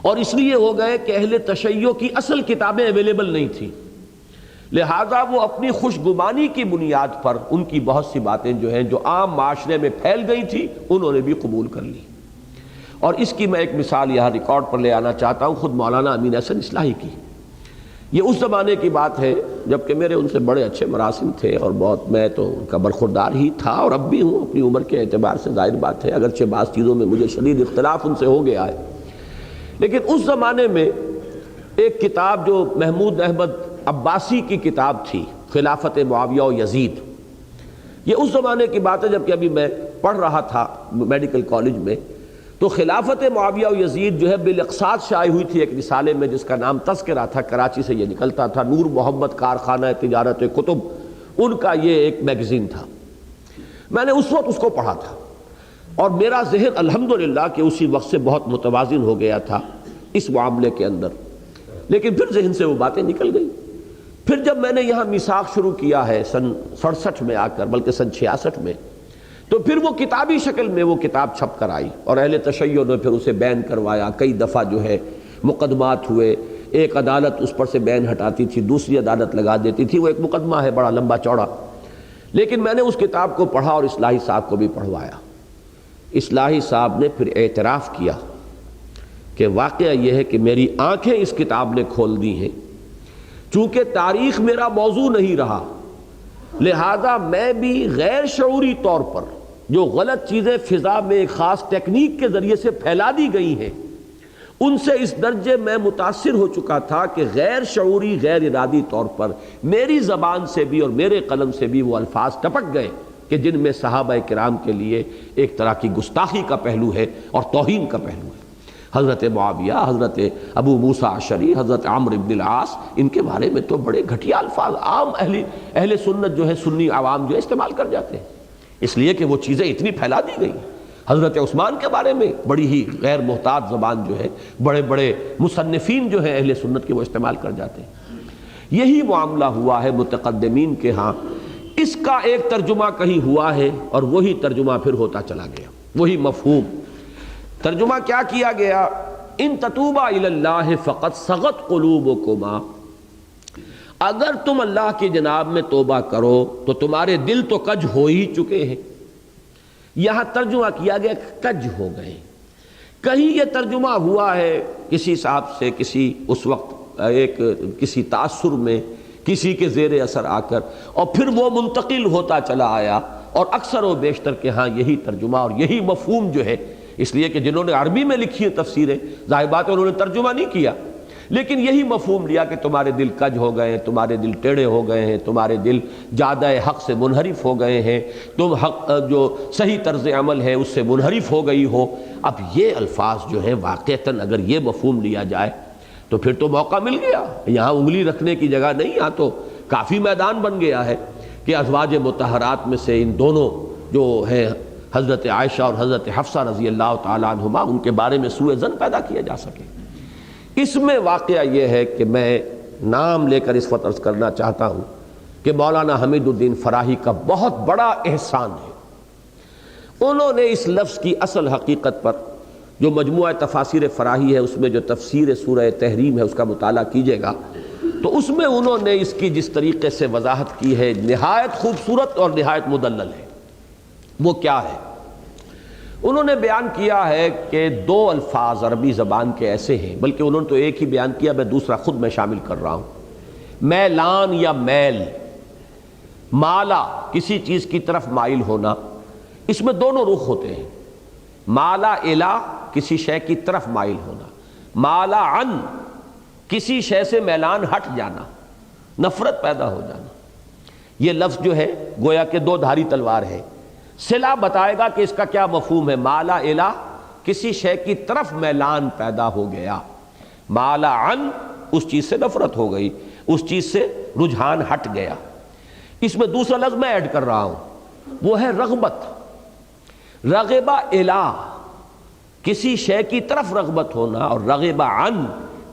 اور اس لیے ہو گئے کہ اہل تشیع کی اصل کتابیں اویلیبل نہیں تھیں، لہذا وہ اپنی خوش گمانی کی بنیاد پر ان کی بہت سی باتیں جو ہیں جو عام معاشرے میں پھیل گئی تھی انہوں نے بھی قبول کر لی۔ اور اس کی میں ایک مثال یہاں ریکارڈ پر لے آنا چاہتا ہوں، خود مولانا امین احسن اصلاحی کی۔ یہ اس زمانے کی بات ہے جبکہ میرے ان سے بڑے اچھے مراسم تھے، اور بہت میں تو ان کا برخوردار ہی تھا اور اب بھی ہوں اپنی عمر کے اعتبار سے، ظاہر بات ہے اگرچہ بعض چیزوں میں مجھے شدید اختلاف ان سے ہو گیا ہے، لیکن اس زمانے میں ایک کتاب جو محمود احمد عباسی کی کتاب تھی، خلافت معاویہ و یزید، یہ اس زمانے کی بات ہے جبکہ ابھی میں پڑھ رہا تھا میڈیکل کالج میں، تو خلافت معاویہ و یزید جو ہے بالاقساط شائع ہوئی تھی ایک رسالے میں جس کا نام تذکرہ تھا، کراچی سے یہ نکلتا تھا، نور محمد کارخانہ تجارت کتب ان کا یہ ایک میگزین تھا۔ میں نے اس وقت اس کو پڑھا تھا اور میرا ذہن الحمدللہ کہ اسی وقت سے بہت متوازن ہو گیا تھا اس معاملے کے اندر، لیکن پھر ذہن سے وہ باتیں نکل گئی۔ پھر جب میں نے یہاں میثاق شروع کیا ہے سن 67 میں آ کر، بلکہ سن 66 میں، تو پھر وہ کتابی شکل میں وہ کتاب چھپ کر آئی اور اہل تشیع نے پھر اسے بین کروایا، کئی دفعہ جو ہے مقدمات ہوئے، ایک عدالت اس پر سے بین ہٹاتی تھی، دوسری عدالت لگا دیتی تھی، وہ ایک مقدمہ ہے بڑا لمبا چوڑا، لیکن میں نے اس کتاب کو پڑھا اور اصلاحی صاحب کو بھی پڑھوایا۔ اصلاحی صاحب نے پھر اعتراف کیا کہ واقعہ یہ ہے کہ میری آنکھیں اس کتاب نے کھول دی ہیں، چونکہ تاریخ میرا موضوع نہیں رہا، لہذا میں بھی غیر شعوری طور پر جو غلط چیزیں فضا میں ایک خاص ٹیکنیک کے ذریعے سے پھیلا دی گئی ہیں ان سے اس درجے میں متاثر ہو چکا تھا کہ غیر شعوری غیر ارادی طور پر میری زبان سے بھی اور میرے قلم سے بھی وہ الفاظ ٹپک گئے کہ جن میں صحابہ کرام کے لیے ایک طرح کی گستاخی کا پہلو ہے اور توہین کا پہلو ہے۔ حضرت معاویہ، حضرت ابو موسیٰ اشعری، حضرت عمرو بن العاص، ان کے بارے میں تو بڑے گھٹیا الفاظ عام اہل سنت جو ہے، سنی عوام جو ہے استعمال کر جاتے ہیں، اس لیے کہ وہ چیزیں اتنی پھیلا دی گئی۔ حضرت عثمان کے بارے میں بڑی ہی غیر محتاط زبان جو ہے بڑے بڑے مصنفین جو ہیں اہل سنت کے وہ استعمال کر جاتے ہیں۔ یہی معاملہ ہوا ہے متقدمین کے ہاں، اس کا ایک ترجمہ کہیں ہوا ہے اور وہی ترجمہ پھر ہوتا چلا گیا، وہی مفہوم۔ ترجمہ کیا کیا گیا؟ ان تتوبا الی اللہ فقد صغت قلوبکما، اگر تم اللہ کی جناب میں توبہ کرو تو تمہارے دل تو کج ہو ہی چکے ہیں۔ یہاں ترجمہ کیا گیا کج ہو گئے، کہیں یہ ترجمہ ہوا ہے کسی صاحب سے کسی اس وقت ایک کسی تاثر میں کسی کے زیر اثر آ کر، اور پھر وہ منتقل ہوتا چلا آیا، اور اکثر و بیشتر کے ہاں یہی ترجمہ اور یہی مفہوم جو ہے، اس لیے کہ جنہوں نے عربی میں لکھی ہیں تفسیریں ظاہر بات ہے انہوں نے ترجمہ نہیں کیا، لیکن یہی مفہوم لیا کہ تمہارے دل کج ہو گئے ہیں، تمہارے دل ٹیڑھے ہو گئے ہیں، تمہارے دل جادہ حق سے منحرف ہو گئے ہیں، تم حق جو صحیح طرز عمل ہے اس سے منحرف ہو گئی ہو۔ اب یہ الفاظ جو ہیں واقعتاً اگر یہ مفہوم لیا جائے تو پھر تو موقع مل گیا، یہاں انگلی رکھنے کی جگہ نہیں، یہاں تو کافی میدان بن گیا ہے کہ ازواج مطہرات میں سے ان دونوں جو ہیں حضرت عائشہ اور حضرت حفصہ رضی اللہ تعالیٰ عنہما، ان کے بارے میں سوء ظن پیدا کیا جا سکے۔ اس میں واقعہ یہ ہے کہ میں نام لے کر اس وقت عرض کرنا چاہتا ہوں کہ مولانا حمید الدین فراہی کا بہت بڑا احسان ہے، انہوں نے اس لفظ کی اصل حقیقت پر جو مجموعہ تفاسیر فراہی ہے اس میں جو تفسیر سورہ تحریم ہے اس کا مطالعہ کیجئے گا تو اس میں انہوں نے اس کی جس طریقے سے وضاحت کی ہے نہایت خوبصورت اور نہایت مدلل ہے۔ وہ کیا ہے؟ انہوں نے بیان کیا ہے کہ دو الفاظ عربی زبان کے ایسے ہیں، بلکہ انہوں نے تو ایک ہی بیان کیا، میں دوسرا خود میں شامل کر رہا ہوں، میلان یا میل، مالا کسی چیز کی طرف مائل ہونا، اس میں دونوں رخ ہوتے ہیں، مالا الا کسی شے کی طرف مائل ہونا، مالا عن کسی شے سے میلان ہٹ جانا، نفرت پیدا ہو جانا۔ یہ لفظ جو ہے گویا کہ دو دھاری تلوار ہے، صلہ بتائے گا کہ اس کا کیا مفہوم ہے۔ مالا الا کسی شے کی طرف میلان پیدا ہو گیا، مالا عن اس چیز سے نفرت ہو گئی، اس چیز سے رجحان ہٹ گیا۔ اس میں دوسرا لفظ میں ایڈ کر رہا ہوں، وہ ہے رغبت، رغبہ الا کسی شے کی طرف رغبت ہونا، اور رغب عن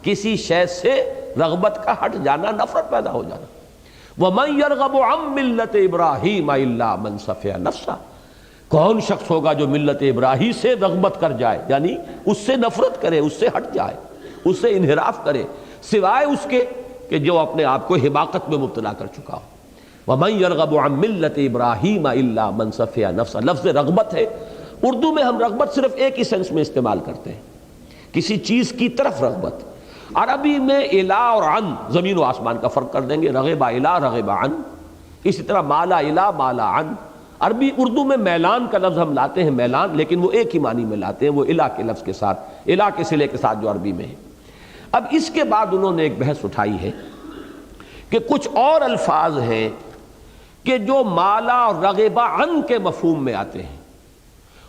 کسی شے سے رغبت کا ہٹ جانا، نفرت پیدا ہو جانا۔ وَمَن يَرْغَبُ عَن مِّلَّةِ إِبْرَاهِيمَ إِلَّا مَن سَفِهَ نَفْسَهُ، کون شخص ہوگا جو ملت ابراہیم سے رغبت کر جائے، یعنی اس سے نفرت کرے، اس سے ہٹ جائے، اس سے انحراف کرے، سوائے اس کے کہ جو اپنے آپ کو حماقت میں مبتلا کر چکا ہو۔ وَمَن يَرْغَبُ عَن مِّلَّةِ إِبْرَاهِيمَ إِلَّا مَن سَفِهَ نَفْسَهُ، لفظ رغبت ہے، اردو میں ہم رغبت صرف ایک ہی سینس میں استعمال کرتے ہیں، کسی چیز کی طرف رغبت۔ عربی میں الا اور عن زمین و آسمان کا فرق کر دیں گے، رغب الا رغب عن، اسی طرح مالا الا مالا عن۔ عربی اردو میں میلان کا لفظ ہم لاتے ہیں، میلان، لیکن وہ ایک ہی معنی میں لاتے ہیں، وہ الا کے لفظ کے ساتھ، الا کے صلے کے ساتھ جو عربی میں ہے۔ اب اس کے بعد انہوں نے ایک بحث اٹھائی ہے کہ کچھ اور الفاظ ہیں کہ جو مالا اور رغب عن کے مفہوم میں آتے ہیں،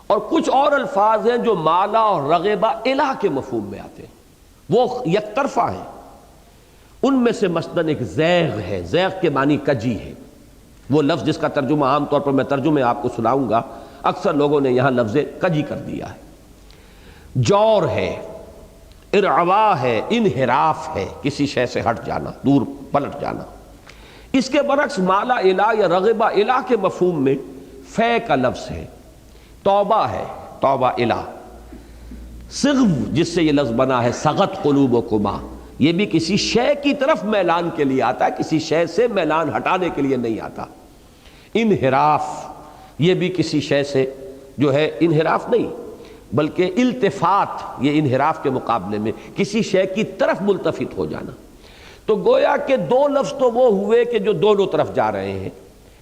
اور کچھ اور الفاظ ہیں جو مالا اور رغب الا کے مفہوم میں آتے ہیں، وہ یک طرفہ ہیں۔ ان میں سے مثلاً ایک زیغ ہے، زیغ کے معنی کجی ہے، وہ لفظ جس کا ترجمہ عام طور پر میں ترجمے آپ کو سناؤں گا، اکثر لوگوں نے یہاں لفظ کجی کر دیا ہے۔ جور ہے، ارعوا ہے، انحراف ہے، کسی شے سے ہٹ جانا، دور پلٹ جانا۔ اس کے برعکس مالا الا یا رغب الا کے مفہوم میں فے کا لفظ ہے، توبہ ہے، توبہ الا۔ صغو جس سے یہ لفظ بنا ہے، سغت قلوبکما، یہ بھی کسی شے کی طرف میلان کے لیے آتا ہے، کسی شے سے میلان ہٹانے کے لیے نہیں آتا۔ انحراف، یہ بھی کسی شے سے جو ہے انحراف نہیں بلکہ التفات، یہ انحراف کے مقابلے میں کسی شے کی طرف ملتفت ہو جانا۔ تو گویا کہ دو لفظ تو وہ ہوئے کہ جو دونوں طرف جا رہے ہیں،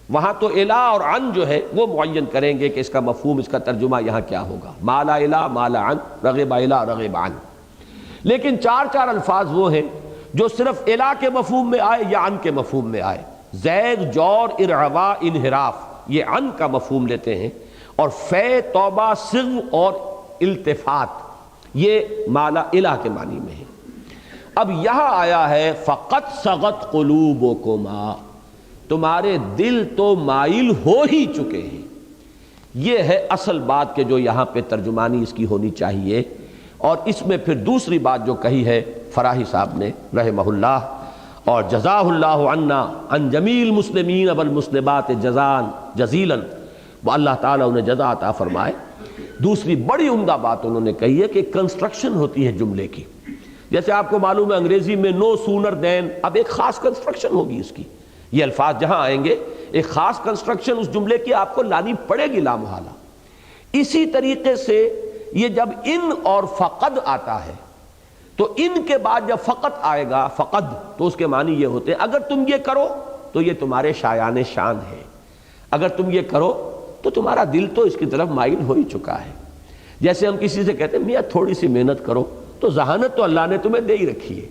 وہاں تو الا اور عن جو ہے وہ معین کریں گے کہ اس کا مفہوم، اس کا ترجمہ یہاں کیا ہوگا، مالا الا مالا عن، رغب الا رغب عن۔ لیکن چار چار الفاظ وہ ہیں جو صرف الا کے مفہوم میں آئے یا عن کے مفہوم میں آئے۔ زیغ، جور، ارعوا، انحراف، یہ عن کا مفہوم لیتے ہیں، اور فے، توبہ، صغو اور التفات یہ مالا الا کے معنی میں ہے۔ اب یہاں آیا ہے فقط صغت قلوبکما، تمہارے دل تو مائل ہو ہی چکے ہیں۔ یہ ہے اصل بات کہ جو یہاں پہ ترجمانی اس کی ہونی چاہیے۔ اور اس میں پھر دوسری بات جو کہی ہے فراہی صاحب نے رحمہ اللہ، اور جزاہ اللہ عنا عن جمیل المسلمین والمسلمات جزان جزیلا، وہ اللہ تعالیٰ انہیں جزا عطا فرمائے۔ دوسری بڑی عمدہ بات انہوں نے کہی ہے کہ کنسٹرکشن ہوتی ہے جملے کی، جیسے آپ کو معلوم ہے انگریزی میں نو سونر دین، اب ایک خاص کنسٹرکشن ہوگی اس کی، یہ الفاظ جہاں آئیں گے ایک خاص کنسٹرکشن اس جملے کی آپ کو لانی پڑے گی لامحالہ۔ اسی طریقے سے یہ جب ان اور فقد آتا ہے تو ان کے بعد جب فقط آئے گا، فقد، تو اس کے معنی یہ ہوتے ہیں اگر تم یہ کرو تو یہ تمہارے شایان شان ہے، اگر تم یہ کرو تو تمہارا دل تو اس کی طرف مائل ہو ہی چکا ہے۔ جیسے ہم کسی سے کہتے ہیں میاں تھوڑی سی محنت کرو، تو ذہانت تو اللہ نے تمہیں دے ہی رکھی ہے،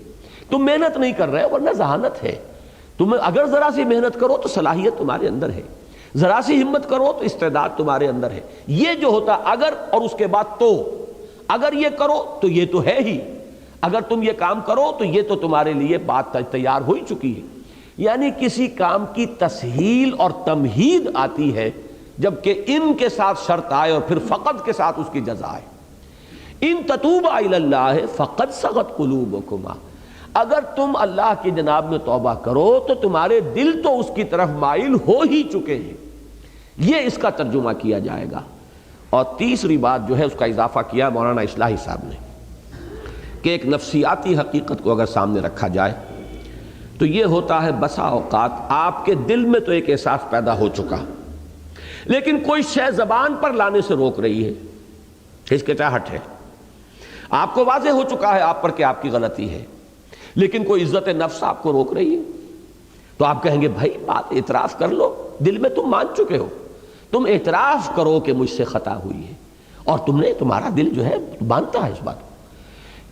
تم محنت نہیں کر رہے ورنہ ذہانت ہے، تم اگر ذرا سی محنت کرو تو صلاحیت تمہارے اندر ہے، ذرا سی ہمت کرو تو استعداد تمہارے اندر ہے۔ یہ جو ہوتا اگر اور اس کے بعد تو، اگر یہ کرو تو یہ تو ہے ہی، اگر تم یہ کام کرو تو یہ تو تمہارے لیے بات تیار ہو ہی چکی ہے۔ یعنی کسی کام کی تسہیل اور تمہید آتی ہے جبکہ ان کے ساتھ شرط آئے اور پھر فقط کے ساتھ اس کی جزا آئے۔ ان تتوبا الی اللہ فقد صغت قلوبکما، اگر تم اللہ کی جناب میں توبہ کرو تو تمہارے دل تو اس کی طرف مائل ہو ہی چکے ہیں، یہ اس کا ترجمہ کیا جائے گا۔ اور تیسری بات جو ہے اس کا اضافہ کیا مولانا اصلاحی صاحب نے کہ ایک نفسیاتی حقیقت کو اگر سامنے رکھا جائے تو یہ ہوتا ہے بسا اوقات آپ کے دل میں تو ایک احساس پیدا ہو چکا، لیکن کوئی شے زبان پر لانے سے روک رہی ہے، ہچکچاہٹ ہے، آپ کو واضح ہو چکا ہے آپ پر کہ آپ کی غلطی ہے، لیکن کوئی عزت نفس آپ کو روک رہی ہے، تو آپ کہیں گے بھائی بات اعتراف کر لو، دل میں تم مان چکے ہو، تم اعتراف کرو کہ مجھ سے خطا ہوئی ہے، اور تمہارا دل جو ہے مانتا ہے اس بات کو۔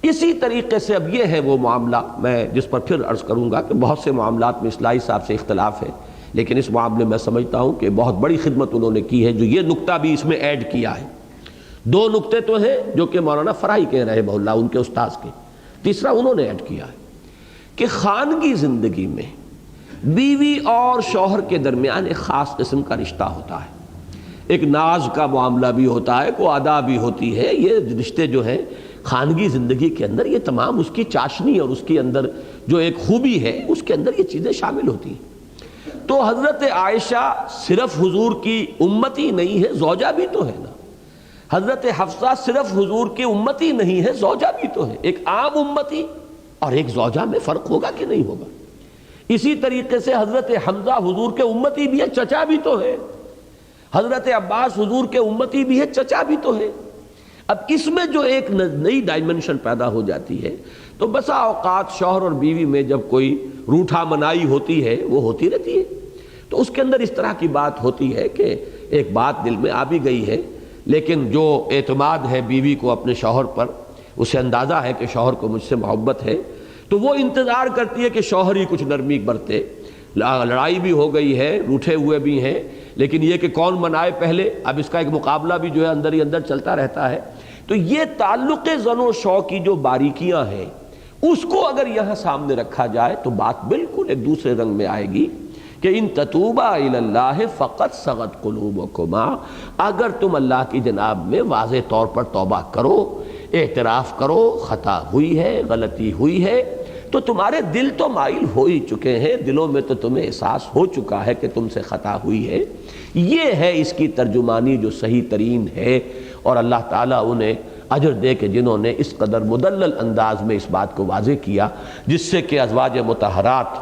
اسی طریقے سے اب یہ ہے وہ معاملہ میں جس پر پھر عرض کروں گا کہ بہت سے معاملات میں اصلاحی صاحب سے اختلاف ہے، لیکن اس معاملے میں سمجھتا ہوں کہ بہت بڑی خدمت انہوں نے کی ہے جو یہ نقطہ بھی اس میں ایڈ کیا ہے۔ دو نقطے تو ہیں جو کہ مولانا فراہی کہہ رہے ہیں اللہ ان کے استاذ کے، تیسرا انہوں نے ایڈ کیا ہے کہ خانگی زندگی میں بیوی اور شوہر کے درمیان ایک خاص قسم کا رشتہ ہوتا ہے، ایک ناز کا معاملہ بھی ہوتا ہے، کوئی ادا بھی ہوتی ہے، یہ رشتے جو ہیں خانگی زندگی کے اندر یہ تمام اس کی چاشنی اور اس کے اندر جو ایک خوبی ہے اس کے اندر یہ چیزیں شامل ہوتی ہیں۔ تو حضرت عائشہ صرف حضور کی امتی نہیں ہے، زوجہ بھی تو ہے نا۔ حضرت حفصہ صرف حضور کی امتی نہیں ہے، زوجہ بھی تو ہے۔ ایک عام امتی اور ایک زوجہ میں فرق ہوگا کہ نہیں ہوگا؟ اسی طریقے سے حضرت حمزہ حضور کے امتی بھی ہے، چچا بھی تو ہے۔ حضرت عباس حضور کے امتی بھی ہے، چچا بھی تو ہے۔ اب اس میں جو ایک نئی ڈائمنشن پیدا ہو جاتی ہے، تو بسا اوقات شوہر اور بیوی میں جب کوئی روٹھا منائی ہوتی ہے وہ ہوتی رہتی ہے، تو اس کے اندر اس طرح کی بات ہوتی ہے کہ ایک بات دل میں آ بھی گئی ہے، لیکن جو اعتماد ہے بیوی کو اپنے شوہر پر، اسے اندازہ ہے کہ شوہر کو مجھ سے محبت ہے، تو وہ انتظار کرتی ہے کہ شوہر ہی کچھ نرمی برتے۔ لڑائی بھی ہو گئی ہے، روٹھے ہوئے بھی ہیں، لیکن یہ کہ کون منائے پہلے، اب اس کا ایک مقابلہ بھی جو ہے اندر ہی اندر چلتا رہتا ہے۔ تو یہ تعلق زن و شو کی جو باریکیاں ہیں اس کو اگر یہاں سامنے رکھا جائے تو بات بالکل ایک دوسرے رنگ میں آئے گی کہ ان تتوبا الی اللہ فقط صغت قلوبکما، اگر تم اللہ کی جناب میں واضح طور پر توبہ کرو، اعتراف کرو خطا ہوئی ہے، غلطی ہوئی ہے، تو تمہارے دل تو مائل ہو ہی چکے ہیں، دلوں میں تو تمہیں احساس ہو چکا ہے کہ تم سے خطا ہوئی ہے۔ یہ ہے اس کی ترجمانی جو صحیح ترین ہے، اور اللہ تعالیٰ انہیں اجر دے کہ جنہوں نے اس قدر مدلل انداز میں اس بات کو واضح کیا، جس سے کہ ازواج مطہرات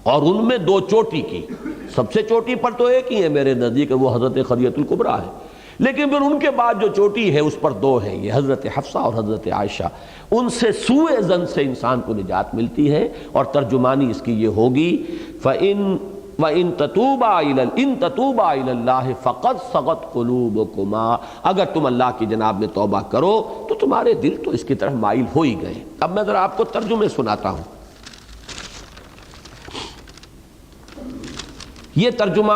اور ان میں دو چوٹی کی، سب سے چوٹی پر تو ایک ہی ہے میرے نزدیک، وہ حضرت خدیجہ الکبریٰ ہے، لیکن پھر ان کے بعد جو چوٹی ہے اس پر دو ہیں، یہ حضرت حفصہ اور حضرت عائشہ۔ ان سے سوء ظن سے انسان کو نجات ملتی ہے، اور ترجمانی اس کی یہ ہوگی وَإِن تَتُوبَا إِلَى اللَّهِ فَقَدْ صَغَتْ قُلُوبُكُمَا، اگر تم اللہ کی جناب میں توبہ کرو تو تمہارے دل تو اس کی طرف مائل ہو ہی گئے۔ اب میں ذرا آپ کو ترجمے سناتا ہوں۔ یہ ترجمہ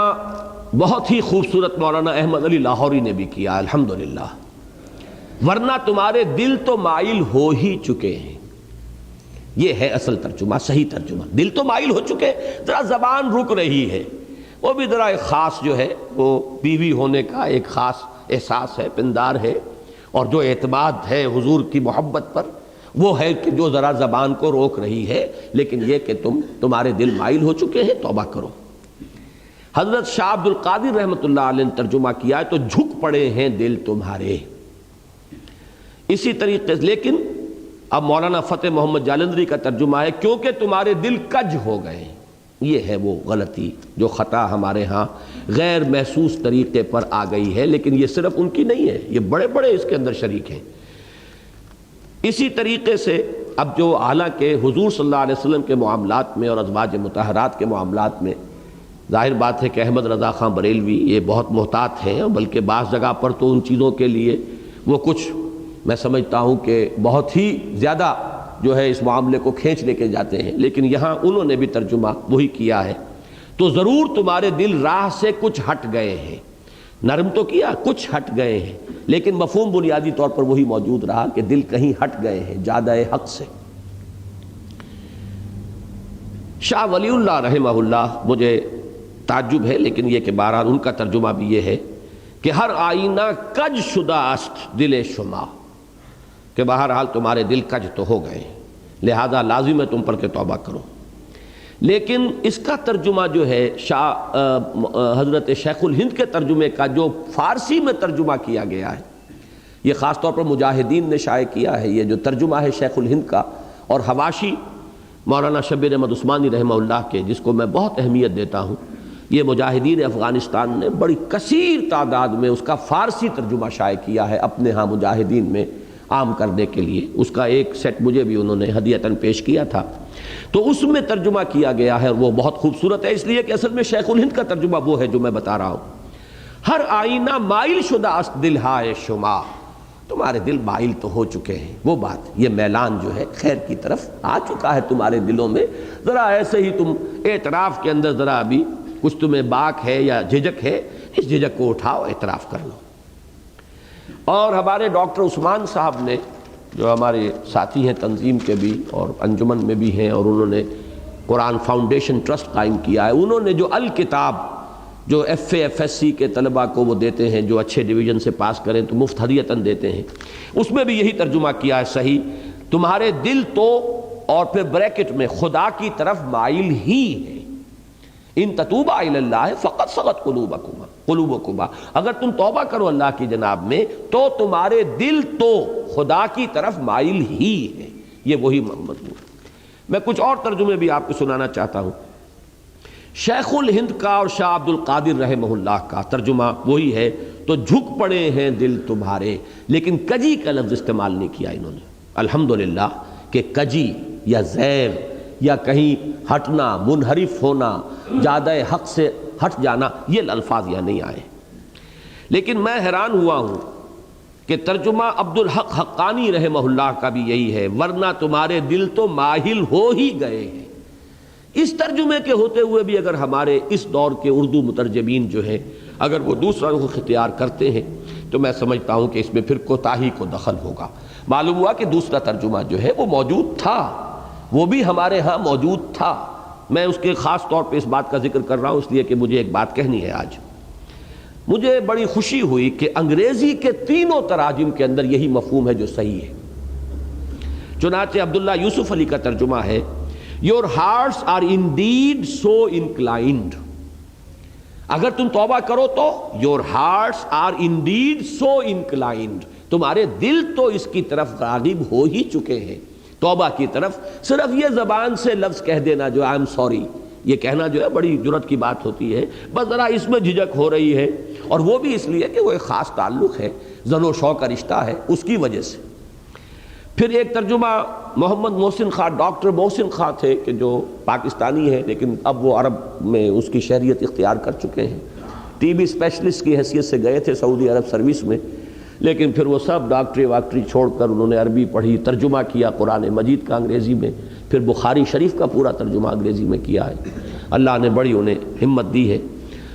بہت ہی خوبصورت مولانا احمد علی لاہوری نے بھی کیا، الحمدللہ۔ ورنہ تمہارے دل تو مائل ہو ہی چکے ہیں، یہ ہے اصل ترجمہ، صحیح ترجمہ۔ دل تو مائل ہو چکے، ذرا زبان رک رہی ہے، وہ بھی ذرا ایک خاص جو ہے وہ بیوی ہونے کا ایک خاص احساس ہے، پندار ہے، اور جو اعتماد ہے حضور کی محبت پر وہ ہے کہ جو ذرا زبان کو روک رہی ہے، لیکن یہ کہ تمہارے دل مائل ہو چکے ہیں، توبہ کرو۔ حضرت شاہ عبد القادر رحمۃ اللہ علیہ نے ترجمہ کیا ہے تو جھک پڑے ہیں دل تمہارے، اسی طریقے سے۔ لیکن اب مولانا فتح محمد جالندری کا ترجمہ ہے کیونکہ تمہارے دل کج ہو گئے، یہ ہے وہ غلطی جو خطا ہمارے ہاں غیر محسوس طریقے پر آ گئی ہے، لیکن یہ صرف ان کی نہیں ہے، یہ بڑے بڑے اس کے اندر شریک ہیں۔ اسی طریقے سے اب جو حالانکہ حضور صلی اللہ علیہ وسلم کے معاملات میں اور ازواج مطہرات کے معاملات میں ظاہر بات ہے کہ احمد رضا خان بریلوی یہ بہت محتاط ہیں، بلکہ بعض جگہ پر تو ان چیزوں کے لیے وہ کچھ میں سمجھتا ہوں کہ بہت ہی زیادہ جو ہے اس معاملے کو کھینچ لے کے جاتے ہیں، لیکن یہاں انہوں نے بھی ترجمہ وہی کیا ہے۔ تو ضرور تمہارے دل راہ سے کچھ ہٹ گئے ہیں، نرم تو کیا، کچھ ہٹ گئے ہیں، لیکن مفہوم بنیادی طور پر وہی موجود رہا کہ دل کہیں ہٹ گئے ہیں جادہ حق سے۔ شاہ ولی اللہ رحمہ اللہ، مجھے تعجب ہے لیکن یہ کہ بہرحال ان کا ترجمہ بھی یہ ہے کہ ہر آئینہ کج شدہ است دل شما، کہ بہرحال تمہارے دل کج تو ہو گئے، لہذا لازم ہے تم پر کہ توبہ کرو۔ لیکن اس کا ترجمہ جو ہے حضرت شیخ الہند کے ترجمے کا جو فارسی میں ترجمہ کیا گیا ہے، یہ خاص طور پر مجاہدین نے شائع کیا ہے، یہ جو ترجمہ ہے شیخ الہند کا، اور حواشی مولانا شبیر احمد عثمانی رحمہ اللہ کے، جس کو میں بہت اہمیت دیتا ہوں، یہ مجاہدین افغانستان نے بڑی کثیر تعداد میں اس کا فارسی ترجمہ شائع کیا ہے اپنے ہاں مجاہدین میں عام کرنے کے لیے۔ اس کا ایک سیٹ مجھے بھی انہوں نے ہدیتاً پیش کیا تھا، تو اس میں ترجمہ کیا گیا ہے، اور وہ بہت خوبصورت ہے، اس لیے کہ اصل میں شیخ الہند کا ترجمہ وہ ہے جو میں بتا رہا ہوں۔ ہر آئینہ مائل شدہ است دل ہائے شما، تمہارے دل مائل تو ہو چکے ہیں، وہ بات، یہ میلان جو ہے خیر کی طرف آ چکا ہے تمہارے دلوں میں، ذرا ایسے ہی تم اعتراف کے اندر ذرا ابھی کچھ تمہیں باک ہے یا جھجک ہے، اس جھجک کو اٹھاؤ، اعتراف کر لو۔ اور ہمارے ڈاکٹر عثمان صاحب نے، جو ہمارے ساتھی ہیں تنظیم کے بھی اور انجمن میں بھی ہیں، اور انہوں نے قرآن فاؤنڈیشن ٹرسٹ قائم کیا ہے، انہوں نے جو الکتاب جو FA FSC کے طلباء کو وہ دیتے ہیں، جو اچھے ڈویژن سے پاس کریں تو مفت ہدیتاً دیتے ہیں، اس میں بھی یہی ترجمہ کیا ہے صحیح، تمہارے دل تو، اور پھر بریکٹ میں خدا کی طرف مائل ہی ہے، ان تتوبا الی اللہ فقد صغت قلوبکما، اگر تم توبہ کرو اللہ کی جناب میں تو تمہارے دل تو خدا کی طرف مائل ہی ہے، یہ وہی مضمون ہے۔ میں کچھ اور ترجمے بھی آپ کو سنانا چاہتا ہوں۔ شیخ الہند کا اور شاہ عبد القادر رحمہ اللہ کا ترجمہ وہی ہے، تو جھک پڑے ہیں دل تمہارے، لیکن کجی کا لفظ استعمال نہیں کیا انہوں نے۔ الحمدللہ کہ کجی یا زیغ یا کہیں ہٹنا، منحرف ہونا، زیادہ حق سے ہٹ جانا، یہ الفاظ یہاں نہیں آئے۔ لیکن میں حیران ہوا ہوں کہ ترجمہ عبد الحق حقانی رحمہ اللہ کا بھی یہی ہے، ورنہ تمہارے دل تو ماہل ہو ہی گئے ہیں۔ اس ترجمے کے ہوتے ہوئے بھی اگر ہمارے اس دور کے اردو مترجمین جو ہیں اگر وہ دوسرا رخ اختیار کرتے ہیں تو میں سمجھتا ہوں کہ اس میں پھر کوتاہی کو دخل ہوگا۔ معلوم ہوا کہ دوسرا ترجمہ جو ہے وہ موجود تھا، وہ بھی ہمارے ہاں موجود تھا۔ میں اس کے خاص طور پہ اس بات کا ذکر کر رہا ہوں اس لیے کہ مجھے ایک بات کہنی ہے آج۔ مجھے بڑی خوشی ہوئی کہ انگریزی کے تینوں تراجم کے اندر یہی مفہوم ہے جو صحیح ہے۔ چنانچہ عبداللہ یوسف علی کا ترجمہ ہے، Your hearts are indeed so inclined، اگر تم توبہ کرو تو your hearts are indeed so inclined، تمہارے دل تو اس کی طرف راغب ہو ہی چکے ہیں، توبہ کی طرف۔ صرف یہ زبان سے لفظ کہہ دینا جو I'm sorry، یہ کہنا جو ہے بڑی جرات کی بات ہوتی ہے، بس ذرا اس میں جھجک ہو رہی ہے، اور وہ بھی اس لیے کہ وہ ایک خاص تعلق ہے، زن و شو کا رشتہ ہے، اس کی وجہ سے۔ پھر ایک ترجمہ محمد محسن خان، ڈاکٹر محسن خان تھے کہ جو پاکستانی ہیں لیکن اب وہ عرب میں اس کی شہریت اختیار کر چکے ہیں، TB اسپیشلسٹ کی حیثیت سے گئے تھے سعودی عرب سروس میں، لیکن پھر وہ سب ڈاکٹری واکٹری چھوڑ کر انہوں نے عربی پڑھی، ترجمہ کیا قرآن مجید کا انگریزی میں، پھر بخاری شریف کا پورا ترجمہ انگریزی میں کیا ہے۔ اللہ نے بڑی انہیں ہمت دی ہے،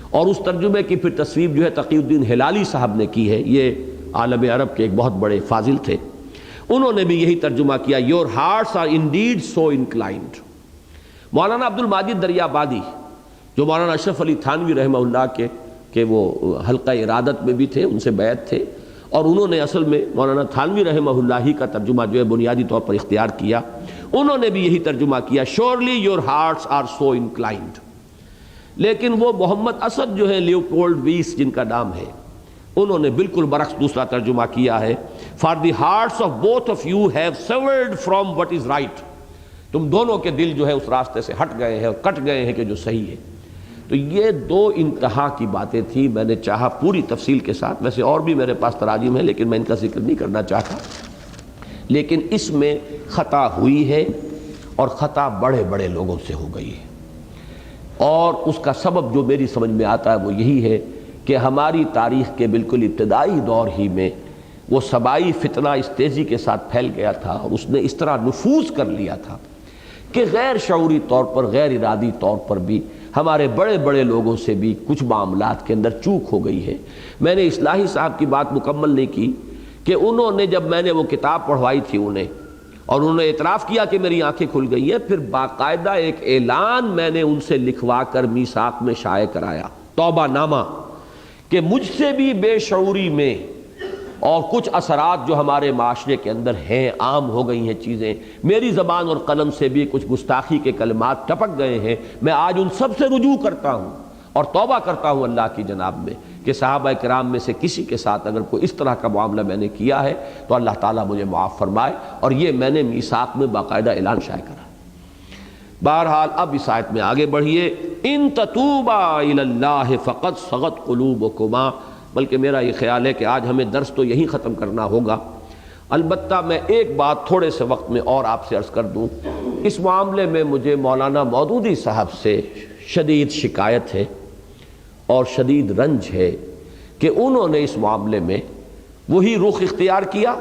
اور اس ترجمے کی پھر تصویب جو ہے تقی الدین ہلالی صاحب نے کی ہے، یہ عالم عرب کے ایک بہت بڑے فاضل تھے، انہوں نے بھی یہی ترجمہ کیا، Your hearts are indeed so inclined۔ مولانا عبد الماجد دریابادی جو مولانا اشرف علی تھانوی رحمہ اللہ کے وہ حلقہ ارادت میں بھی تھے، ان سے بیعت تھے، اور انہوں نے اصل میں مولانا تھانوی رحمہ اللہ ہی کا ترجمہ جو ہے بنیادی طور پر اختیار کیا، انہوں نے بھی یہی ترجمہ کیا، Surely your hearts are so inclined۔ لیکن وہ محمد اسد جو ہے لیوپولڈ ویس جن کا نام ہے، انہوں نے بالکل برعکس دوسرا ترجمہ کیا ہے، For the hearts of both of you have severed from what is right، تم دونوں کے دل جو ہے اس راستے سے ہٹ گئے ہیں اور کٹ گئے ہیں کہ جو صحیح ہے۔ تو یہ دو انتہا کی باتیں تھیں، میں نے چاہا پوری تفصیل کے ساتھ، ویسے اور بھی میرے پاس تراجم ہیں لیکن میں ان کا ذکر نہیں کرنا چاہتا، لیکن اس میں خطا ہوئی ہے اور خطا بڑے بڑے لوگوں سے ہو گئی ہے، اور اس کا سبب جو میری سمجھ میں آتا ہے وہ یہی ہے کہ ہماری تاریخ کے بالکل ابتدائی دور ہی میں وہ سبائی فتنہ اس تیزی کے ساتھ پھیل گیا تھا، اور اس نے اس طرح نفوذ کر لیا تھا کہ غیر شعوری طور پر، غیر ارادی طور پر بھی ہمارے بڑے بڑے لوگوں سے بھی کچھ معاملات کے اندر چوک ہو گئی ہے۔ میں نے اصلاحی صاحب کی بات مکمل نہیں کی کہ انہوں نے جب میں نے وہ کتاب پڑھوائی تھی انہیں، اور انہوں نے اعتراف کیا کہ میری آنکھیں کھل گئی ہیں، پھر باقاعدہ ایک اعلان میں نے ان سے لکھوا کر میثاق میں شائع کرایا، توبہ نامہ، کہ مجھ سے بھی بے شعوری میں اور کچھ اثرات جو ہمارے معاشرے کے اندر ہیں، عام ہو گئی ہیں چیزیں، میری زبان اور قلم سے بھی کچھ گستاخی کے کلمات ٹپک گئے ہیں، میں آج ان سب سے رجوع کرتا ہوں اور توبہ کرتا ہوں اللہ کی جناب میں کہ صحابہ کرام میں سے کسی کے ساتھ اگر کوئی اس طرح کا معاملہ میں نے کیا ہے تو اللہ تعالیٰ مجھے معاف فرمائے، اور یہ میں نے میثاق میں باقاعدہ اعلان شائع کرا۔ بہرحال اب اس آیت میں آگے بڑھیے، ان تتوبا الی اللہ فقد صغت قلوبکما، بلکہ میرا یہ خیال ہے کہ آج ہمیں درس تو یہیں ختم کرنا ہوگا۔ البتہ میں ایک بات تھوڑے سے وقت میں اور آپ سے عرض کر دوں، اس معاملے میں مجھے مولانا مودودی صاحب سے شدید شکایت ہے اور شدید رنج ہے کہ انہوں نے اس معاملے میں وہی رخ اختیار کیا،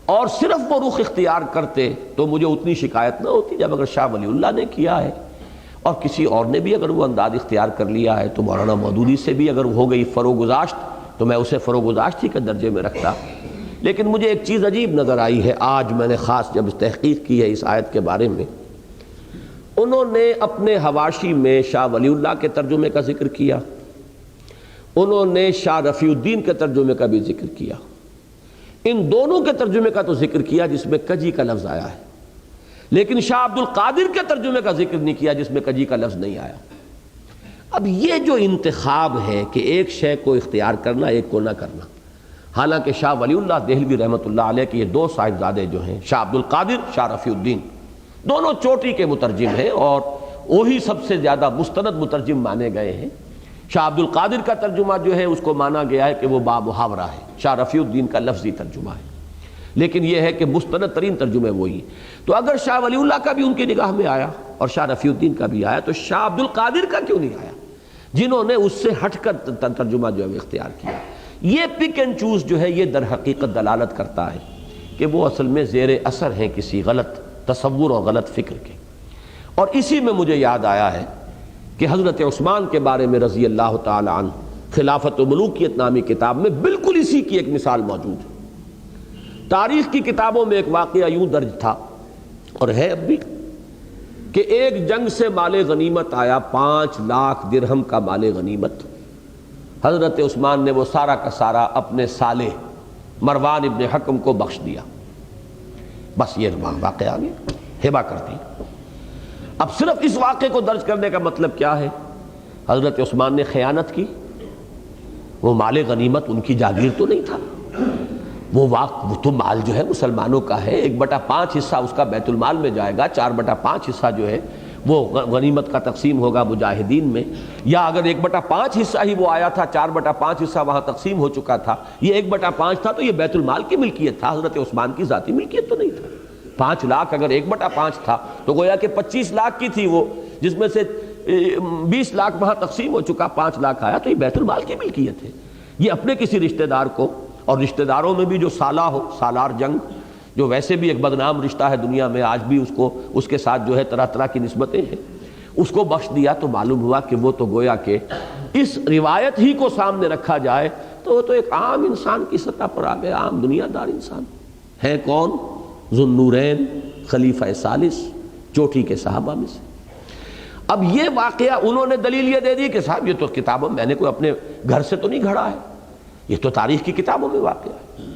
اور صرف وہ رخ اختیار کرتے تو مجھے اتنی شکایت نہ ہوتی جب اگر شاہ ولی اللہ نے کیا ہے، اور کسی اور نے بھی اگر وہ انداز اختیار کر لیا ہے تو مولانا مودودی سے بھی اگر ہو گئی فروگزاشت تو میں اسے فروگزاشت ہی کے درجے میں رکھتا۔ لیکن مجھے ایک چیز عجیب نظر آئی ہے آج، میں نے خاص جب تحقیق کی ہے اس آیت کے بارے میں، انہوں نے اپنے حواشی میں شاہ ولی اللہ کے ترجمے کا ذکر کیا، انہوں نے شاہ رفیع الدین کے ترجمے کا بھی ذکر کیا، ان دونوں کے ترجمے کا تو ذکر کیا جس میں کجی کا لفظ آیا ہے، لیکن شاہ عبد القادر کے ترجمے کا ذکر نہیں کیا جس میں کجی کا لفظ نہیں آیا۔ اب یہ جو انتخاب ہے کہ ایک شے کو اختیار کرنا ایک کو نہ کرنا، حالانکہ شاہ ولی اللہ دہلوی رحمۃ اللہ علیہ کے یہ دو صاحبزادے جو ہیں شاہ عبد القادر، شاہ رفیع الدین، دونوں چوٹی کے مترجم ہیں اور وہی سب سے زیادہ مستند مترجم مانے گئے ہیں۔ شاہ عبد القادر کا ترجمہ جو ہے اس کو مانا گیا ہے کہ وہ بامحاورہ ہے، شاہ رفیع الدین کا لفظی ترجمہ ہے، لیکن یہ ہے کہ مستند ترین ترجمے وہی۔ تو اگر شاہ ولی اللہ کا بھی ان کی نگاہ میں آیا اور شاہ رفیع الدین کا بھی آیا تو شاہ عبد القادر کا کیوں نہیں آیا، جنہوں نے اس سے ہٹ کر ترجمہ جو ہے اختیار کیا؟ یہ پک اینڈ چوز جو ہے یہ در حقیقت دلالت کرتا ہے کہ وہ اصل میں زیر اثر ہیں کسی غلط تصور اور غلط فکر کے۔ اور اسی میں مجھے یاد آیا ہے کہ حضرت عثمان کے بارے میں رضی اللہ تعالی عنہ خلافت و ملوکیت نامی کتاب میں بالکل اسی کی ایک مثال موجود ہے۔ تاریخ کی کتابوں میں ایک واقعہ یوں درج تھا اور ہے اب بھی کہ ایک جنگ سے مال غنیمت آیا، 5 لاکھ درہم کا مال غنیمت۔ حضرت عثمان نے وہ سارا کا سارا اپنے سالے مروان ابن حکم کو بخش دیا، بس یہ واقعہ آ گیا، ہبہ کر دی۔ اب صرف اس واقعے کو درج کرنے کا مطلب کیا ہے؟ حضرت عثمان نے خیانت کی، وہ مال غنیمت ان کی جاگیر تو نہیں تھا، وہ تو مال جو ہے مسلمانوں کا ہے، 1/5 حصہ اس کا بیت المال میں جائے گا، 4/5 حصہ جو ہے وہ غنیمت کا تقسیم ہوگا مجاہدین میں، یا اگر 1/5 حصہ ہی وہ آیا تھا، 4/5 حصہ وہاں تقسیم ہو چکا تھا، یہ 1/5 تھا تو یہ بیت المال کی ملکیت تھا، حضرت عثمان کی ذاتی ملکیت تو نہیں تھا۔ 5 لاکھ اگر 1/5 تھا تو گویا کہ 25 لاکھ کی تھی وہ، جس میں سے 20 لاکھ وہاں تقسیم ہو چکا، 5 لاکھ آیا تو یہ بیت المال کی ملکیت ہے۔ یہ اپنے کسی رشتہ دار کو، اور رشتہ داروں میں بھی جو سالہ ہو، سالار جنگ جو ویسے بھی ایک بدنام رشتہ ہے دنیا میں، آج بھی اس کے ساتھ جو ہے طرح طرح کی نسبتیں ہیں، اس کو بخش دیا تو معلوم ہوا کہ وہ تو گویا کہ اس روایت ہی کو سامنے رکھا جائے تو وہ تو ایک عام انسان کی سطح پر آ گیا، عام دنیا دار انسان ہے۔ کون؟ ذو النورین، خلیفہ ثالث، چوٹی کے صحابہ میں سے۔ اب یہ واقعہ انہوں نے دلیل یہ دے دی کہ صاحب یہ تو کتابوں میں نے کوئی اپنے گھر سے تو نہیں گھڑا ہے، یہ تو تاریخ کی کتابوں میں واقعہ ہے۔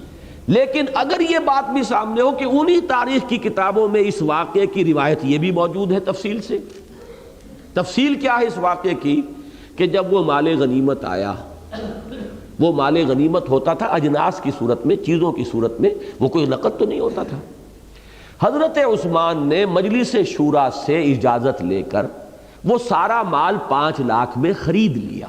لیکن اگر یہ بات بھی سامنے ہو کہ انہی تاریخ کی کتابوں میں اس واقعے کی روایت یہ بھی موجود ہے تفصیل سے، تفصیل کیا ہے اس واقعے کی کہ جب وہ مال غنیمت آیا، وہ مال غنیمت ہوتا تھا اجناس کی صورت میں، چیزوں کی صورت میں، وہ کوئی نقد تو نہیں ہوتا تھا۔ حضرت عثمان نے مجلس شورا سے اجازت لے کر وہ سارا مال 5 لاکھ میں خرید لیا،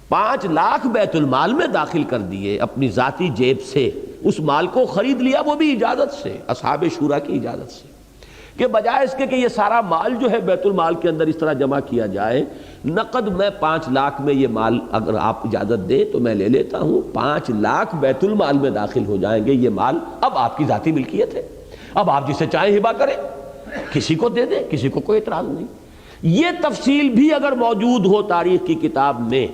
5 لاکھ بیت المال میں داخل کر دیے، اپنی ذاتی جیب سے اس مال کو خرید لیا، وہ بھی اجازت سے، اصحاب شورا کی اجازت سے، کہ بجائے اس کے کہ یہ سارا مال جو ہے بیت المال کے اندر اس طرح جمع کیا جائے، نقد میں 5 لاکھ میں یہ مال اگر آپ اجازت دیں تو میں لے لیتا ہوں، 5 لاکھ بیت المال میں داخل ہو جائیں گے، یہ مال اب آپ کی ذاتی ملکیت ہے، اب آپ جسے چاہیں ہبہ کریں، کسی کو دے دیں، کسی کو کوئی اعتراض نہیں۔ یہ تفصیل بھی اگر موجود ہو تاریخ کی کتاب میں،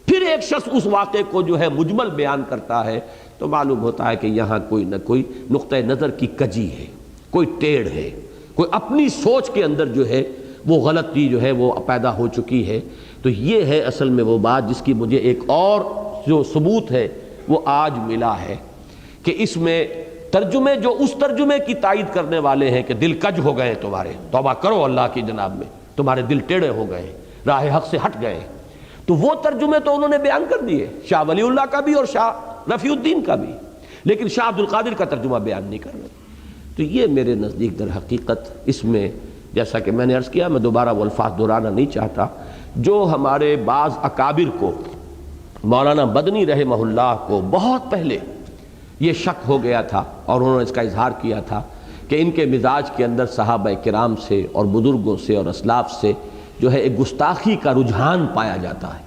پھر ایک شخص اس واقعے کو جو ہے مجمل بیان کرتا ہے تو معلوم ہوتا ہے کہ یہاں کوئی نہ کوئی نقطہ نظر کی کجی ہے، کوئی ٹیڑھ ہے، کوئی اپنی سوچ کے اندر جو ہے وہ غلطی جو ہے وہ پیدا ہو چکی ہے۔ تو یہ ہے اصل میں وہ بات جس کی مجھے ایک اور جو ثبوت ہے وہ آج ملا ہے کہ اس میں ترجمے جو اس ترجمے کی تائید کرنے والے ہیں کہ دل کج ہو گئے تمہارے، توبہ کرو اللہ کی جناب میں، تمہارے دل ٹیڑھے ہو گئے، راہ حق سے ہٹ گئے، تو وہ ترجمے تو انہوں نے بیان کر دیے، شاہ ولی اللہ کا بھی اور شاہ رفیع الدین کا بھی، لیکن شاہ عبد القادر کا ترجمہ بیان نہیں کر رہے۔ تو یہ میرے نزدیک در حقیقت اس میں جیسا کہ میں نے عرض کیا، میں دوبارہ وہ الفاظ دہرانا نہیں چاہتا، جو ہمارے بعض اکابر کو، مولانا مدنی رحمہ اللہ کو بہت پہلے یہ شک ہو گیا تھا اور انہوں نے اس کا اظہار کیا تھا کہ ان کے مزاج کے اندر صحابہ کرام سے اور بزرگوں سے اور اسلاف سے جو ہے ایک گستاخی کا رجحان پایا جاتا ہے۔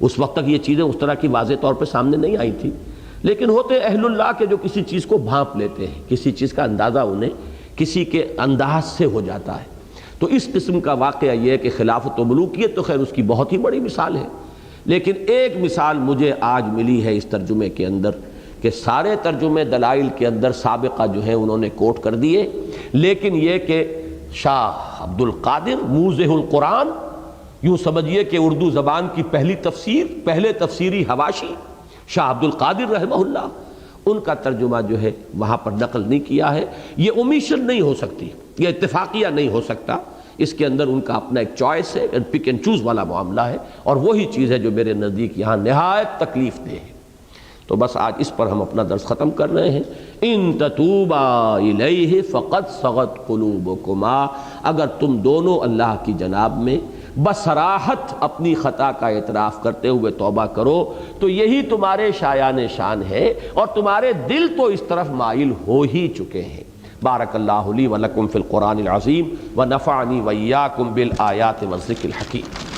اس وقت تک یہ چیزیں اس طرح کی واضح طور پہ سامنے نہیں آئی تھی، لیکن ہوتے اہل اللہ کے جو کسی چیز کو بھانپ لیتے ہیں، کسی چیز کا اندازہ انہیں کسی کے انداز سے ہو جاتا ہے۔ تو اس قسم کا واقعہ یہ ہے کہ خلافت و ملوکیت تو خیر اس کی بہت ہی بڑی مثال ہے، لیکن ایک مثال مجھے آج ملی ہے اس ترجمے کے اندر کہ سارے ترجمے دلائل کے اندر سابقہ جو ہے انہوں نے کوٹ کر دیے، لیکن یہ کہ شاہ عبد القادر موضح القرآن، یوں سمجھیے کہ اردو زبان کی پہلی تفسیر، پہلے تفسیری حواشی شاہ عبد القادر رحمہ اللہ، ان کا ترجمہ جو ہے وہاں پر نقل نہیں کیا ہے۔ یہ اومیشن نہیں ہو سکتی، یہ اتفاقیہ نہیں ہو سکتا، اس کے اندر ان کا اپنا ایک چوائس ہے، پک اینڈ چوز والا معاملہ ہے، اور وہی چیز ہے جو میرے نزدیک یہاں نہایت تکلیف دہ ہے۔ تو بس آج اس پر ہم اپنا درس ختم کر رہے ہیں۔ ان تتوبا الیہ فقد صغت قلوبکما، اگر تم دونوں اللہ کی جناب میں بصراحت اپنی خطا کا اعتراف کرتے ہوئے توبہ کرو تو یہی تمہارے شایان شان ہے، اور تمہارے دل تو اس طرف مائل ہو ہی چکے ہیں۔ بارک اللہ لی ولکم فی القرآن العظیم ونفعنی وإیاکم بالآیات والذکر الحکیم۔